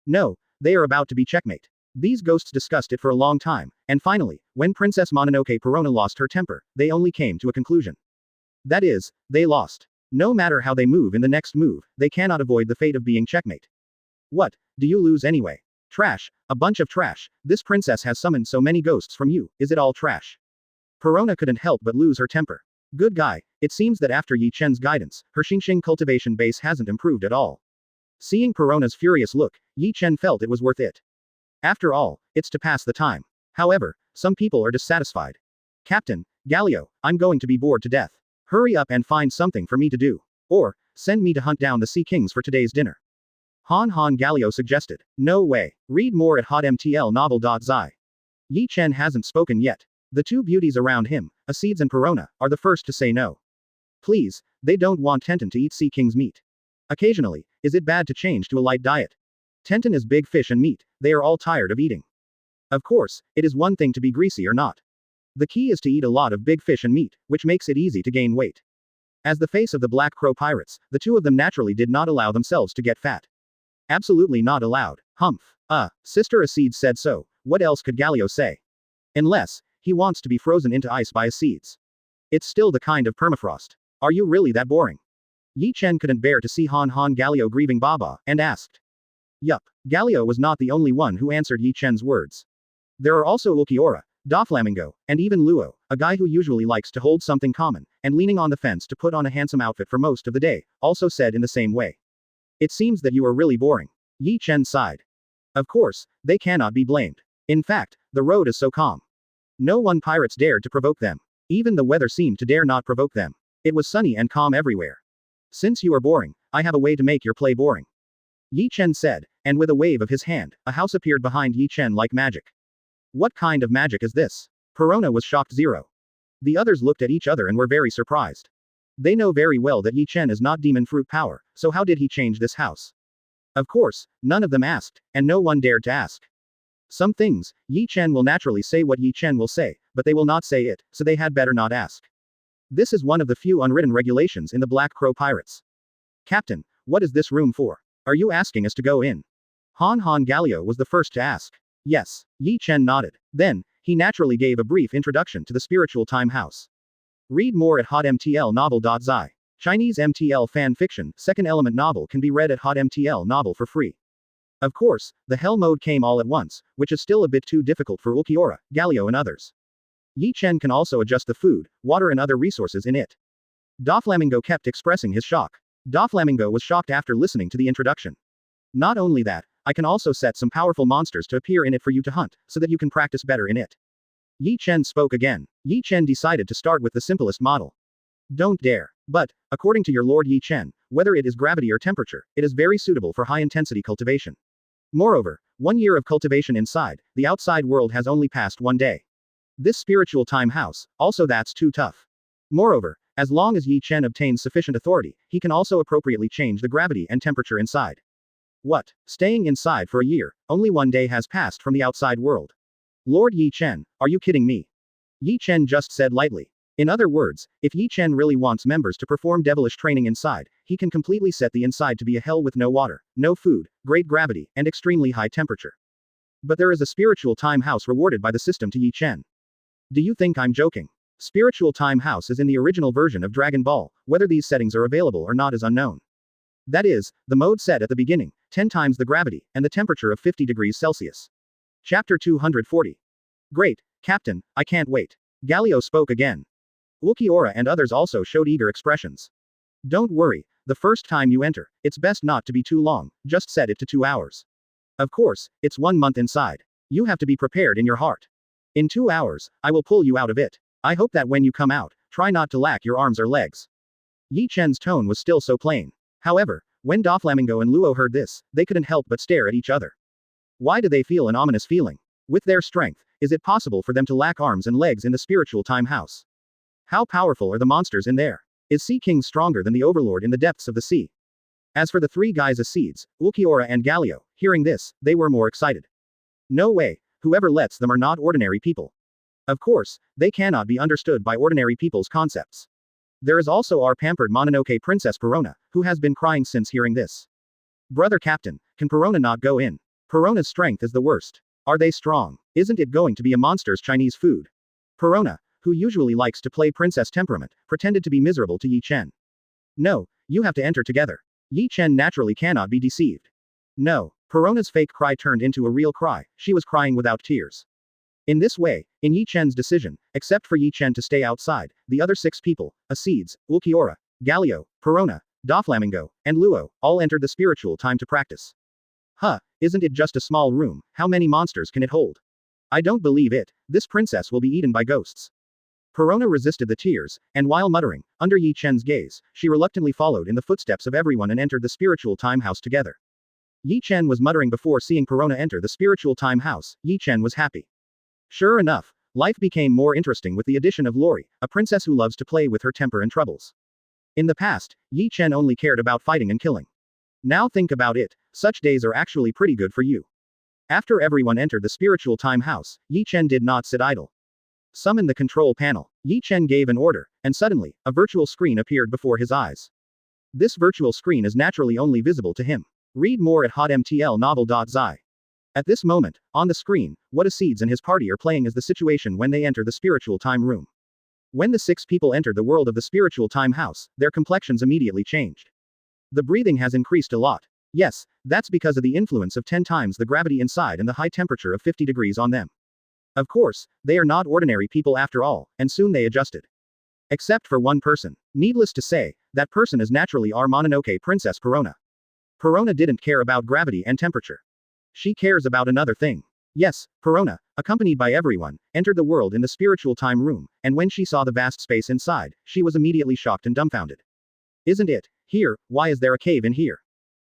No, they are about to be checkmate. These ghosts discussed it for a long time, and finally, when Princess Mononoke Perona lost her temper, they only came to a conclusion. That is, they lost. No matter how they move in the next move, they cannot avoid the fate of being checkmate. What, do you lose anyway? Trash, a bunch of trash, this princess has summoned so many ghosts from you, is it all trash? Perona couldn't help but lose her temper. Good guy, it seems that after Ye Chen's guidance, her Xingxing cultivation base hasn't improved at all. Seeing Perona's furious look, Ye Chen felt it was worth it. After all, it's to pass the time. However, some people are dissatisfied. Captain, Galio, I'm going to be bored to death. Hurry up and find something for me to do. Or, send me to hunt down the Sea Kings for today's dinner. Han Galio suggested. No way. Read more at hotmtlnovel.zi. Ye Chen hasn't spoken yet. The two beauties around him, Acedes and Perona, are the first to say no. Please, they don't want Tenten to eat Sea King's meat. Occasionally, is it bad to change to a light diet? Tenten is big fish and meat, they are all tired of eating. Of course, it is one thing to be greasy or not. The key is to eat a lot of big fish and meat, which makes it easy to gain weight. As the face of the Black Crow pirates, the two of them naturally did not allow themselves to get fat. Absolutely not allowed. Humph. Sister Acedes said so, what else could Galio say? Unless, he wants to be frozen into ice by Acedes. It's still the kind of permafrost. Are you really that boring? Ye Chen couldn't bear to see Han Galio grieving Baba, and asked. Yup. Galio was not the only one who answered Ye Chen's words. There are also Ulquiorra, Doflamingo, and even Luo, a guy who usually likes to hold something common, and leaning on the fence to put on a handsome outfit for most of the day, also said in the same way. It seems that you are really boring. Ye Chen sighed. Of course, they cannot be blamed. In fact, the road is so calm. No one pirates dared to provoke them. Even the weather seemed to dare not provoke them. It was sunny and calm everywhere. Since you are boring, I have a way to make your play boring. Ye Chen said, and with a wave of his hand, a house appeared behind Ye Chen like magic. What kind of magic is this? Perona was shocked zero. The others looked at each other and were very surprised. They know very well that Ye Chen is not demon fruit power, so how did he change this house? Of course, none of them asked, and no one dared to ask. Some things, Ye Chen will naturally say what Ye Chen will say, but they will not say it, so they had better not ask. This is one of the few unwritten regulations in the Black Crow Pirates. Captain, what is this room for? Are you asking us to go in? Han Galio was the first to ask. Yes, Ye Chen nodded. Then, he naturally gave a brief introduction to the spiritual time house. Read more at hotmtlnovel.zi. Chinese MTL fan fiction, second element novel can be read at hotmtl novel for free. Of course, the hell mode came all at once, which is still a bit too difficult for Ulquiorra, Galio and others. Ye Chen can also adjust the food, water and other resources in it. Doflamingo kept expressing his shock. Doflamingo was shocked after listening to the introduction. Not only that, I can also set some powerful monsters to appear in it for you to hunt, so that you can practice better in it. Ye Chen spoke again. Ye Chen decided to start with the simplest model. Don't dare. But, according to your Lord Ye Chen, whether it is gravity or temperature, it is very suitable for high-intensity cultivation. Moreover, 1 year of cultivation inside, the outside world has only passed 1 day. This spiritual time house, also that's too tough. Moreover, as long as Ye Chen obtains sufficient authority, he can also appropriately change the gravity and temperature inside. What? Staying inside for a year, only 1 day has passed from the outside world. Lord Ye Chen, are you kidding me? Ye Chen just said lightly. In other words, if Ye Chen really wants members to perform devilish training inside, he can completely set the inside to be a hell with no water, no food, great gravity, and extremely high temperature. But there is a spiritual time house rewarded by the system to Ye Chen. Do you think I'm joking? Spiritual time house is in the original version of Dragon Ball, whether these settings are available or not is unknown. That is, the mode set at the beginning, 10 times the gravity, and the temperature of 50 degrees Celsius. Chapter 240. Great, Captain, I can't wait. Galio spoke again. Ulquiorra and others also showed eager expressions. Don't worry, the first time you enter, it's best not to be too long, just set it to 2 hours. Of course, it's 1 month inside. You have to be prepared in your heart. In 2 hours, I will pull you out of it. I hope that when you come out, try not to lack your arms or legs. Ye Chen's tone was still so plain. However, when Doflamingo and Luo heard this, they couldn't help but stare at each other. Why do they feel an ominous feeling? With their strength, is it possible for them to lack arms and legs in the spiritual time house? How powerful are the monsters in there? Is Sea King stronger than the Overlord in the depths of the sea? As for the three guys as seeds, Ulquiorra and Galio, hearing this, they were more excited. No way, whoever lets them are not ordinary people. Of course, they cannot be understood by ordinary people's concepts. There is also our pampered Mononoke Princess Perona, who has been crying since hearing this. Brother Captain, can Perona not go in? Perona's strength is the worst. Are they strong? Isn't it going to be a monster's Chinese food? Perona, who usually likes to play princess temperament, pretended to be miserable to Ye Chen. No, you have to enter together. Ye Chen naturally cannot be deceived. No, Perona's fake cry turned into a real cry, she was crying without tears. In this way, in Ye Chen's decision, except for Ye Chen to stay outside, the other 6 people, Seeds, Ulquiorra, Galio, Perona, Doflamingo, and Luo, all entered the spiritual time to practice. Huh, isn't it just a small room, how many monsters can it hold? I don't believe it, this princess will be eaten by ghosts. Perona resisted the tears, and while muttering, under Ye Chen's gaze, she reluctantly followed in the footsteps of everyone and entered the spiritual time house together. Ye Chen was muttering before seeing Perona enter the spiritual time house. Ye Chen was happy. Sure enough, life became more interesting with the addition of Lori, a princess who loves to play with her temper and troubles. In the past, Ye Chen only cared about fighting and killing. Now think about it, such days are actually pretty good for you. After everyone entered the spiritual time house, Ye Chen did not sit idle. Summon the control panel. Ye Chen gave an order, and suddenly, a virtual screen appeared before his eyes. This virtual screen is naturally only visible to him. Read more at hotmtlnovel.zi. At this moment, on the screen, what Seeds and his party are playing is the situation when they enter the spiritual time room. When the 6 people entered the world of the spiritual time house, their complexions immediately changed. The breathing has increased a lot. Yes, that's because of the influence of 10 times the gravity inside and the high temperature of 50 degrees on them. Of course, they are not ordinary people after all, and soon they adjusted. Except for one person. Needless to say, that person is naturally our Mononoke Princess Perona. Perona didn't care about gravity and temperature. She cares about another thing. Yes, Perona, accompanied by everyone, entered the world in the spiritual time room, and when she saw the vast space inside, she was immediately shocked and dumbfounded. Isn't it? Here, why is there a cave in here?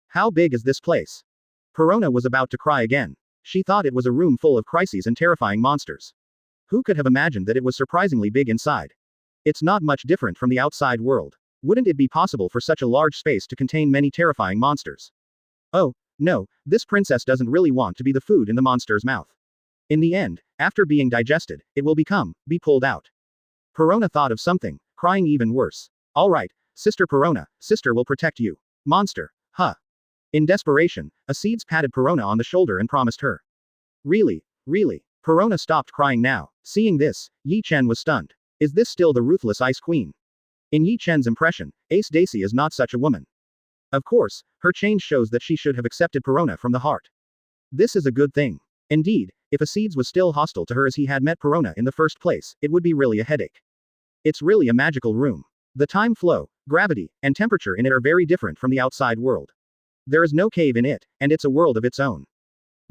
How big is this place? Perona was about to cry again. She thought it was a room full of crises and terrifying monsters. Who could have imagined that it was surprisingly big inside? It's not much different from the outside world. Wouldn't it be possible for such a large space to contain many terrifying monsters? Oh, no, this princess doesn't really want to be the food in the monster's mouth. In the end, after being digested, it will be pulled out. Perona thought of something, crying even worse. Alright, Sister Perona, sister will protect you. Monster, huh. In desperation, Seeds patted Perona on the shoulder and promised her. Really, really. Perona stopped crying now. Seeing this, Ye Chen was stunned. Is this still the ruthless Ice Queen? In Ye Chen's impression, Ace Daisy is not such a woman. Of course, her change shows that she should have accepted Perona from the heart. This is a good thing. Indeed, if Seeds was still hostile to her as he had met Perona in the first place, it would be really a headache. It's really a magical room. The time flow, gravity, and temperature in it are very different from the outside world. There is no cave in it, and it's a world of its own.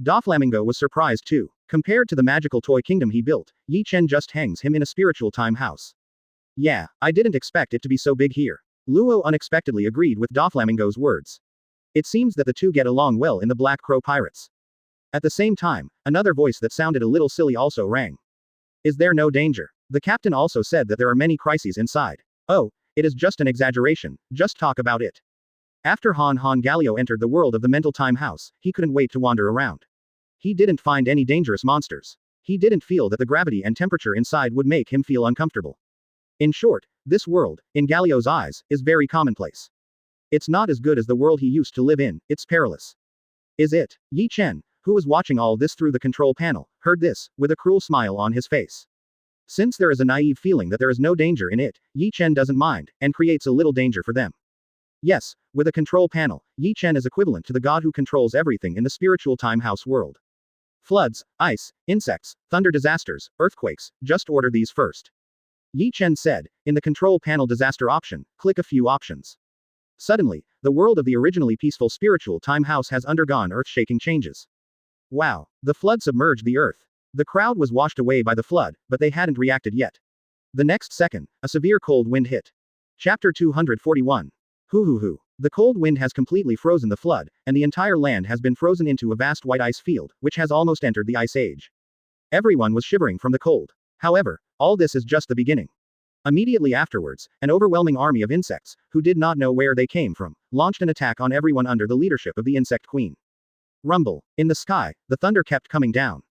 Doflamingo was surprised too. Compared to the magical toy kingdom he built, Ye Chen just hangs him in a spiritual time house. Yeah, I didn't expect it to be so big here. Luo unexpectedly agreed with Doflamingo's words. It seems that the two get along well in the Black Crow Pirates. At the same time, another voice that sounded a little silly also rang. Is there no danger? The captain also said that there are many crises inside. Oh, it is just an exaggeration, just talk about it. After Han Galio entered the world of the mental time house, he couldn't wait to wander around. He didn't find any dangerous monsters. He didn't feel that the gravity and temperature inside would make him feel uncomfortable. In short, this world, in Galio's eyes, is very commonplace. It's not as good as the world he used to live in, it's perilous. Is it? Ye Chen, who was watching all this through the control panel, heard this, with a cruel smile on his face. Since there is a naive feeling that there is no danger in it, Ye Chen doesn't mind, and creates a little danger for them. Yes, with a control panel, Ye Chen is equivalent to the god who controls everything in the spiritual time house world. Floods, ice, insects, thunder disasters, earthquakes, just order these first. Ye Chen said, in the control panel disaster option, click a few options. Suddenly, the world of the originally peaceful spiritual time house has undergone earth-shaking changes. Wow, the flood submerged the earth. The crowd was washed away by the flood, but they hadn't reacted yet. The next second, a severe cold wind hit. Chapter 241. Hoo. The cold wind has completely frozen the flood, and the entire land has been frozen into a vast white ice field, which has almost entered the ice age. Everyone was shivering from the cold. However, all this is just the beginning. Immediately afterwards, an overwhelming army of insects, who did not know where they came from, launched an attack on everyone under the leadership of the insect queen. Rumble. In the sky, the thunder kept coming down.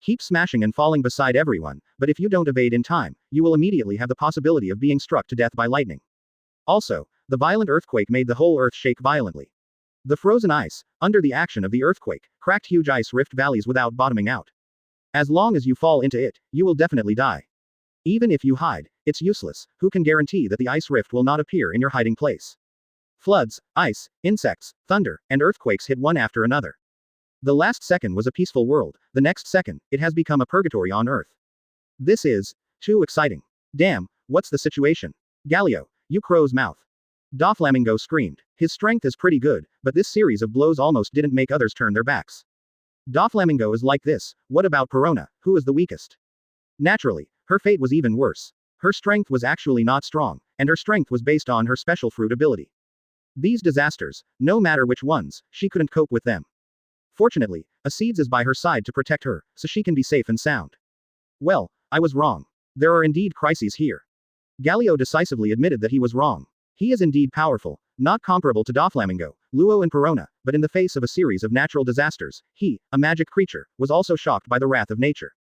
Keep smashing and falling beside everyone, but if you don't evade in time, you will immediately have the possibility of being struck to death by lightning. Also, the violent earthquake made the whole earth shake violently. The frozen ice, under the action of the earthquake, cracked huge ice rift valleys without bottoming out. As long as you fall into it, you will definitely die. Even if you hide, it's useless. Who can guarantee that the ice rift will not appear in your hiding place? Floods, ice, insects, thunder, and earthquakes hit one after another. The last second was a peaceful world, the next second, it has become a purgatory on Earth. This is too exciting. Damn, what's the situation? Galio, you crow's mouth. Doflamingo screamed. His strength is pretty good, but this series of blows almost didn't make others turn their backs. Doflamingo is like this, what about Perona, who is the weakest? Naturally, her fate was even worse. Her strength was actually not strong, and her strength was based on her special fruit ability. These disasters, no matter which ones, she couldn't cope with them. Fortunately, a seeds is by her side to protect her, so she can be safe and sound. Well, I was wrong. There are indeed crises here. Galio decisively admitted that he was wrong. He is indeed powerful, not comparable to Doflamingo, Luo and Perona, but in the face of a series of natural disasters, he, a magic creature, was also shocked by the wrath of nature.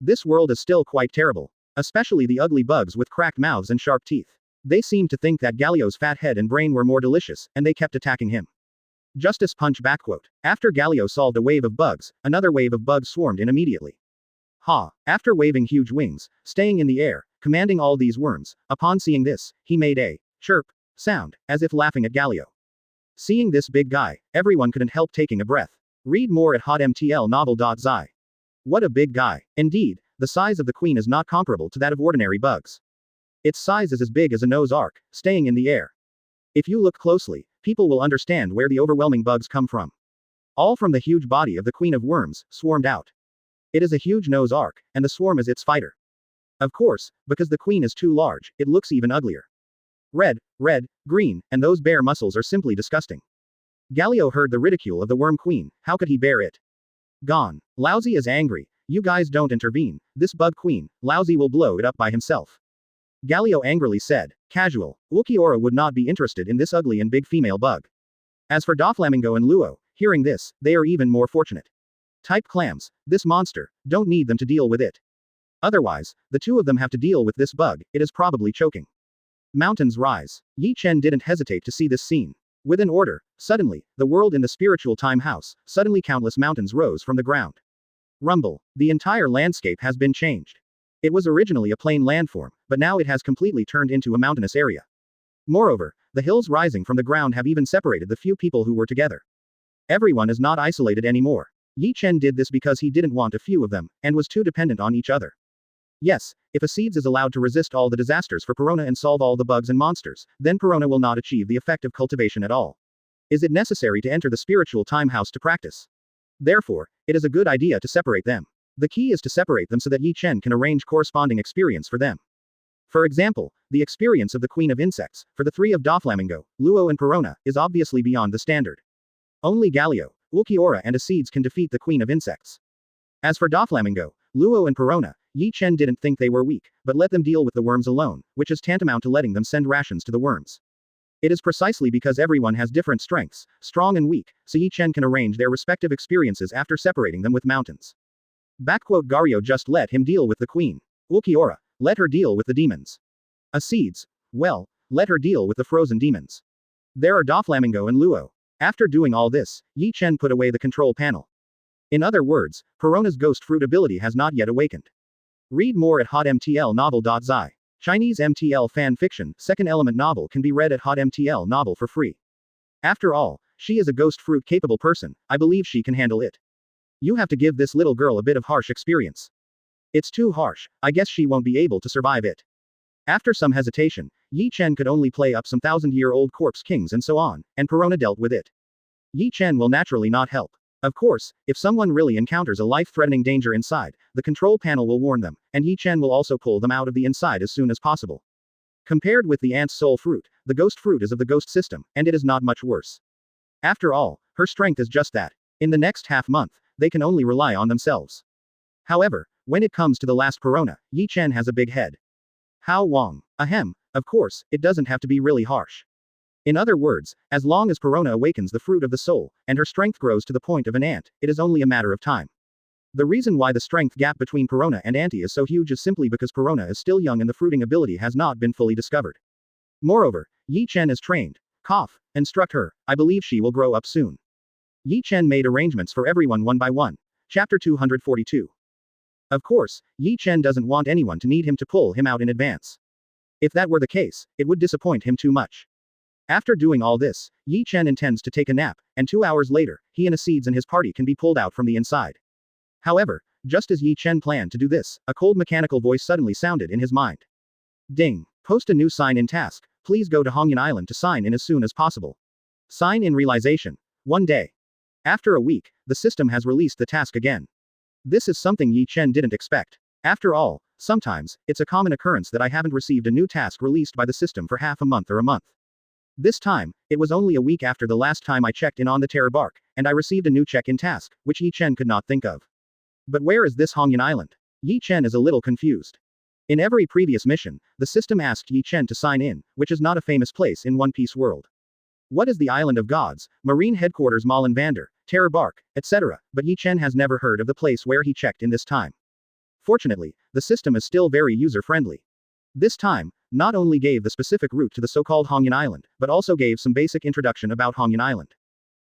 This world is still quite terrible. Especially the ugly bugs with cracked mouths and sharp teeth. They seemed to think that Galio's fat head and brain were more delicious, and they kept attacking him. Justice punch backquote. After Galio solved a wave of bugs, another wave of bugs swarmed in immediately. Ha! After waving huge wings, staying in the air, commanding all these worms, upon seeing this, he made a chirp sound, as if laughing at Galio. Seeing this big guy, everyone couldn't help taking a breath. Read more at hotmtlnovel.zi. What a big guy. Indeed, the size of the queen is not comparable to that of ordinary bugs. Its size is as big as a nose arc, staying in the air. If you look closely, people will understand where the overwhelming bugs come from. All from the huge body of the queen of worms, swarmed out. It is a huge nose arc, and the swarm is its fighter. Of course, because the queen is too large, it looks even uglier. Red, green, and those bare muscles are simply disgusting. Galio heard the ridicule of the worm queen, how could he bear it? Gone. Lousy is angry. You guys don't intervene, this bug queen, Lousy will blow it up by himself. Galio angrily said. Casual, Ulquiorra would not be interested in this ugly and big female bug. As for Doflamingo and Luo, hearing this, they are even more fortunate. Type clams, this monster, don't need them to deal with it. Otherwise, the two of them have to deal with this bug, it is probably choking. Mountains rise. Ye Chen didn't hesitate to see this scene. With an order, suddenly, the world in the spiritual time house, suddenly countless mountains rose from the ground. Rumble. The entire landscape has been changed. It was originally a plain landform, but now it has completely turned into a mountainous area. Moreover, the hills rising from the ground have even separated the few people who were together. Everyone is not isolated anymore. Ye Chen did this because he didn't want a few of them, and was too dependent on each other. Yes, if a seeds is allowed to resist all the disasters for Perona and solve all the bugs and monsters, then Perona will not achieve the effect of cultivation at all. Is it necessary to enter the spiritual time house to practice? Therefore, it is a good idea to separate them. The key is to separate them so that Ye Chen can arrange corresponding experience for them. For example, the experience of the Queen of Insects, for the three of Doflamingo, Luo and Perona, is obviously beyond the standard. Only Galio, Ulquiorra and Seeds can defeat the Queen of Insects. As for Doflamingo, Luo and Perona, Ye Chen didn't think they were weak, but let them deal with the worms alone, which is tantamount to letting them send rations to the worms. It is precisely because everyone has different strengths, strong and weak, so Ye Chen can arrange their respective experiences after separating them with mountains. Backquote Gario just let him deal with the queen. Ulquiorra, let her deal with the demons. Seeds, well, let her deal with the frozen demons. There are Doflamingo and Luo. After doing all this, Ye Chen put away the control panel. In other words, Perona's ghost fruit ability has not yet awakened. Read more at hotmtlnovel.zi. Chinese MTL fan fiction, second element novel can be read at hotmtl novel for free. After all, she is a ghost fruit capable person, I believe she can handle it. You have to give this little girl a bit of harsh experience. It's too harsh, I guess she won't be able to survive it. After some hesitation, Ye Chen could only play up some 1,000-year-old corpse kings and so on, and Perona dealt with it. Ye Chen will naturally not help. Of course, if someone really encounters a life-threatening danger inside, the control panel will warn them, and Ye Chen will also pull them out of the inside as soon as possible. Compared with the ant's soul fruit, the ghost fruit is of the ghost system, and it is not much worse. After all, her strength is just that. In the next half-month, they can only rely on themselves. However, when it comes to the last Corona, Ye Chen has a big head. How Wong? Ahem, of course, it doesn't have to be really harsh. In other words, as long as Corona awakens the fruit of the soul, and her strength grows to the point of an ant, it is only a matter of time. The reason why the strength gap between Corona and Anti is so huge is simply because Corona is still young and the fruiting ability has not been fully discovered. Moreover, Ye Chen is trained, instruct her, I believe she will grow up soon. Ye Chen made arrangements for everyone one by one. Chapter 242. Of course, Ye Chen doesn't want anyone to need him to pull him out in advance. If that were the case, it would disappoint him too much. After doing all this, Ye Chen intends to take a nap, and 2 hours later, he and Asides and his party can be pulled out from the inside. However, just as Ye Chen planned to do this, a cold mechanical voice suddenly sounded in his mind. Ding! Post a new sign in task, please go to Ryūjin Island to sign in as soon as possible. Sign in realization. 1 day. After a week, the system has released the task again. This is something Ye Chen didn't expect. After all, sometimes, it's a common occurrence that I haven't received a new task released by the system for half a month or a month. This time, it was only a week after the last time I checked in on the terror bark, and I received a new check-in task, which Ye Chen could not think of. But where is this Ryūjin Island? Ye Chen is a little confused. In every previous mission, the system asked Ye Chen to sign in, which is not a famous place in One Piece world. What is the Island of Gods, Marine Headquarters Malin Vander, Terror Bark, etc., but Ye Chen has never heard of the place where he checked in this time. Fortunately, the system is still very user-friendly. This time, not only gave the specific route to the so-called Ryūjin Island, but also gave some basic introduction about Ryūjin Island.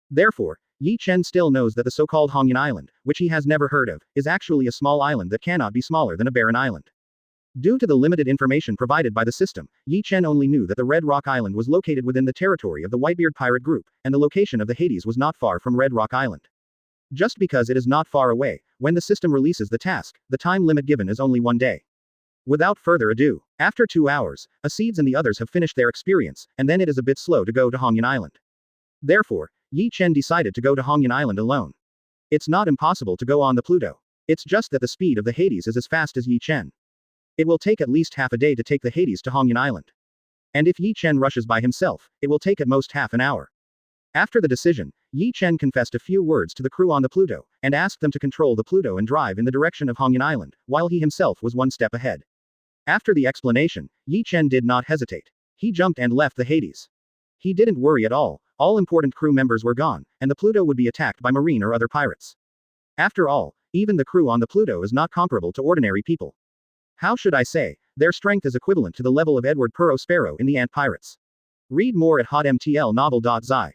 Therefore, Ye Chen still knows that the so-called Ryūjin Island, which he has never heard of, is actually a small island that cannot be smaller than a barren island. Due to the limited information provided by the system, Ye Chen only knew that the Red Rock Island was located within the territory of the Whitebeard pirate group, and the location of the Hades was not far from Red Rock Island. Just because it is not far away, when the system releases the task, the time limit given is only 1 day. Without further ado, after 2 hours, Asides and the others have finished their experience, and then it is a bit slow to go to Ryūjin Island. Therefore, Ye Chen decided to go to Ryūjin Island alone. It's not impossible to go on the Pluto. It's just that the speed of the Hades is as fast as Ye Chen. It will take at least half a day to take the Hades to Ryūjin Island. And if Ye Chen rushes by himself, it will take at most half an hour. After the decision, Ye Chen confessed a few words to the crew on the Pluto, and asked them to control the Pluto and drive in the direction of Ryūjin Island, while he himself was 1 step ahead. After the explanation, Ye Chen did not hesitate. He jumped and left the Hades. He didn't worry at all important crew members were gone, and the Pluto would be attacked by marine or other pirates. After all, even the crew on the Pluto is not comparable to ordinary people. How should I say, their strength is equivalent to the level of Edward Puro Sparrow in the Ant Pirates. Read more at hotmtlnovel.zi.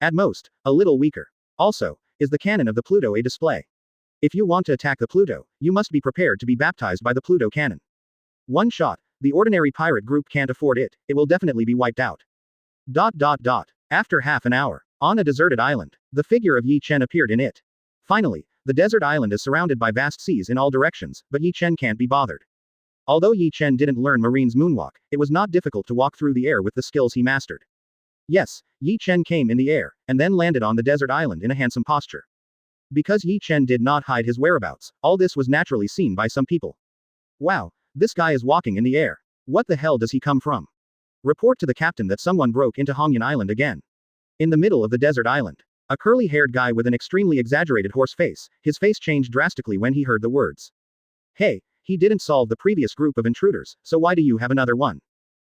At most, a little weaker. Also, is the cannon of the Pluto a display? If you want to attack the Pluto, you must be prepared to be baptized by the Pluto cannon. 1 shot, the ordinary pirate group can't afford it, it will definitely be wiped out. After half an hour, on a deserted island, the figure of Ye Chen appeared in it. Finally, the desert island is surrounded by vast seas in all directions, but Ye Chen can't be bothered. Although Ye Chen didn't learn Marine's moonwalk, it was not difficult to walk through the air with the skills he mastered. Yes, Ye Chen came in the air, and then landed on the desert island in a handsome posture. Because Ye Chen did not hide his whereabouts, all this was naturally seen by some people. Wow, this guy is walking in the air. What the hell does he come from? Report to the captain that someone broke into Ryūjin Island again. In the middle of the desert island, a curly-haired guy with an extremely exaggerated horse face, his face changed drastically when he heard the words. Hey, he didn't solve the previous group of intruders, so why do you have another one?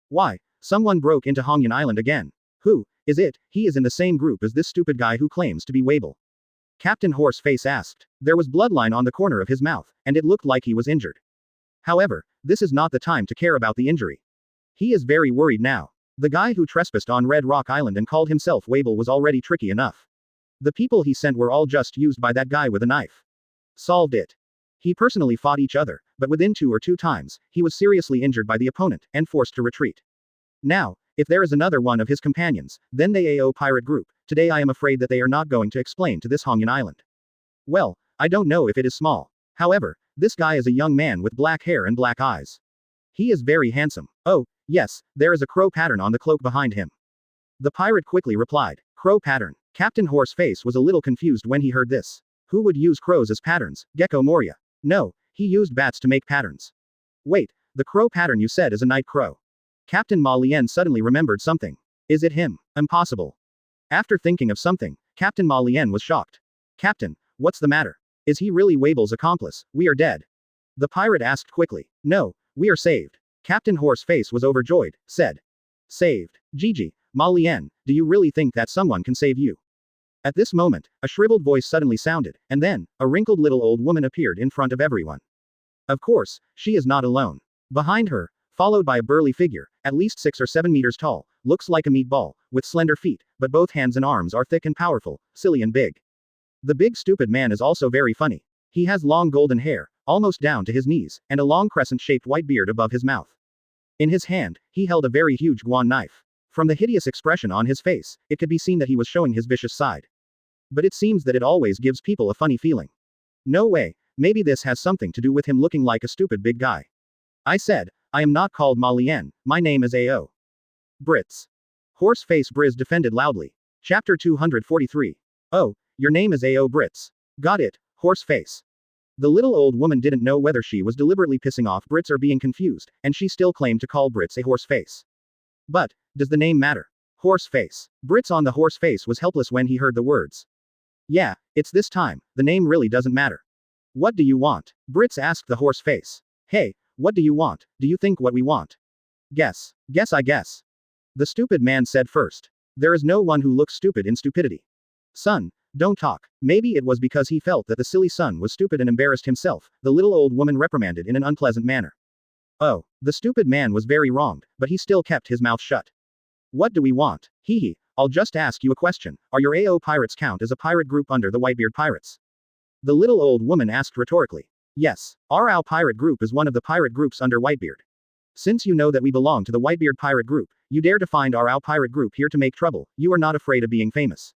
Why, someone broke into Ryūjin Island again. Who is it? He is in the same group as this stupid guy who claims to be Wable. Captain Horseface asked. There was bloodline on the corner of his mouth, and it looked like he was injured. However, this is not the time to care about the injury. He is very worried now. The guy who trespassed on Red Rock Island and called himself Wable was already tricky enough. The people he sent were all just used by that guy with a knife. Solved it. He personally fought each other, but within 2 or 2 times, he was seriously injured by the opponent, and forced to retreat. Now, if there is another one of his companions, then the AO pirate group, today I am afraid that they are not going to explain to this Ryūjin Island. Well, I don't know if it is small. However, this guy is a young man with black hair and black eyes. He is very handsome. Oh, yes, there is a crow pattern on the cloak behind him. The pirate quickly replied. Crow pattern. Captain Horseface was a little confused when he heard this. Who would use crows as patterns? Gecko Moria. No, he used bats to make patterns. Wait, the crow pattern you said is a night crow. Captain Ma Lian suddenly remembered something. Is it him? Impossible. After thinking of something, Captain Ma Lian was shocked. Captain, what's the matter? Is he really Wable's accomplice? We are dead. The pirate asked quickly. No, we are saved. Captain Horseface was overjoyed, said. Saved. Gigi, Ma Lian, do you really think that someone can save you? At this moment, a shriveled voice suddenly sounded, and then, a wrinkled little old woman appeared in front of everyone. Of course, she is not alone. Behind her, followed by a burly figure, at least 6 or 7 meters tall, looks like a meatball, with slender feet, but both hands and arms are thick and powerful, silly and big. The big stupid man is also very funny. He has long golden hair, almost down to his knees, and a long crescent-shaped white beard above his mouth. In his hand, he held a very huge guan knife. From the hideous expression on his face, it could be seen that he was showing his vicious side. But it seems that it always gives people a funny feeling. No way, maybe this has something to do with him looking like a stupid big guy. I said, I am not called Ma Lian, my name is A.O. Brits. Horseface Briz defended loudly. Chapter 243. Oh, your name is A.O. Brits. Got it, Horseface. The little old woman didn't know whether she was deliberately pissing off Brits or being confused, and she still claimed to call Brits a horseface. But, does the name matter? Horseface. Brits on the horseface was helpless when he heard the words. Yeah, it's this time, the name really doesn't matter. What do you want? Brits asked the horseface. Hey, what do you want? Do you think what we want? Guess. I guess. The stupid man said first. There is no one who looks stupid in stupidity. Son, don't talk. Maybe it was because he felt that the silly son was stupid and embarrassed himself, the little old woman reprimanded in an unpleasant manner. Oh, the stupid man was very wronged, but he still kept his mouth shut. What do we want? Hee hee, I'll just ask you a question. Are your AO pirates count as a pirate group under the Whitebeard pirates? The little old woman asked rhetorically. Yes, our AO pirate group is one of the pirate groups under Whitebeard. Since you know that we belong to the Whitebeard pirate group, you dare to find our AO pirate group here to make trouble, you are not afraid of being famous.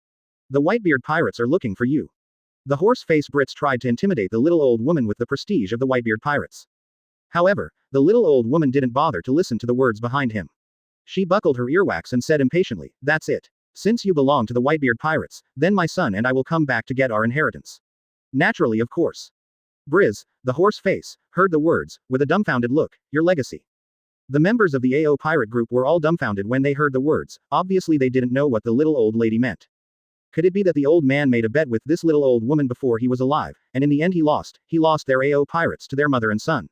The Whitebeard pirates are looking for you. The horse-face Brits tried to intimidate the little old woman with the prestige of the Whitebeard pirates. However, the little old woman didn't bother to listen to the words behind him. She buckled her earwax and said impatiently, that's it. Since you belong to the Whitebeard pirates, then my son and I will come back to get our inheritance. Naturally, of course. Briz, the horse face, heard the words, with a dumbfounded look, your legacy. The members of the AO pirate group were all dumbfounded when they heard the words, obviously they didn't know what the little old lady meant. Could it be that the old man made a bet with this little old woman before he was alive, and in the end he lost their AO pirates to their mother and son?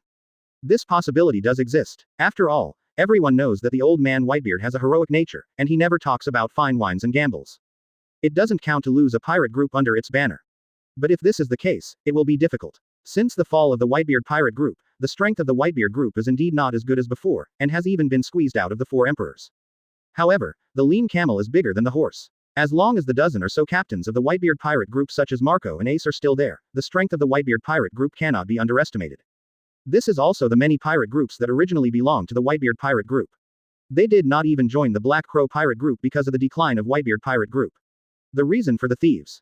This possibility does exist. After all, everyone knows that the old man Whitebeard has a heroic nature, and he never talks about fine wines and gambles. It doesn't count to lose a pirate group under its banner. But if this is the case, it will be difficult. Since the fall of the Whitebeard pirate group, the strength of the Whitebeard group is indeed not as good as before, and has even been squeezed out of the 4 emperors. However, the lean camel is bigger than the horse. As long as the dozen or so captains of the Whitebeard pirate group such as Marco and Ace are still there, the strength of the Whitebeard pirate group cannot be underestimated. This is also the many pirate groups that originally belonged to the Whitebeard pirate group. They did not even join the Black Crow pirate group because of the decline of Whitebeard pirate group. The reason for the thieves.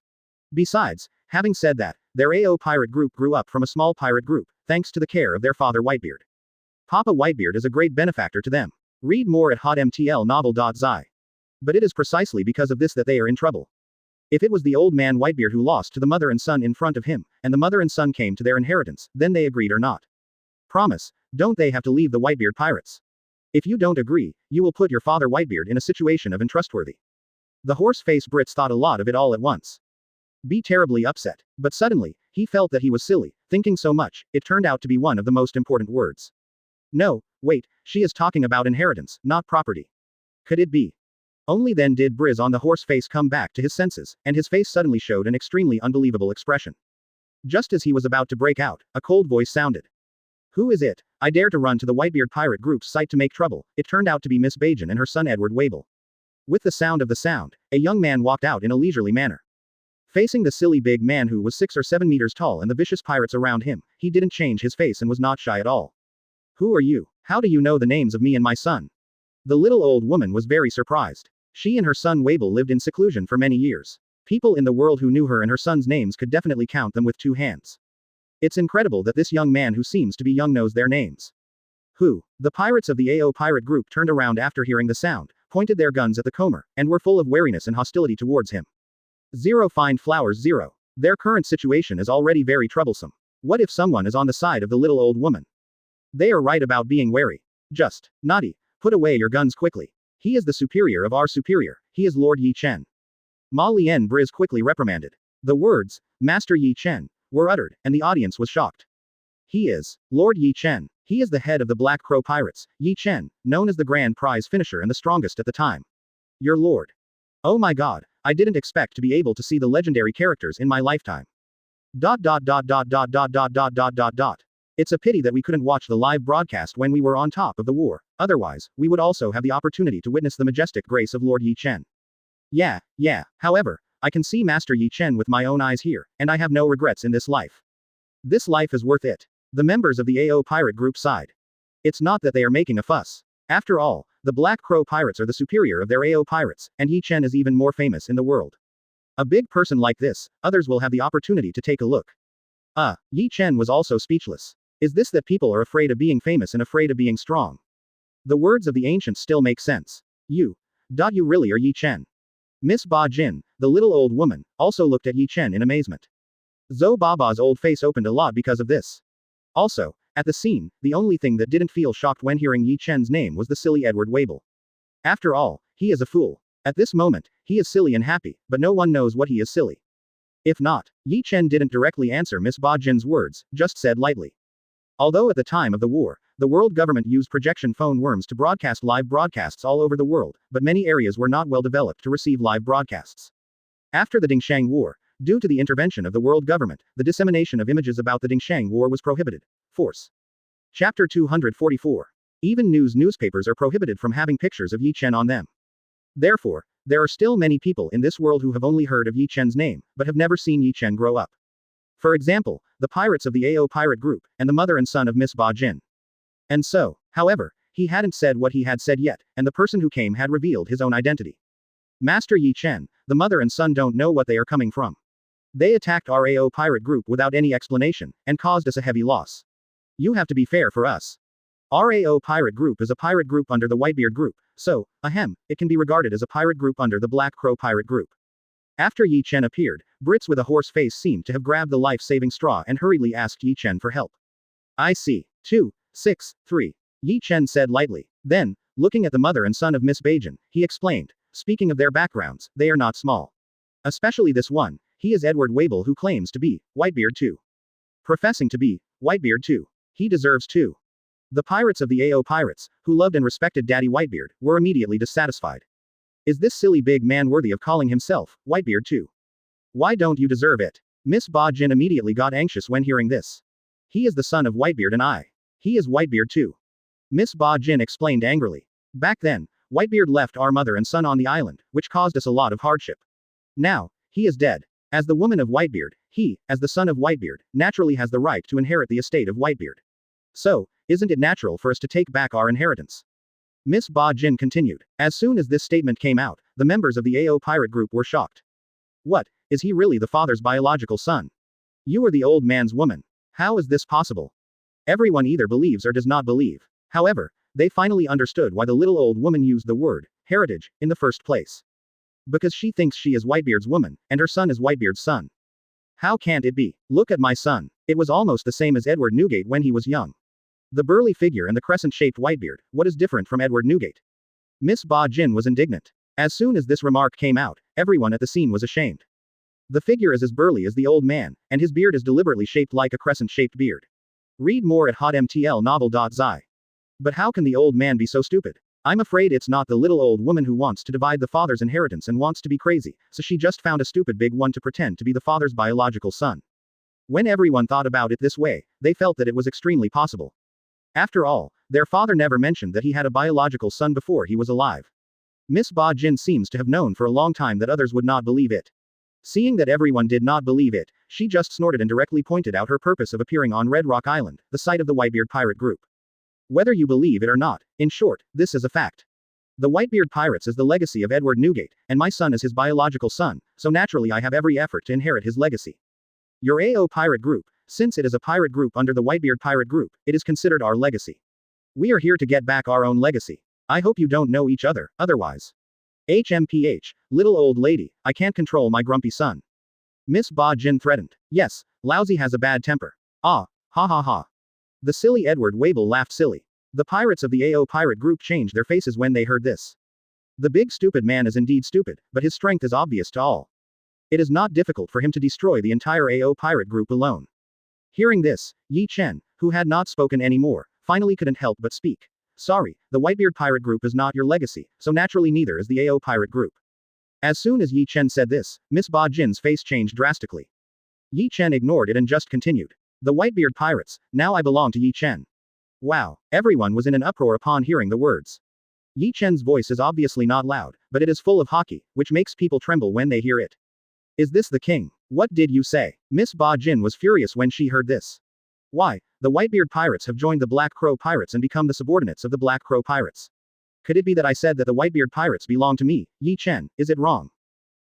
Besides, having said that, their AO pirate group grew up from a small pirate group, thanks to the care of their father Whitebeard. Papa Whitebeard is a great benefactor to them. Read more at hotmtlnovel.zi. But it is precisely because of this that they are in trouble. If it was the old man Whitebeard who lost to the mother and son in front of him, and the mother and son came to their inheritance, then they agreed or not. Promise, don't they have to leave the Whitebeard pirates? If you don't agree, you will put your father Whitebeard in a situation of untrustworthy. The horse-face Brits thought a lot of it all at once. Be terribly upset. But suddenly, he felt that he was silly, thinking so much, it turned out to be one of the most important words. No, wait, she is talking about inheritance, not property. Could it be? Only then did Briz on the horse face come back to his senses, and his face suddenly showed an extremely unbelievable expression. Just as he was about to break out, a cold voice sounded. Who is it? I dare to run to the Whitebeard pirate group's site to make trouble. It turned out to be Miss Bajan and her son Edward Wable. With the sound of the sound, a young man walked out in a leisurely manner. Facing the silly big man who was 6 or 7 meters tall and the vicious pirates around him, he didn't change his face and was not shy at all. Who are you? How do you know the names of me and my son? The little old woman was very surprised. She and her son Wable lived in seclusion for many years. People in the world who knew her and her son's names could definitely count them with 2 hands. It's incredible that this young man who seems to be young knows their names. Who? The pirates of the AO pirate group turned around after hearing the sound, pointed their guns at the comer, and were full of wariness and hostility towards him. 0 Find flowers 0. Their current situation is already very troublesome. What if someone is on the side of the little old woman? They are right about being wary. Just, naughty, put away your guns quickly. He is the superior of our superior, he is Lord Ye Chen. Ma Lien Briz quickly reprimanded. The words, Master Ye Chen, were uttered, and the audience was shocked. He is Lord Ye Chen. He is the head of the Black Crow Pirates, Ye Chen, known as the grand prize finisher and the strongest at the time. Your lord. Oh my god, I didn't expect to be able to see the legendary characters in my lifetime. ... It's a pity that we couldn't watch the live broadcast when we were on top of the war, otherwise, we would also have the opportunity to witness the majestic grace of Lord Ye Chen. Yeah, however, I can see Master Ye Chen with my own eyes here, and I have no regrets in this life. This life is worth it. The members of the AO pirate group sighed. It's not that they are making a fuss. After all, the Black Crow pirates are the superior of their AO pirates, and Ye Chen is even more famous in the world. A big person like this, others will have the opportunity to take a look. Ye Chen was also speechless. Is this that people are afraid of being famous and afraid of being strong? The words of the ancients still make sense. You really are Ye Chen. Miss Ba Jin, the little old woman, also looked at Ye Chen in amazement. Zhou Baba's old face opened a lot because of this. Also, at the scene, the only thing that didn't feel shocked when hearing Ye Chen's name was the silly Edward Wabel. After all, he is a fool. At this moment, he is silly and happy, but no one knows what he is silly. If not, Ye Chen didn't directly answer Miss Ba Jin's words, just said lightly. Although at the time of the war, the world government used projection phone worms to broadcast live broadcasts all over the world, but many areas were not well developed to receive live broadcasts. After the Dingshang War, due to the intervention of the world government, the dissemination of images about the Dingshang War was prohibited. Force. Chapter 244. Even newspapers are prohibited from having pictures of Ye Chen on them. Therefore, there are still many people in this world who have only heard of Ye Chen's name, but have never seen Ye Chen grow up. For example, the pirates of the AO pirate group, and the mother and son of Miss Ba Jin. And so, however, he hadn't said what he had said yet, and the person who came had revealed his own identity. Master Ye Chen, the mother and son don't know what they are coming from. They attacked our AO pirate group without any explanation, and caused us a heavy loss. You have to be fair for us. Our AO pirate group is a pirate group under the Whitebeard group, so, it can be regarded as a pirate group under the Black Crow pirate group. After Ye Chen appeared, Brits with a hoarse face seemed to have grabbed the life-saving straw and hurriedly asked Ye Chen for help. I see. 2, 6, 3. Ye Chen said lightly. Then, looking at the mother and son of Miss Bajin, he explained, speaking of their backgrounds, they are not small. Especially this one, he is Edward Wabel who claims to be Whitebeard too. Professing to be Whitebeard too. He deserves too. The pirates of the AO pirates, who loved and respected Daddy Whitebeard, were immediately dissatisfied. Is this silly big man worthy of calling himself Whitebeard too? Why don't you deserve it? Miss Ba Jin immediately got anxious when hearing this. He is the son of Whitebeard and he is Whitebeard too. Miss Ba Jin explained angrily. Back then, Whitebeard left our mother and son on the island, which caused us a lot of hardship. Now, he is dead. As the woman of Whitebeard, he, as the son of Whitebeard, naturally has the right to inherit the estate of Whitebeard. So, isn't it natural for us to take back our inheritance? Miss Ba Jin continued. As soon as this statement came out, the members of the AO pirate group were shocked. What, is he really the father's biological son? You are the old man's woman. How is this possible? Everyone either believes or does not believe. However, they finally understood why the little old woman used the word heritage in the first place. Because she thinks she is Whitebeard's woman, and her son is Whitebeard's son. How can't it be? Look at my son. It was almost the same as Edward Newgate when he was young. The burly figure and the crescent-shaped Whitebeard, what is different from Edward Newgate? Miss Ba Jin was indignant. As soon as this remark came out, everyone at the scene was ashamed. The figure is as burly as the old man, and his beard is deliberately shaped like a crescent-shaped beard. Read more at hotmtlnovel.zi. But how can the old man be so stupid? I'm afraid it's not the little old woman who wants to divide the father's inheritance and wants to be crazy, so she just found a stupid big one to pretend to be the father's biological son. When everyone thought about it this way, they felt that it was extremely possible. After all, their father never mentioned that he had a biological son before he was alive. Miss Ba Jin seems to have known for a long time that others would not believe it. Seeing that everyone did not believe it, she just snorted and directly pointed out her purpose of appearing on Red Rock Island, the site of the Whitebeard pirate group. Whether you believe it or not, in short, this is a fact. The Whitebeard pirates is the legacy of Edward Newgate, and my son is his biological son, so naturally I have every effort to inherit his legacy. Your AO pirate group, since it is a pirate group under the Whitebeard pirate group, it is considered our legacy. We are here to get back our own legacy. I hope you don't know each other, otherwise. HMPH, little old lady, I can't control my grumpy son. Miss Ba Jin threatened. Yes, Lousy has a bad temper. Ah, ha ha ha. The silly Edward Wable laughed silly. The pirates of the AO pirate group changed their faces when they heard this. The big stupid man is indeed stupid, but his strength is obvious to all. It is not difficult for him to destroy the entire AO pirate group alone. Hearing this, Ye Chen, who had not spoken anymore, finally couldn't help but speak. Sorry, the Whitebeard pirate group is not your legacy, so naturally neither is the AO pirate group. As soon as Ye Chen said this, Miss Ba Jin's face changed drastically. Ye Chen ignored it and just continued. The Whitebeard pirates, now I belong to Ye Chen. Wow, everyone was in an uproar upon hearing the words. Ye Chen's voice is obviously not loud, but it is full of Haki, which makes people tremble when they hear it. Is this the king? What did you say? Miss Ba Jin was furious when she heard this. Why, the Whitebeard pirates have joined the Black Crow pirates and become the subordinates of the Black Crow pirates. Could it be that I said that the Whitebeard pirates belong to me, Ye Chen? Is it wrong?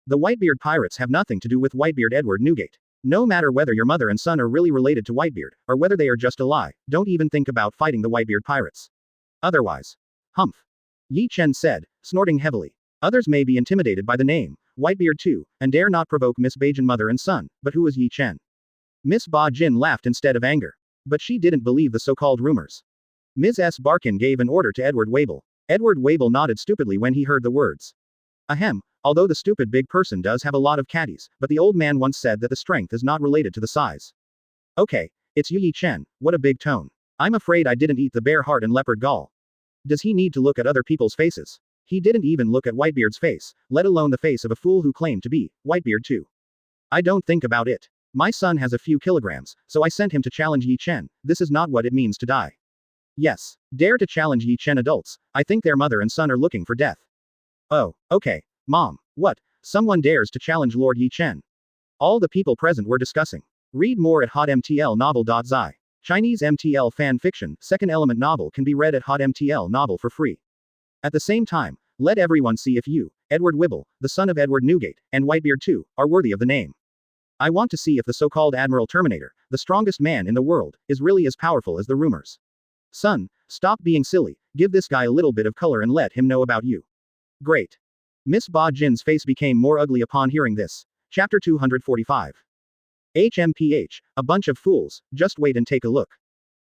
The Whitebeard pirates have nothing to do with Whitebeard Edward Newgate. No matter whether your mother and son are really related to Whitebeard, or whether they are just a lie, don't even think about fighting the Whitebeard pirates. Otherwise. Humph. Ye Chen said, snorting heavily. Others may be intimidated by the name, Whitebeard too, and dare not provoke Miss Ba Jin mother and son, but who is Ye Chen? Miss Ba Jin laughed instead of anger. But she didn't believe the so-called rumors. Ms. S. Barkin gave an order to Edward Wable. Edward Wable nodded stupidly when he heard the words. Ahem, although the stupid big person does have a lot of caddies, but the old man once said that the strength is not related to the size. Okay, it's you Ye Chen, what a big tone. I'm afraid I didn't eat the bear heart and leopard gall. Does he need to look at other people's faces? He didn't even look at Whitebeard's face, let alone the face of a fool who claimed to be Whitebeard too. I don't think about it. My son has a few kilograms, so I sent him to challenge Ye Chen. This is not what it means to die. Yes, dare to challenge Ye Chen adults. I think their mother and son are looking for death. Oh, okay, Mom, what? Someone dares to challenge Lord Ye Chen. All the people present were discussing. Read more at hotmtlnovel.zi. Chinese MTL fan fiction, second element novel can be read at hotmtl novel for free. At the same time, let everyone see if you, Edward Wibble, the son of Edward Newgate, and Whitebeard too, are worthy of the name. I want to see if the so-called Admiral Terminator, the strongest man in the world, is really as powerful as the rumors. Son, stop being silly, give this guy a little bit of color and let him know about you. Great. Miss Ba Jin's face became more ugly upon hearing this. Chapter 245. HMPH, a bunch of fools, just wait and take a look.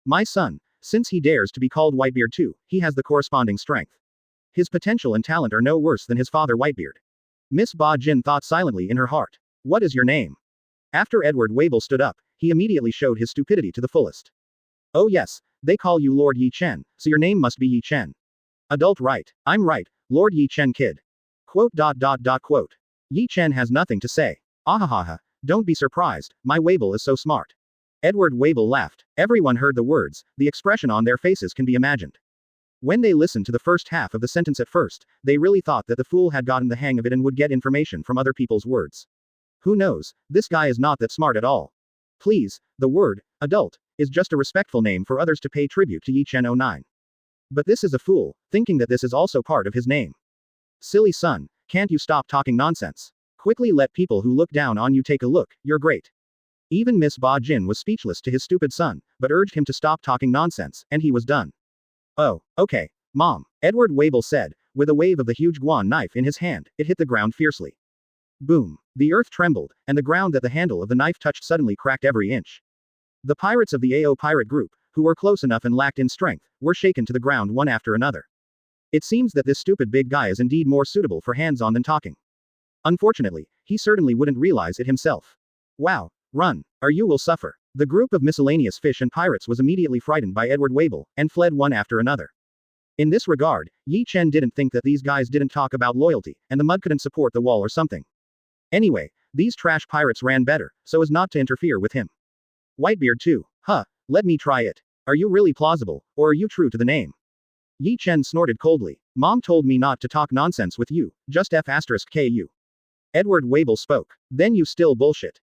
My son, since he dares to be called Whitebeard too, he has the corresponding strength. His potential and talent are no worse than his father Whitebeard. Miss Ba Jin thought silently in her heart. What is your name? After Edward Wable stood up, he immediately showed his stupidity to the fullest. Oh yes, they call you Lord Ye Chen, so your name must be Ye Chen. Adult right, I'm right, Lord Ye Chen kid. Quote. Ye Chen has nothing to say. Ahahaha, don't be surprised, my Wable is so smart. Edward Wable laughed. Everyone heard the words, the expression on their faces can be imagined. When they listened to the first half of the sentence at first, they really thought that the fool had gotten the hang of it and would get information from other people's words. Who knows, this guy is not that smart at all. Please, the word, adult, is just a respectful name for others to pay tribute to Ye Chen 09. But this is a fool, thinking that this is also part of his name. Silly son, can't you stop talking nonsense? Quickly let people who look down on you take a look, you're great. Even Miss Ba Jin was speechless to his stupid son, but urged him to stop talking nonsense, and he was done. Oh, okay, Mom, Edward Wable said, with a wave of the huge guan knife in his hand, it hit the ground fiercely. Boom. The earth trembled, and the ground that the handle of the knife touched suddenly cracked every inch. The pirates of the AO pirate group, who were close enough and lacked in strength, were shaken to the ground one after another. It seems that this stupid big guy is indeed more suitable for hands-on than talking. Unfortunately, he certainly wouldn't realize it himself. Wow, run, or you will suffer. The group of miscellaneous fish and pirates was immediately frightened by Edward Wable, and fled one after another. In this regard, Ye Chen didn't think that these guys didn't talk about loyalty, and the mud couldn't support the wall or something. Anyway, these trash pirates ran better, so as not to interfere with him. Whitebeard too, huh, let me try it. Are you really plausible, or are you true to the name? Ye Chen snorted coldly. Mom told me not to talk nonsense with you, just F***ku. Edward Wable spoke. Then you still bullshit.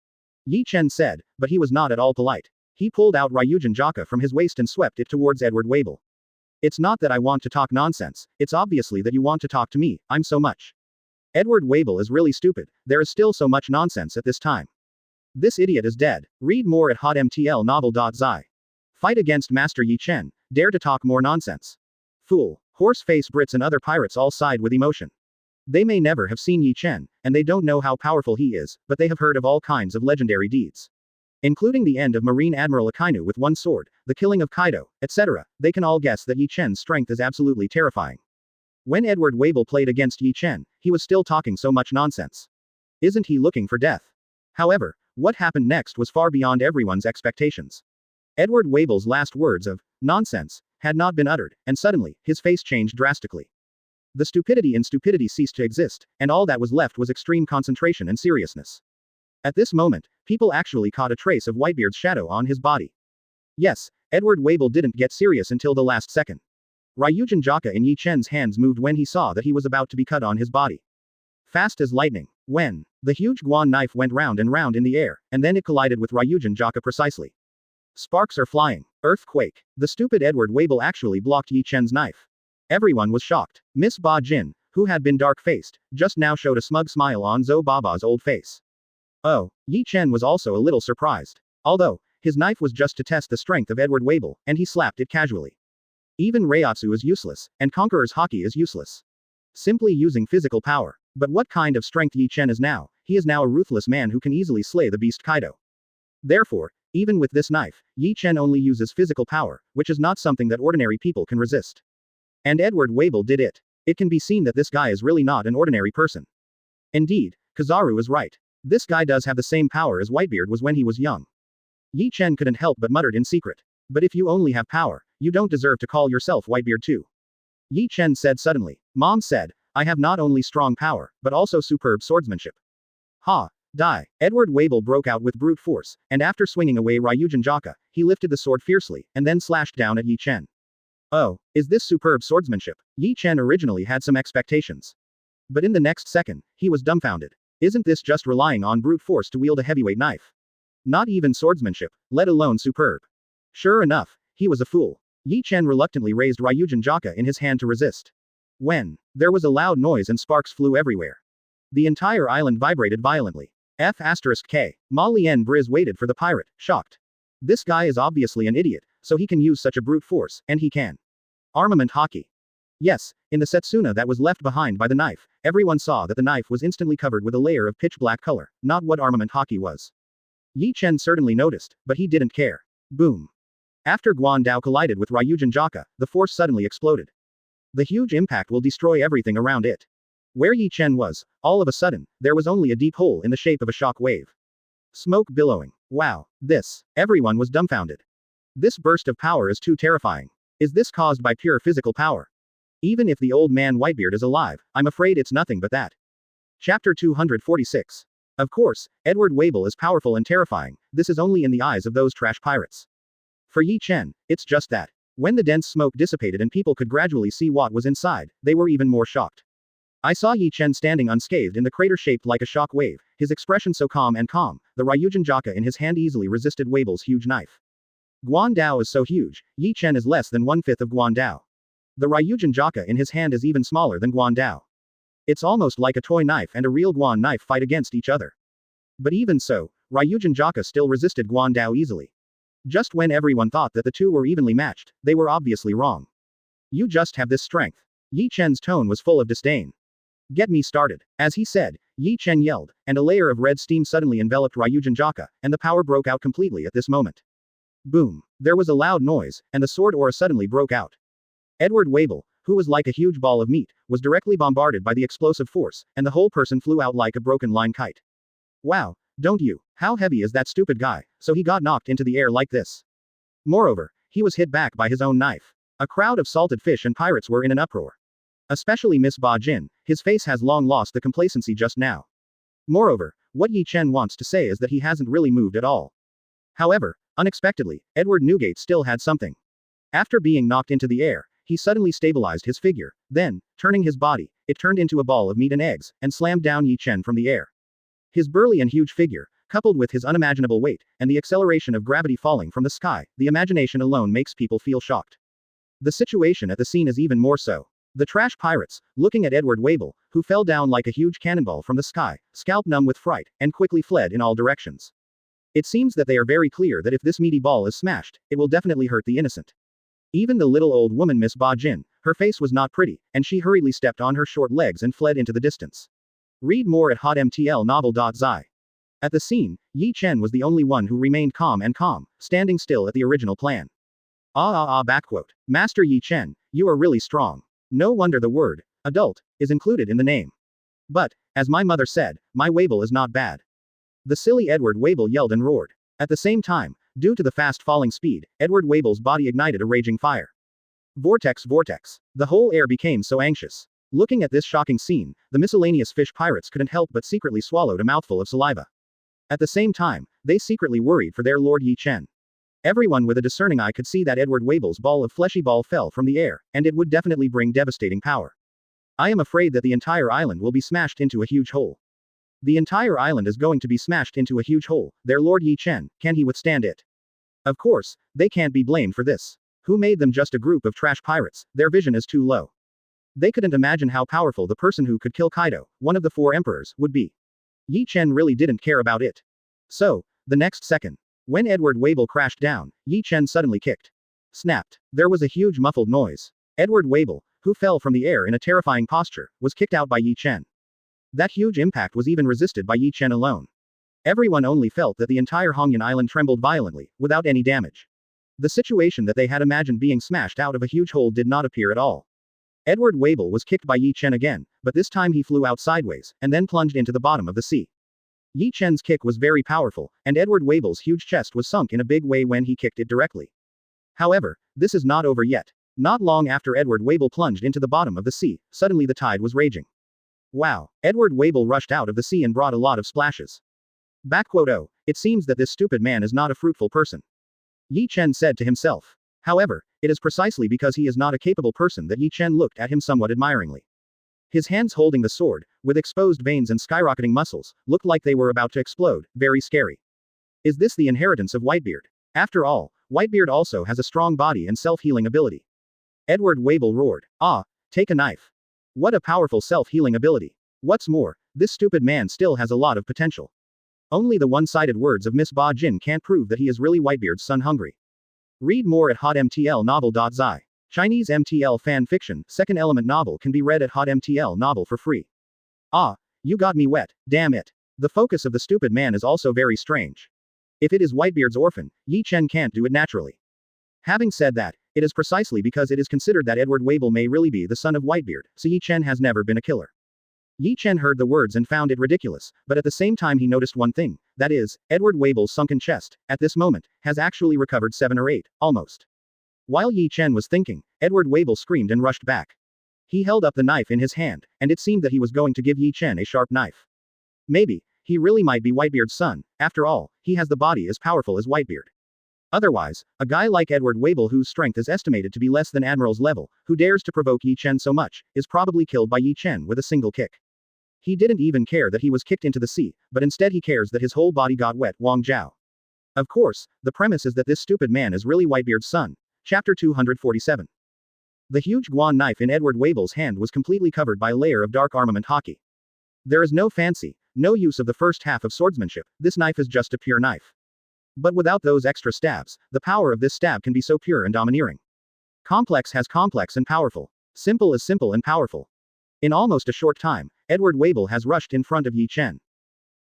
Ye Chen said, but he was not at all polite. He pulled out Ryūjin Jakka from his waist and swept it towards Edward Wable. It's not that I want to talk nonsense, it's obviously that you want to talk to me, I'm so much. Edward Wable is really stupid, there is still so much nonsense at this time. This idiot is dead. Read more at hotmtlnovel.zi. Fight against Master Ye Chen, dare to talk more nonsense. Fool, Horseface Brits and other pirates all sighed with emotion. They may never have seen Ye Chen, and they don't know how powerful he is, but they have heard of all kinds of legendary deeds. Including the end of Marine Admiral Akainu with one sword, the killing of Kaido, etc., they can all guess that Ye Chen's strength is absolutely terrifying. When Edward Wabel played against Ye Chen, he was still talking so much nonsense. Isn't he looking for death? However, what happened next was far beyond everyone's expectations. Edward Wabel's last words of nonsense had not been uttered, and suddenly, his face changed drastically. The stupidity in stupidity ceased to exist, and all that was left was extreme concentration and seriousness. At this moment, people actually caught a trace of Whitebeard's shadow on his body. Yes, Edward Wabel didn't get serious until the last second. Ryūjin Jakka in Ye Chen's hands moved when he saw that he was about to be cut on his body. Fast as lightning. When the huge guan knife went round and round in the air, and then it collided with Ryūjin Jakka precisely. Sparks are flying. Earthquake. The stupid Edward Wabel actually blocked Ye Chen's knife. Everyone was shocked. Miss Ba Jin, who had been dark-faced, just now showed a smug smile on Zhou Baba's old face. Oh, Ye Chen was also a little surprised. Although, his knife was just to test the strength of Edward Wabel, and he slapped it casually. Even Reiatsu is useless, and Conqueror's Haki is useless. Simply using physical power. But what kind of strength Ye Chen is now? He is now a ruthless man who can easily slay the beast Kaido. Therefore, even with this knife, Ye Chen only uses physical power, which is not something that ordinary people can resist. And Edward Wabel did it. It can be seen that this guy is really not an ordinary person. Indeed, Kizaru is right. This guy does have the same power as Whitebeard was when he was young. Ye Chen couldn't help but muttered in secret. But if you only have power, you don't deserve to call yourself Whitebeard too. Ye Chen said suddenly. Mom said, I have not only strong power, but also superb swordsmanship. Ha! Die! Edward Wabel broke out with brute force, and after swinging away Ryūjin Jakka, he lifted the sword fiercely, and then slashed down at Ye Chen. Oh, is this superb swordsmanship? Ye Chen originally had some expectations. But in the next second, he was dumbfounded. Isn't this just relying on brute force to wield a heavyweight knife? Not even swordsmanship, let alone superb. Sure enough, he was a fool. Ye Chen reluctantly raised Ryūjin Jakka in his hand to resist. When there was a loud noise and sparks flew everywhere. The entire island vibrated violently. F*K. Ma Lien Briz waited for the pirate, shocked. This guy is obviously an idiot, so he can use such a brute force, and he can. Armament Haki. Yes, in the Setsuna that was left behind by the knife, everyone saw that the knife was instantly covered with a layer of pitch black color, not what armament Haki was. Ye Chen certainly noticed, but he didn't care. Boom. After Guan Dao collided with Ryūjin Jakka, the force suddenly exploded. The huge impact will destroy everything around it. Where Ye Chen was, all of a sudden, there was only a deep hole in the shape of a shock wave. Smoke billowing. Wow. Everyone was dumbfounded. This burst of power is too terrifying. Is this caused by pure physical power? Even if the old man Whitebeard is alive, I'm afraid it's nothing but that. Chapter 246. Of course, Edward Wabel is powerful and terrifying, this is only in the eyes of those trash pirates. For Ye Chen, it's just that. When the dense smoke dissipated and people could gradually see what was inside, they were even more shocked. I saw Ye Chen standing unscathed in the crater shaped like a shock wave, his expression so calm, the Ryūjin Jakka in his hand easily resisted Wabel's huge knife. Guan Dao is so huge, Ye Chen is less than 1/5 of Guan Dao. The Ryūjin Jakka in his hand is even smaller than Guan Dao. It's almost like a toy knife and a real Guan knife fight against each other. But even so, Ryūjin Jakka still resisted Guan Dao easily. Just when everyone thought that the two were evenly matched, they were obviously wrong. You just have this strength. Ye Chen's tone was full of disdain. Get me started. As he said, Ye Chen yelled, and a layer of red steam suddenly enveloped Ryūjin Jakka, and the power broke out completely at this moment. Boom. There was a loud noise, and the sword aura suddenly broke out. Edward Wabel, who was like a huge ball of meat, was directly bombarded by the explosive force, and the whole person flew out like a broken line kite. Wow, don't you? How heavy is that stupid guy, so he got knocked into the air like this? Moreover, he was hit back by his own knife. A crowd of salted fish and pirates were in an uproar. Especially Miss Ba Jin, his face has long lost the complacency just now. Moreover, what Ye Chen wants to say is that he hasn't really moved at all. However, unexpectedly, Edward Newgate still had something. After being knocked into the air, he suddenly stabilized his figure, then, turning his body, it turned into a ball of meat and eggs, and slammed down Ye Chen from the air. His burly and huge figure, coupled with his unimaginable weight, and the acceleration of gravity falling from the sky, the imagination alone makes people feel shocked. The situation at the scene is even more so. The trash pirates, looking at Edward Wabel, who fell down like a huge cannonball from the sky, scalp numb with fright, and quickly fled in all directions. It seems that they are very clear that if this meaty ball is smashed, it will definitely hurt the innocent. Even the little old woman Miss Ba Jin, her face was not pretty, and she hurriedly stepped on her short legs and fled into the distance. Read more at hotmtlnovel.zi. At the scene, Ye Chen was the only one who remained calm, standing still at the original plan. Backquote. Master Ye Chen, you are really strong. No wonder the word, adult, is included in the name. But, as my mother said, my Weibo is not bad. The silly Edward Weibo yelled and roared. At the same time, due to the fast falling speed, Edward Weibo's body ignited a raging fire. Vortex, vortex. The whole air became so anxious. Looking at this shocking scene, the miscellaneous fish pirates couldn't help but secretly swallowed a mouthful of saliva. At the same time, they secretly worried for their lord Ye Chen. Everyone with a discerning eye could see that Edward Weibo's ball of fleshy ball fell from the air, and it would definitely bring devastating power. I am afraid that the entire island will be smashed into a huge hole. The entire island is going to be smashed into a huge hole. Their lord Ye Chen, can he withstand it? Of course, they can't be blamed for this. Who made them just a group of trash pirates? Their vision is too low. They couldn't imagine how powerful the person who could kill Kaido, one of the 4 emperors, would be. Ye Chen really didn't care about it. So, the next second, when Edward Weibo crashed down, Ye Chen suddenly kicked. Snapped. There was a huge muffled noise. Edward Weibo, who fell from the air in a terrifying posture, was kicked out by Ye Chen. That huge impact was even resisted by Ye Chen alone. Everyone only felt that the entire Hongyan Island trembled violently, without any damage. The situation that they had imagined being smashed out of a huge hole did not appear at all. Edward Weibo was kicked by Ye Chen again, but this time he flew out sideways, and then plunged into the bottom of the sea. Ye Chen's kick was very powerful, and Edward Weibo's huge chest was sunk in a big way when he kicked it directly. However, this is not over yet. Not long after Edward Weibo plunged into the bottom of the sea, suddenly the tide was raging. Wow, Edward Weibo rushed out of the sea and brought a lot of splashes. Oh, it seems that this stupid man is not a fruitful person. Ye Chen said to himself. However, it is precisely because he is not a capable person that Ye Chen looked at him somewhat admiringly. His hands holding the sword, with exposed veins and skyrocketing muscles, looked like they were about to explode, very scary. Is this the inheritance of Whitebeard? After all, Whitebeard also has a strong body and self-healing ability. Edward Weibo roared. Take a knife. What a powerful self-healing ability. What's more, this stupid man still has a lot of potential. Only the one-sided words of Miss Ba Jin can't prove that he is really Whitebeard's son hungry. Read more at hotmtlnovel.zi. Chinese MTL fan fiction, second element novel can be read at hotmtl novel for free. You got me wet, damn it. The focus of the stupid man is also very strange. If it is Whitebeard's orphan, Ye Chen can't do it naturally. Having said that, it is precisely because it is considered that Edward Weibo may really be the son of Whitebeard, so Ye Chen has never been a killer. Ye Chen heard the words and found it ridiculous, but at the same time he noticed one thing, that is, Edward Weibo's sunken chest, at this moment, has actually recovered 7 or 8, almost. While Ye Chen was thinking, Edward Weibo screamed and rushed back. He held up the knife in his hand, and it seemed that he was going to give Ye Chen a sharp knife. Maybe, he really might be Whitebeard's son, after all, he has the body as powerful as Whitebeard. Otherwise, a guy like Edward Weibo whose strength is estimated to be less than Admiral's level, who dares to provoke Ye Chen so much, is probably killed by Ye Chen with a single kick. He didn't even care that he was kicked into the sea, but instead he cares that his whole body got wet. Wang Zhao. Of course, the premise is that this stupid man is really Whitebeard's son. Chapter 247. The huge guan knife in Edward Weibo's hand was completely covered by a layer of dark armament Haki. There is no fancy, no use of the first half of swordsmanship, this knife is just a pure knife. But without those extra stabs, the power of this stab can be so pure and domineering. Complex has complex and powerful. Simple is simple and powerful. In almost a short time, Edward Weibo has rushed in front of Ye Chen.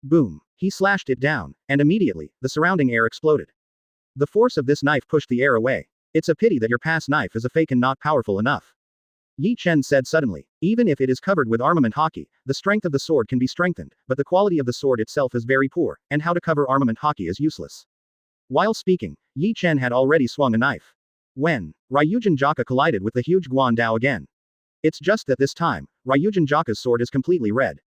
Boom. He slashed it down, and immediately, the surrounding air exploded. The force of this knife pushed the air away. It's a pity that your past knife is a fake and not powerful enough. Ye Chen said suddenly. Even if it is covered with armament Haki, the strength of the sword can be strengthened, but the quality of the sword itself is very poor, and how to cover armament Haki is useless. While speaking, Ye Chen had already swung a knife. When Ryūjin Jakka collided with the huge Guan Dao again. It's just that this time, Ryūjin Jakka's sword is completely red.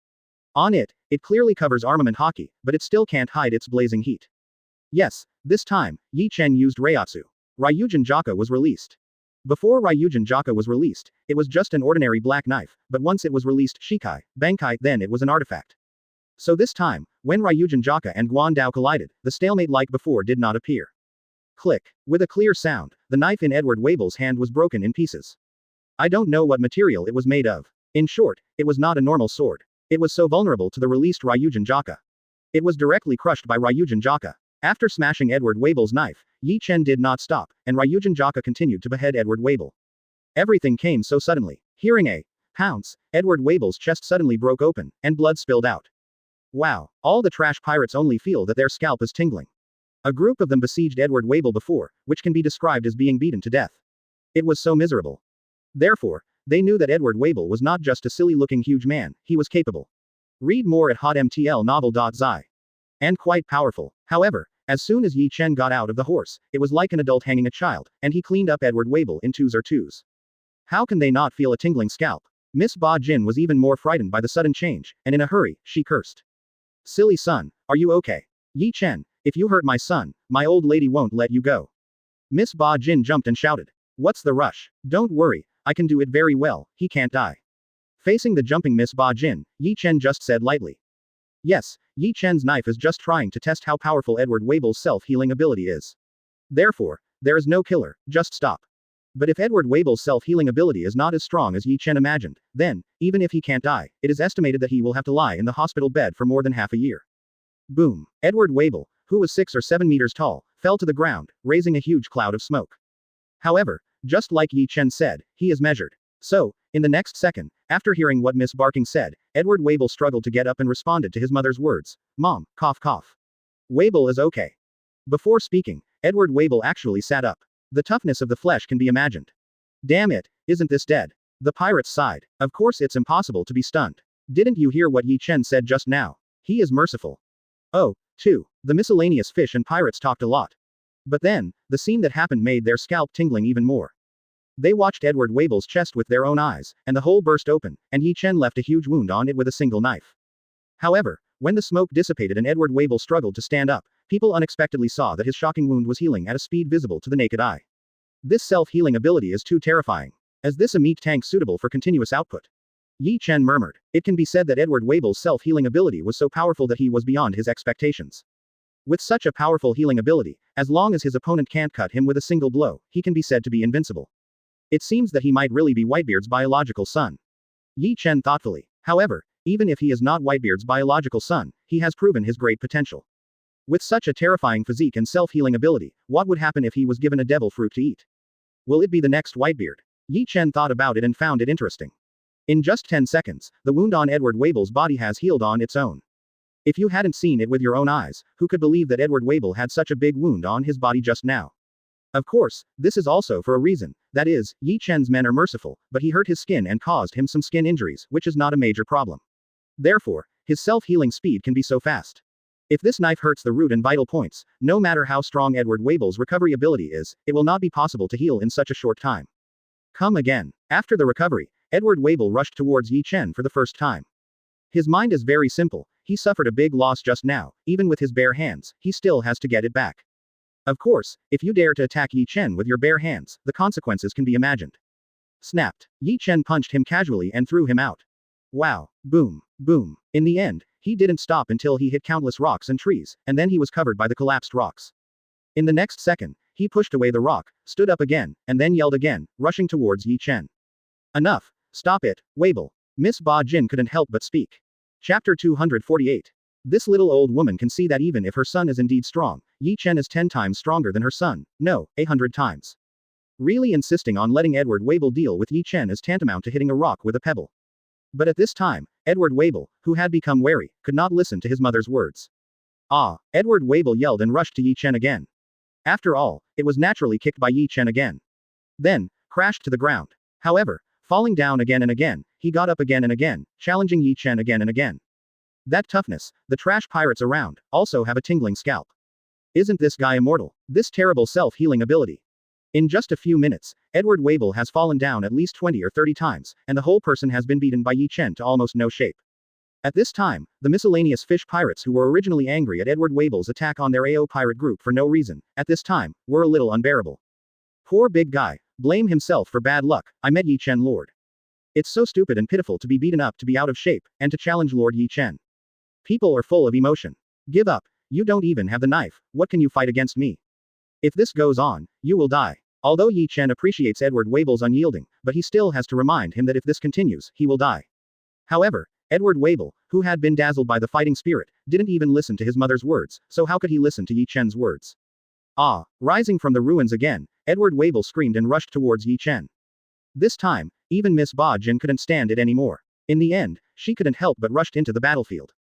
On it, it clearly covers armament Haki, but it still can't hide its blazing heat. Yes, this time, Ye Chen used Reiatsu. Ryūjin Jakka was released. Before Ryūjin Jakka was released, it was just an ordinary black knife, but once it was released Shikai, Bankai, then it was an artifact. So this time, when Ryūjin Jakka and Guan Dao collided, the stalemate like before did not appear. Click. With a clear sound, the knife in Edward Weibo's hand was broken in pieces. I don't know what material it was made of. In short, it was not a normal sword. It was so vulnerable to the released Ryūjin Jakka. It was directly crushed by Ryūjin Jakka. After smashing Edward Weibo's knife, Ye Chen did not stop, and Ryūjin Jakka continued to behead Edward Weibo. Everything came so suddenly. Hearing a pounce, Edward Wable's chest suddenly broke open, and blood spilled out. Wow, all the trash pirates only feel that their scalp is tingling. A group of them besieged Edward Wable before, which can be described as being beaten to death. It was so miserable. Therefore, they knew that Edward Wable was not just a silly-looking huge man, he was capable. Read more at hotmtlnovel.zi. And quite powerful. However, as soon as Ye Chen got out of the horse, it was like an adult hanging a child, and he cleaned up Edward Wable in twos or twos. How can they not feel a tingling scalp? Miss Ba Jin was even more frightened by the sudden change, and in a hurry, she cursed. Silly son, are you okay? Ye Chen, if you hurt my son, my old lady won't let you go. Miss Ba Jin jumped and shouted. What's the rush? Don't worry, I can do it very well, he can't die. Facing the jumping Miss Ba Jin, Ye Chen just said lightly. Yes, Ye Chen's knife is just trying to test how powerful Edward Wable's self-healing ability is. Therefore, there is no killer, just stop. But if Edward Wable's self-healing ability is not as strong as Ye Chen imagined, then, even if he can't die, it is estimated that he will have to lie in the hospital bed for more than half a year. Boom. Edward Wable, who was 6 or 7 meters tall, fell to the ground, raising a huge cloud of smoke. However, just like Ye Chen said, he is measured. So, in the next second, after hearing what Miss Barking said, Edward Wable struggled to get up and responded to his mother's words. Mom, cough cough. Wable is okay. Before speaking, Edward Wable actually sat up. The toughness of the flesh can be imagined. Damn it, isn't this dead? The pirates sighed. Of course it's impossible to be stunned. Didn't you hear what Ye Chen said just now? He is merciful. Oh, too, the miscellaneous fish and pirates talked a lot. But then, the scene that happened made their scalp tingling even more. They watched Edward Wable's chest with their own eyes, and the hole burst open, and Ye Chen left a huge wound on it with a single knife. However, when the smoke dissipated and Edward Wable struggled to stand up, people unexpectedly saw that his shocking wound was healing at a speed visible to the naked eye. This self-healing ability is too terrifying. Is this a meat tank suitable for continuous output? Ye Chen murmured. It can be said that Edward Wable's self-healing ability was so powerful that he was beyond his expectations. With such a powerful healing ability, as long as his opponent can't cut him with a single blow, he can be said to be invincible. It seems that he might really be Whitebeard's biological son. Ye Chen thoughtfully. However, even if he is not Whitebeard's biological son, he has proven his great potential. With such a terrifying physique and self-healing ability, what would happen if he was given a devil fruit to eat? Will it be the next Whitebeard? Ye Chen thought about it and found it interesting. In just 10 seconds, the wound on Edward Wable's body has healed on its own. If you hadn't seen it with your own eyes, who could believe that Edward Wable had such a big wound on his body just now? Of course, this is also for a reason. That is, Ye Chen's men are merciful, but he hurt his skin and caused him some skin injuries, which is not a major problem. Therefore, his self-healing speed can be so fast. If this knife hurts the root and vital points, no matter how strong Edward Wable's recovery ability is, it will not be possible to heal in such a short time. Come again. After the recovery, Edward Wable rushed towards Ye Chen for the first time. His mind is very simple. He suffered a big loss just now. Even with his bare hands, he still has to get it back. Of course, if you dare to attack Ye Chen with your bare hands, the consequences can be imagined. Snapped. Ye Chen punched him casually and threw him out. Wow. Boom. Boom. In the end, he didn't stop until he hit countless rocks and trees, and then he was covered by the collapsed rocks. In the next second, he pushed away the rock, stood up again, and then yelled again, rushing towards Ye Chen. Enough. Stop it, Wable. Miss Ba Jin couldn't help but speak. Chapter 248. This little old woman can see that even if her son is indeed strong, Ye Chen is 10 times stronger than her son, no, 100 times. Really insisting on letting Edward Wable deal with Ye Chen is tantamount to hitting a rock with a pebble. But at this time, Edward Wable, who had become wary, could not listen to his mother's words. Ah, Edward Wable yelled and rushed to Ye Chen again. After all, it was naturally kicked by Ye Chen again. Then, crashed to the ground. However, falling down again and again, he got up again and again, challenging Ye Chen again and again. That toughness, the trash pirates around, also have a tingling scalp. Isn't this guy immortal? This terrible self-healing ability. In just a few minutes, Edward Wable has fallen down at least 20 or 30 times, and the whole person has been beaten by Ye Chen to almost no shape. At this time, the miscellaneous fish pirates who were originally angry at Edward Wable's attack on their AO pirate group for no reason, at this time, were a little unbearable. Poor big guy, blame himself for bad luck, I met Ye Chen Lord. It's so stupid and pitiful to be beaten up to be out of shape, and to challenge Lord Ye Chen. People are full of emotion. Give up, you don't even have the knife, what can you fight against me? If this goes on, you will die. Although Ye Chen appreciates Edward Wable's unyielding, but he still has to remind him that if this continues, he will die. However, Edward Wable, who had been dazzled by the fighting spirit, didn't even listen to his mother's words, so how could he listen to Ye Chen's words? Ah, rising from the ruins again, Edward Wable screamed and rushed towards Ye Chen. This time, even Miss Ba Jin couldn't stand it anymore. In the end, she couldn't help but rushed into the battlefield.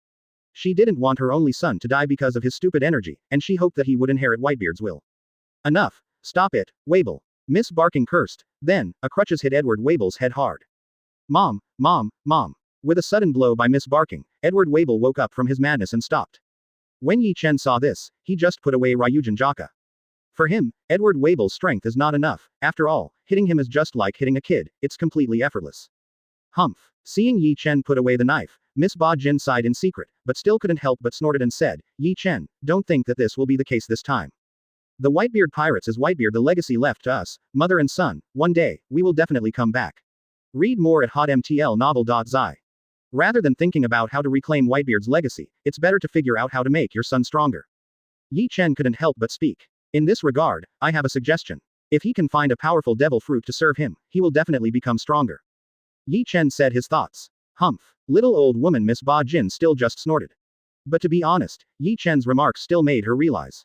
She didn't want her only son to die because of his stupid energy, and she hoped that he would inherit Whitebeard's will. Enough. Stop it, Wable. Miss Barking cursed. Then, a crutches hit Edward Wable's head hard. Mom, mom, mom. With a sudden blow by Miss Barking, Edward Wable woke up from his madness and stopped. When Ye Chen saw this, he just put away Ryūjin Jakka. For him, Edward Wable's strength is not enough. After all, hitting him is just like hitting a kid, it's completely effortless. Humph. Seeing Ye Chen put away the knife, Miss Ba Jin sighed in secret, but still couldn't help but snorted and said, Ye Chen, don't think that this will be the case this time. The Whitebeard pirates is Whitebeard, the legacy left to us, mother and son. One day, we will definitely come back. Read more at hotmtlnovel.zi. Rather than thinking about how to reclaim Whitebeard's legacy, it's better to figure out how to make your son stronger. Ye Chen couldn't help but speak. In this regard, I have a suggestion. If he can find a powerful devil fruit to serve him, he will definitely become stronger. Ye Chen said his thoughts. Humph. Little old woman Miss Ba Jin still just snorted. But to be honest, Ye Chen's remarks still made her realize.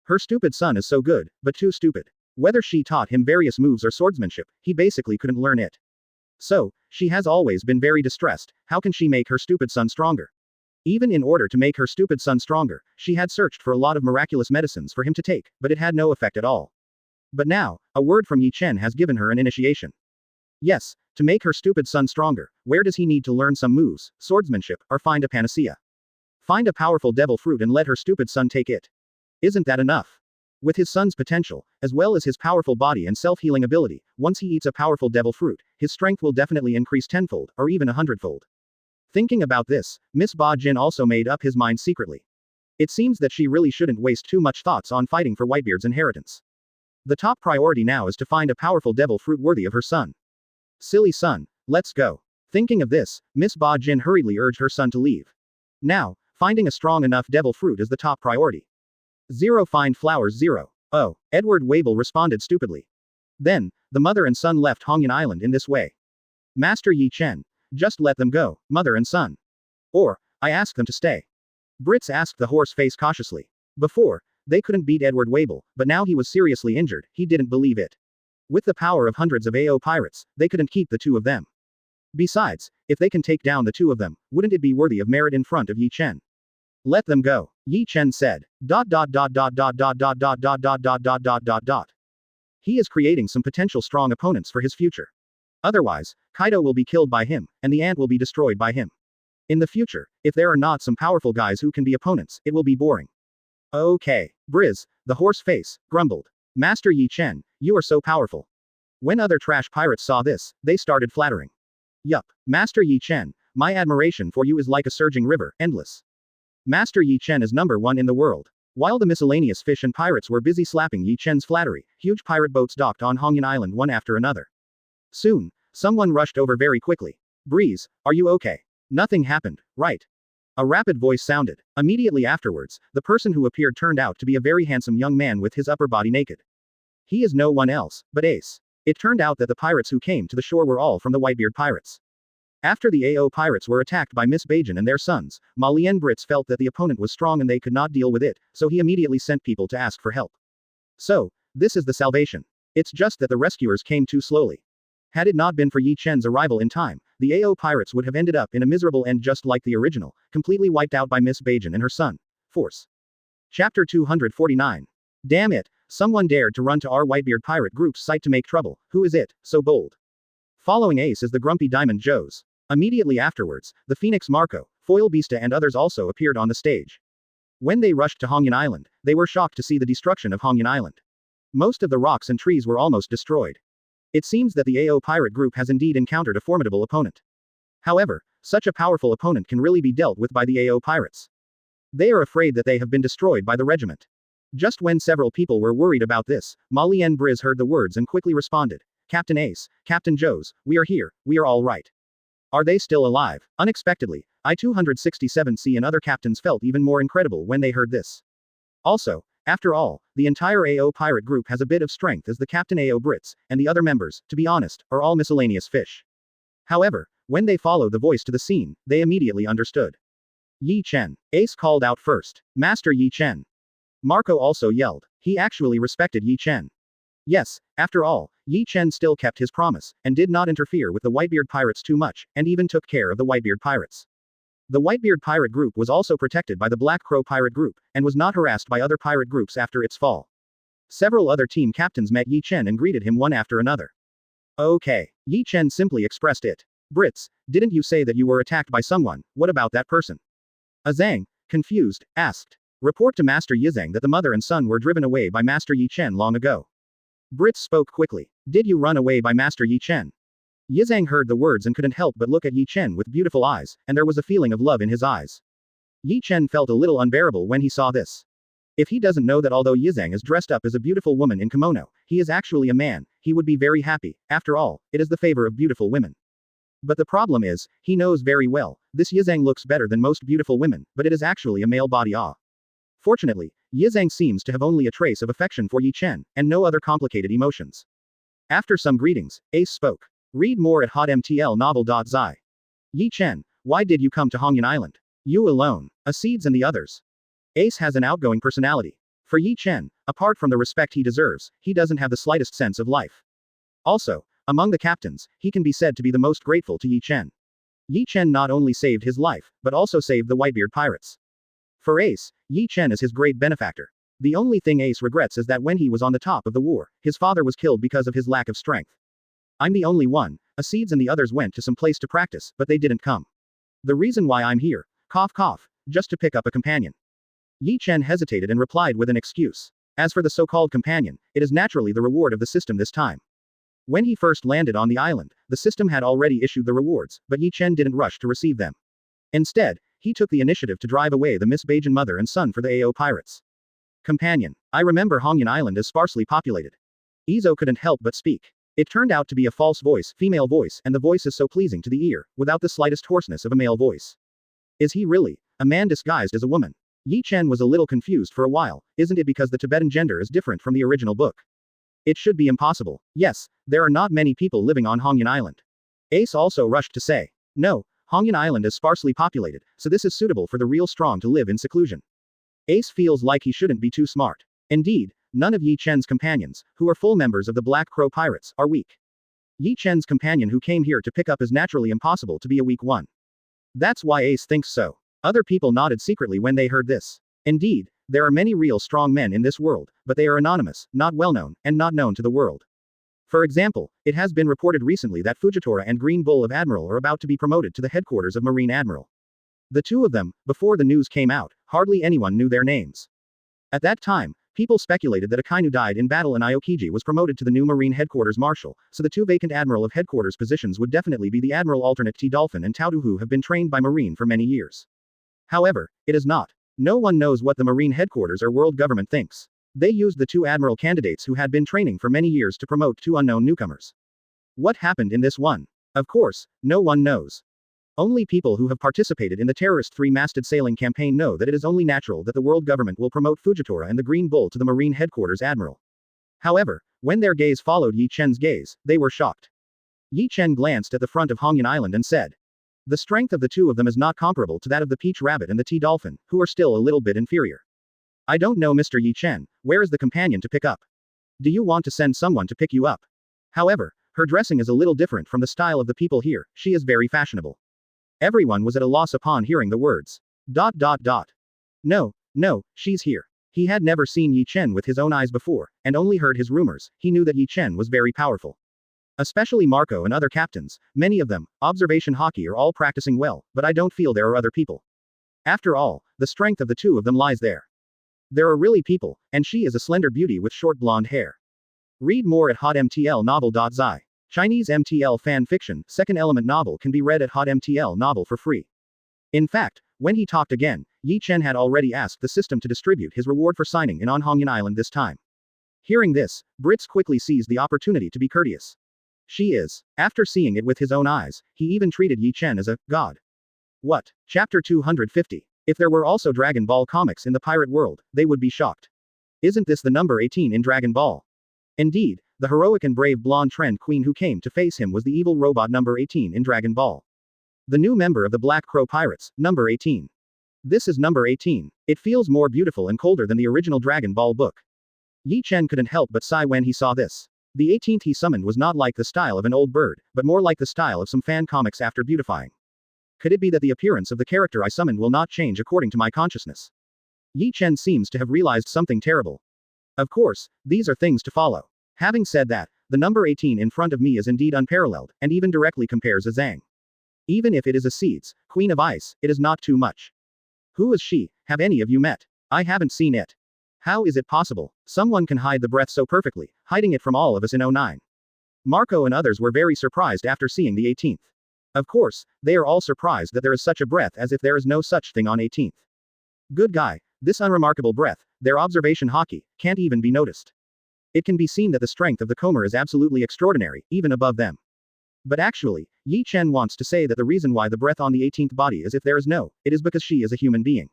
Her stupid son is so good, but too stupid. Whether she taught him various moves or swordsmanship, he basically couldn't learn it. So, she has always been very distressed. How can she make her stupid son stronger? Even in order to make her stupid son stronger, she had searched for a lot of miraculous medicines for him to take, but it had no effect at all. But now, a word from Ye Chen has given her an initiation. Yes, to make her stupid son stronger, where does he need to learn some moves, swordsmanship, or find a panacea? Find a powerful devil fruit and let her stupid son take it. Isn't that enough? With his son's potential, as well as his powerful body and self-healing ability, once he eats a powerful devil fruit, his strength will definitely increase tenfold, or even 100-fold. Thinking about this, Miss Ba Jin also made up his mind secretly. It seems that she really shouldn't waste too much thoughts on fighting for Whitebeard's inheritance. The top priority now is to find a powerful devil fruit worthy of her son. Silly son, let's go. Thinking of this, Miss Ba Jin hurriedly urged her son to leave. Now, finding a strong enough devil fruit is the top priority. 0 Find flowers 0. Oh, Edward Wable responded stupidly. Then, the mother and son left Hongyan Island in this way. Master Ye Chen. Just let them go, mother and son. Or, I ask them to stay. Brits asked the horse face cautiously. Before, they couldn't beat Edward Wable, but now he was seriously injured, he didn't believe it. With the power of hundreds of AO pirates, they couldn't keep the two of them. Besides, if they can take down the two of them, wouldn't it be worthy of merit in front of Ye Chen? Let them go, Ye Chen said. He is creating some potential strong opponents for his future. Otherwise, Kaido will be killed by him, and the ant will be destroyed by him. In the future, if there are not some powerful guys who can be opponents, it will be boring. Okay. Briz, the horse face, grumbled. Master Ye Chen, you are so powerful. When other trash pirates saw this, they started flattering. Yup, Master Ye Chen, my admiration for you is like a surging river, endless. Master Ye Chen is #1 in the world. While the miscellaneous fish and pirates were busy slapping Ye Chen's flattery, huge pirate boats docked on Hongyan Island one after another. Soon, someone rushed over very quickly. Breeze, are you okay? Nothing happened, right? A rapid voice sounded. Immediately afterwards, the person who appeared turned out to be a very handsome young man with his upper body naked. He is no one else, but Ace. It turned out that the pirates who came to the shore were all from the Whitebeard pirates. After the AO pirates were attacked by Miss Bajan and their sons, Ma Lien Brits felt that the opponent was strong and they could not deal with it, so he immediately sent people to ask for help. So, this is the salvation. It's just that the rescuers came too slowly. Had it not been for Ye Chen's arrival in time, the AO pirates would have ended up in a miserable end just like the original, completely wiped out by Miss Bajan and her son. Force. Chapter 249. Damn it, someone dared to run to our Whitebeard pirate group's site to make trouble. Who is it, so bold? Following Ace is the grumpy Diamond Joes. Immediately afterwards, the Phoenix Marco, Foil Beasta and others also appeared on the stage. When they rushed to Hongyan Island, they were shocked to see the destruction of Hongyan Island. Most of the rocks and trees were almost destroyed. It seems that the AO pirate group has indeed encountered a formidable opponent. However, such a powerful opponent can really be dealt with by the AO pirates. They are afraid that they have been destroyed by the regiment. Just when several people were worried about this, Ma Lien Briz heard the words and quickly responded. Captain Ace, Captain Joes, we are here, we are all right. Are they still alive? Unexpectedly, I-267C and other captains felt even more incredible when they heard this. Also, after all, the entire AO pirate group has a bit of strength as the Captain AO Brits, and the other members, to be honest, are all miscellaneous fish. However, when they followed the voice to the scene, they immediately understood. Ye Chen. Ace called out first. Master Ye Chen. Marco also yelled. He actually respected Ye Chen. Yes, after all, Ye Chen still kept his promise, and did not interfere with the Whitebeard pirates too much, and even took care of the Whitebeard pirates. The Whitebeard pirate group was also protected by the Black Crow pirate group, and was not harassed by other pirate groups after its fall. Several other team captains met Ye Chen and greeted him one after another. Okay. Ye Chen simply expressed it. Brits, didn't you say that you were attacked by someone? What about that person? Zhang, confused, asked. Report to Master Yizhang that the mother and son were driven away by Master Ye Chen long ago. Brits spoke quickly. Did you run away by Master Ye Chen? Yizhang heard the words and couldn't help but look at Ye Chen with beautiful eyes, and there was a feeling of love in his eyes. Ye Chen felt a little unbearable when he saw this. If he doesn't know that although Yizhang is dressed up as a beautiful woman in kimono, he is actually a man, he would be very happy. After all, it is the favor of beautiful women. But the problem is, he knows very well, this Yizhang looks better than most beautiful women, but it is actually a male body. Fortunately, Yizhang seems to have only a trace of affection for Ye Chen, and no other complicated emotions. After some greetings, Ace spoke. Read more at hotmtl novel.zi. Ye Chen, why did you come to Hongyan Island? You alone, Aceeds and the others. Ace has an outgoing personality. For Ye Chen, apart from the respect he deserves, he doesn't have the slightest sense of life. Also, among the captains, he can be said to be the most grateful to Ye Chen. Ye Chen not only saved his life, but also saved the Whitebeard pirates. For Ace, Ye Chen is his great benefactor. The only thing Ace regrets is that when he was on the top of the war, his father was killed because of his lack of strength. I'm the only one. Aceeds and the others went to some place to practice, but they didn't come. The reason why I'm here, cough cough, just to pick up a companion. Ye Chen hesitated and replied with an excuse. As for the so-called companion, it is naturally the reward of the system this time. When he first landed on the island, the system had already issued the rewards, but Ye Chen didn't rush to receive them. Instead, he took the initiative to drive away the Miss Bajan mother and son for the AO pirates. Companion. I remember Hongyan Island is sparsely populated. Izo couldn't help but speak. It turned out to be a false voice, female voice, and the voice is so pleasing to the ear, without the slightest hoarseness of a male voice. Is he really a man disguised as a woman? Ye Chen was a little confused for a while. Isn't it because the Tibetan gender is different from the original book? It should be impossible. Yes, there are not many people living on Hongyan Island. Ace also rushed to say. No, Hongyan Island is sparsely populated, so this is suitable for the real strong to live in seclusion. Ace feels like he shouldn't be too smart. Indeed, none of Ye Chen's companions, who are full members of the Black Crow Pirates, are weak. Ye Chen's companion who came here to pick up is naturally impossible to be a weak one. That's why Ace thinks so. Other people nodded secretly when they heard this. Indeed, there are many real strong men in this world, but they are anonymous, not well-known, and not known to the world. For example, it has been reported recently that Fujitora and Green Bull of Admiral are about to be promoted to the headquarters of Marine Admiral. The two of them, before the news came out, hardly anyone knew their names. At that time, people speculated that Akainu died in battle and Aokiji was promoted to the new Marine Headquarters Marshal, so the two vacant Admiral of Headquarters positions would definitely be the Admiral alternate T-Dolphin and Taudu who have been trained by Marine for many years. However, it is not. No one knows what the Marine Headquarters or world government thinks. They used the two Admiral candidates who had been training for many years to promote two unknown newcomers. What happened in this one? Of course, no one knows. Only people who have participated in the terrorist three-masted sailing campaign know that it is only natural that the world government will promote Fujitora and the Green Bull to the Marine Headquarters Admiral. However, when their gaze followed Ye Chen's gaze, they were shocked. Ye Chen glanced at the front of Hongyan Island and said, the strength of the two of them is not comparable to that of the Peach Rabbit and the T-Dolphin, who are still a little bit inferior. I don't know Mr. Ye Chen, where is the companion to pick up? Do you want to send someone to pick you up? However, her dressing is a little different from the style of the people here, she is very fashionable. Everyone was at a loss upon hearing the words. No, she's here. He had never seen Ye Chen with his own eyes before, and only heard his rumors. He knew that Ye Chen was very powerful. Especially Marco and other captains, many of them, observation Haki are all practicing well, but I don't feel there are other people. After all, the strength of the two of them lies there. There are really people, and she is a slender beauty with short blonde hair. Read more at hotmtlnovel.zi. Chinese MTL fan fiction, second element novel can be read at hotmtl novel for free. In fact, when he talked again, Ye Chen had already asked the system to distribute his reward for signing in on Hongyan Island this time. Hearing this, Brits quickly seized the opportunity to be courteous. She is. After seeing it with his own eyes, he even treated Ye Chen as a god. What? Chapter 250. If there were also Dragon Ball comics in the pirate world, they would be shocked. Isn't this the number 18 in Dragon Ball? Indeed, the heroic and brave blonde trend queen who came to face him was the evil robot number 18 in Dragon Ball. The new member of the Black Crow Pirates, number 18. This is number 18. It feels more beautiful and colder than the original Dragon Ball book. Ye Chen couldn't help but sigh when he saw this. The 18th he summoned was not like the style of an old bird, but more like the style of some fan comics after beautifying. Could it be that the appearance of the character I summoned will not change according to my consciousness? Ye Chen seems to have realized something terrible. Of course, these are things to follow. Having said that, the number 18 in front of me is indeed unparalleled, and even directly compares a Zhang. Even if it is a Seeds, Queen of Ice, it is not too much. Who is she? Have any of you met? I haven't seen it. How is it possible? Someone can hide the breath so perfectly, hiding it from all of us in 09. Marco and others were very surprised after seeing the 18th. Of course, they are all surprised that there is such a breath as if there is no such thing on 18th. Good guy, this unremarkable breath, their observation Haki, can't even be noticed. It can be seen that the strength of the Comer is absolutely extraordinary, even above them. But actually, Ye Chen wants to say that the reason why the breath on the 18th body is if there is no, it is because she is a human being.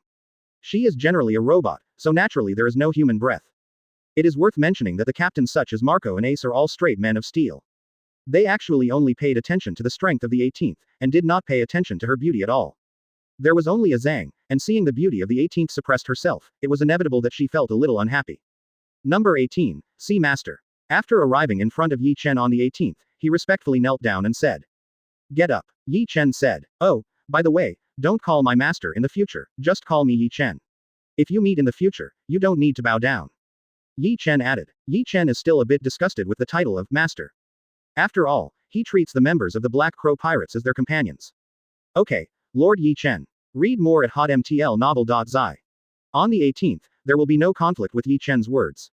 She is generally a robot, so naturally there is no human breath. It is worth mentioning that the captains such as Marco and Ace are all straight men of steel. They actually only paid attention to the strength of the 18th, and did not pay attention to her beauty at all. There was only a Zhang, and seeing the beauty of the 18th suppressed herself, it was inevitable that she felt a little unhappy. Number 18, Sea Master. After arriving in front of Ye Chen on the 18th, he respectfully knelt down and said, "Get up." Ye Chen said, "Oh, by the way, don't call my master in the future, just call me Ye Chen. If you meet in the future, you don't need to bow down." Ye Chen added. Ye Chen is still a bit disgusted with the title of Master. After all, he treats the members of the Black Crow Pirates as their companions. Okay, Lord Ye Chen. Read more at hotmtlnovel.zi. On the 18th, there will be no conflict with Ye Chen's words.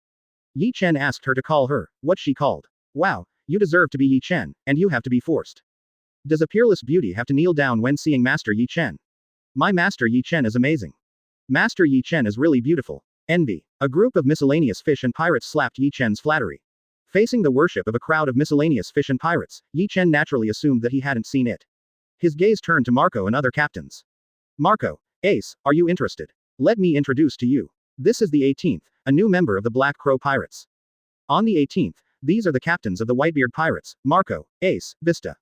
Ye Chen asked her to call her what she called. Wow, you deserve to be Ye Chen, and you have to be forced. Does a peerless beauty have to kneel down when seeing Master Ye Chen? My Master Ye Chen is amazing. Master Ye Chen is really beautiful. Envy. A group of miscellaneous fish and pirates slapped Ye Chen's flattery. Facing the worship of a crowd of miscellaneous fish and pirates, Ye Chen naturally assumed that he hadn't seen it. His gaze turned to Marco and other captains. Marco, Ace, are you interested? Let me introduce to you. This is the 18th, a new member of the Black Crow Pirates. On the 18th, these are the captains of the Whitebeard Pirates, Marco, Ace, Vista.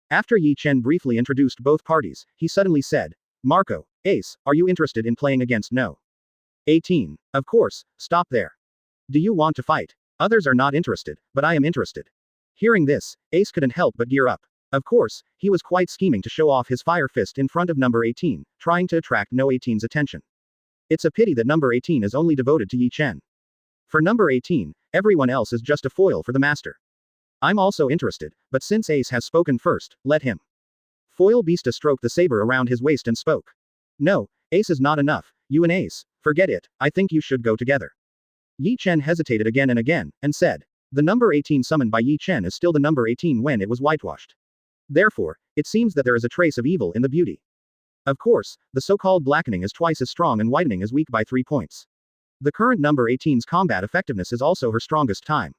After Ye Chen briefly introduced both parties, he suddenly said, Marco, Ace, are you interested in playing against No? 18. Of course, stop there. Do you want to fight? Others are not interested, but I am interested. Hearing this, Ace couldn't help but gear up. Of course, he was quite scheming to show off his fire fist in front of number 18, trying to attract No 18's attention. It's a pity that number 18 is only devoted to Ye Chen. For number 18, everyone else is just a foil for the master. I'm also interested, but since Ace has spoken first, let him. Foil Beasta stroked the saber around his waist and spoke. No, Ace is not enough, you and Ace, forget it, I think you should go together. Ye Chen hesitated again, and said. The number 18 summoned by Ye Chen is still the number 18 when it was whitewashed. Therefore, it seems that there is a trace of evil in the beauty. Of course, the so-called blackening is twice as strong and whitening is weak by 3 points. The current number 18's combat effectiveness is also her strongest time.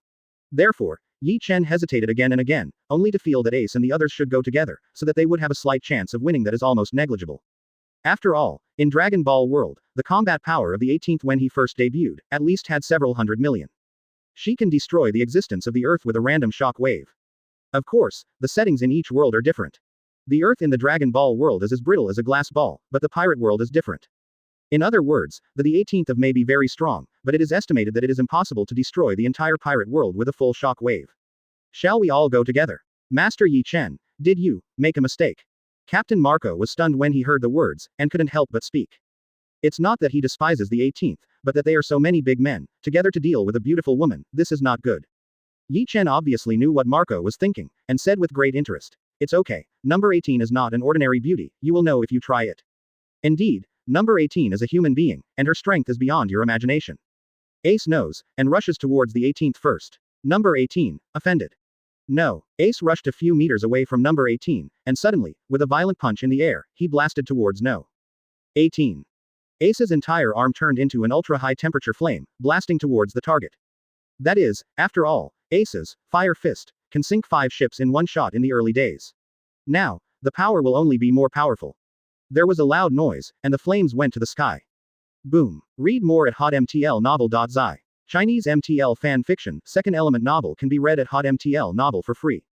Therefore, Ye Chen hesitated again, only to feel that Ace and the others should go together, so that they would have a slight chance of winning that is almost negligible. After all, in Dragon Ball World, the combat power of the 18th when he first debuted, at least had several hundred million. She can destroy the existence of the Earth with a random shock wave. Of course, the settings in each world are different. The Earth in the Dragon Ball world is as brittle as a glass ball, but the pirate world is different. In other words, the 18th of may be very strong, but it is estimated that it is impossible to destroy the entire pirate world with a full shock wave. Shall we all go together? Master Ye Chen, did you make a mistake? Captain Marco was stunned when he heard the words, and couldn't help but speak. It's not that he despises the 18th, but that they are so many big men, together to deal with a beautiful woman, this is not good. Ye Chen obviously knew what Marco was thinking, and said with great interest. It's okay, number 18 is not an ordinary beauty, you will know if you try it. Indeed, number 18 is a human being, and her strength is beyond your imagination. Ace knows, and rushes towards the 18th first. Number 18, offended. No, Ace rushed a few meters away from number 18, and suddenly, with a violent punch in the air, he blasted towards No. 18. Ace's entire arm turned into an ultra-high temperature flame, blasting towards the target. That is, after all, Ace's fire fist can sink 5 ships in one shot in the early days. Now, the power will only be more powerful. There was a loud noise, and the flames went to the sky. Boom. Read more at hotmtlnovel.zi. Chinese MTL fan fiction, second element novel can be read at hotmtl novel for free.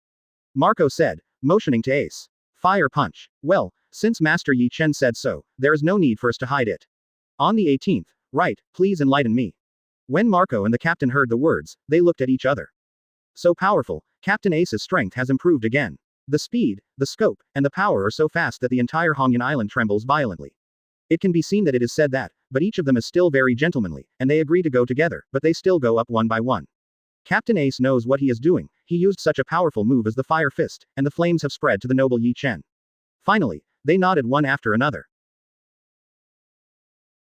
Marco said, motioning to Ace. Fire punch. Well, since Master Ye Chen said so, there is no need for us to hide it. On the 18th, right, please enlighten me. When Marco and the captain heard the words, they looked at each other. So powerful, Captain Ace's strength has improved again. The speed, the scope, and the power are so fast that the entire Hongyan Island trembles violently. It can be seen that it is said that, but each of them is still very gentlemanly, and they agree to go together, but they still go up one by one. Captain Ace knows what he is doing, he used such a powerful move as the Fire Fist, and the flames have spread to the noble Ye Chen. Finally, they nodded one after another.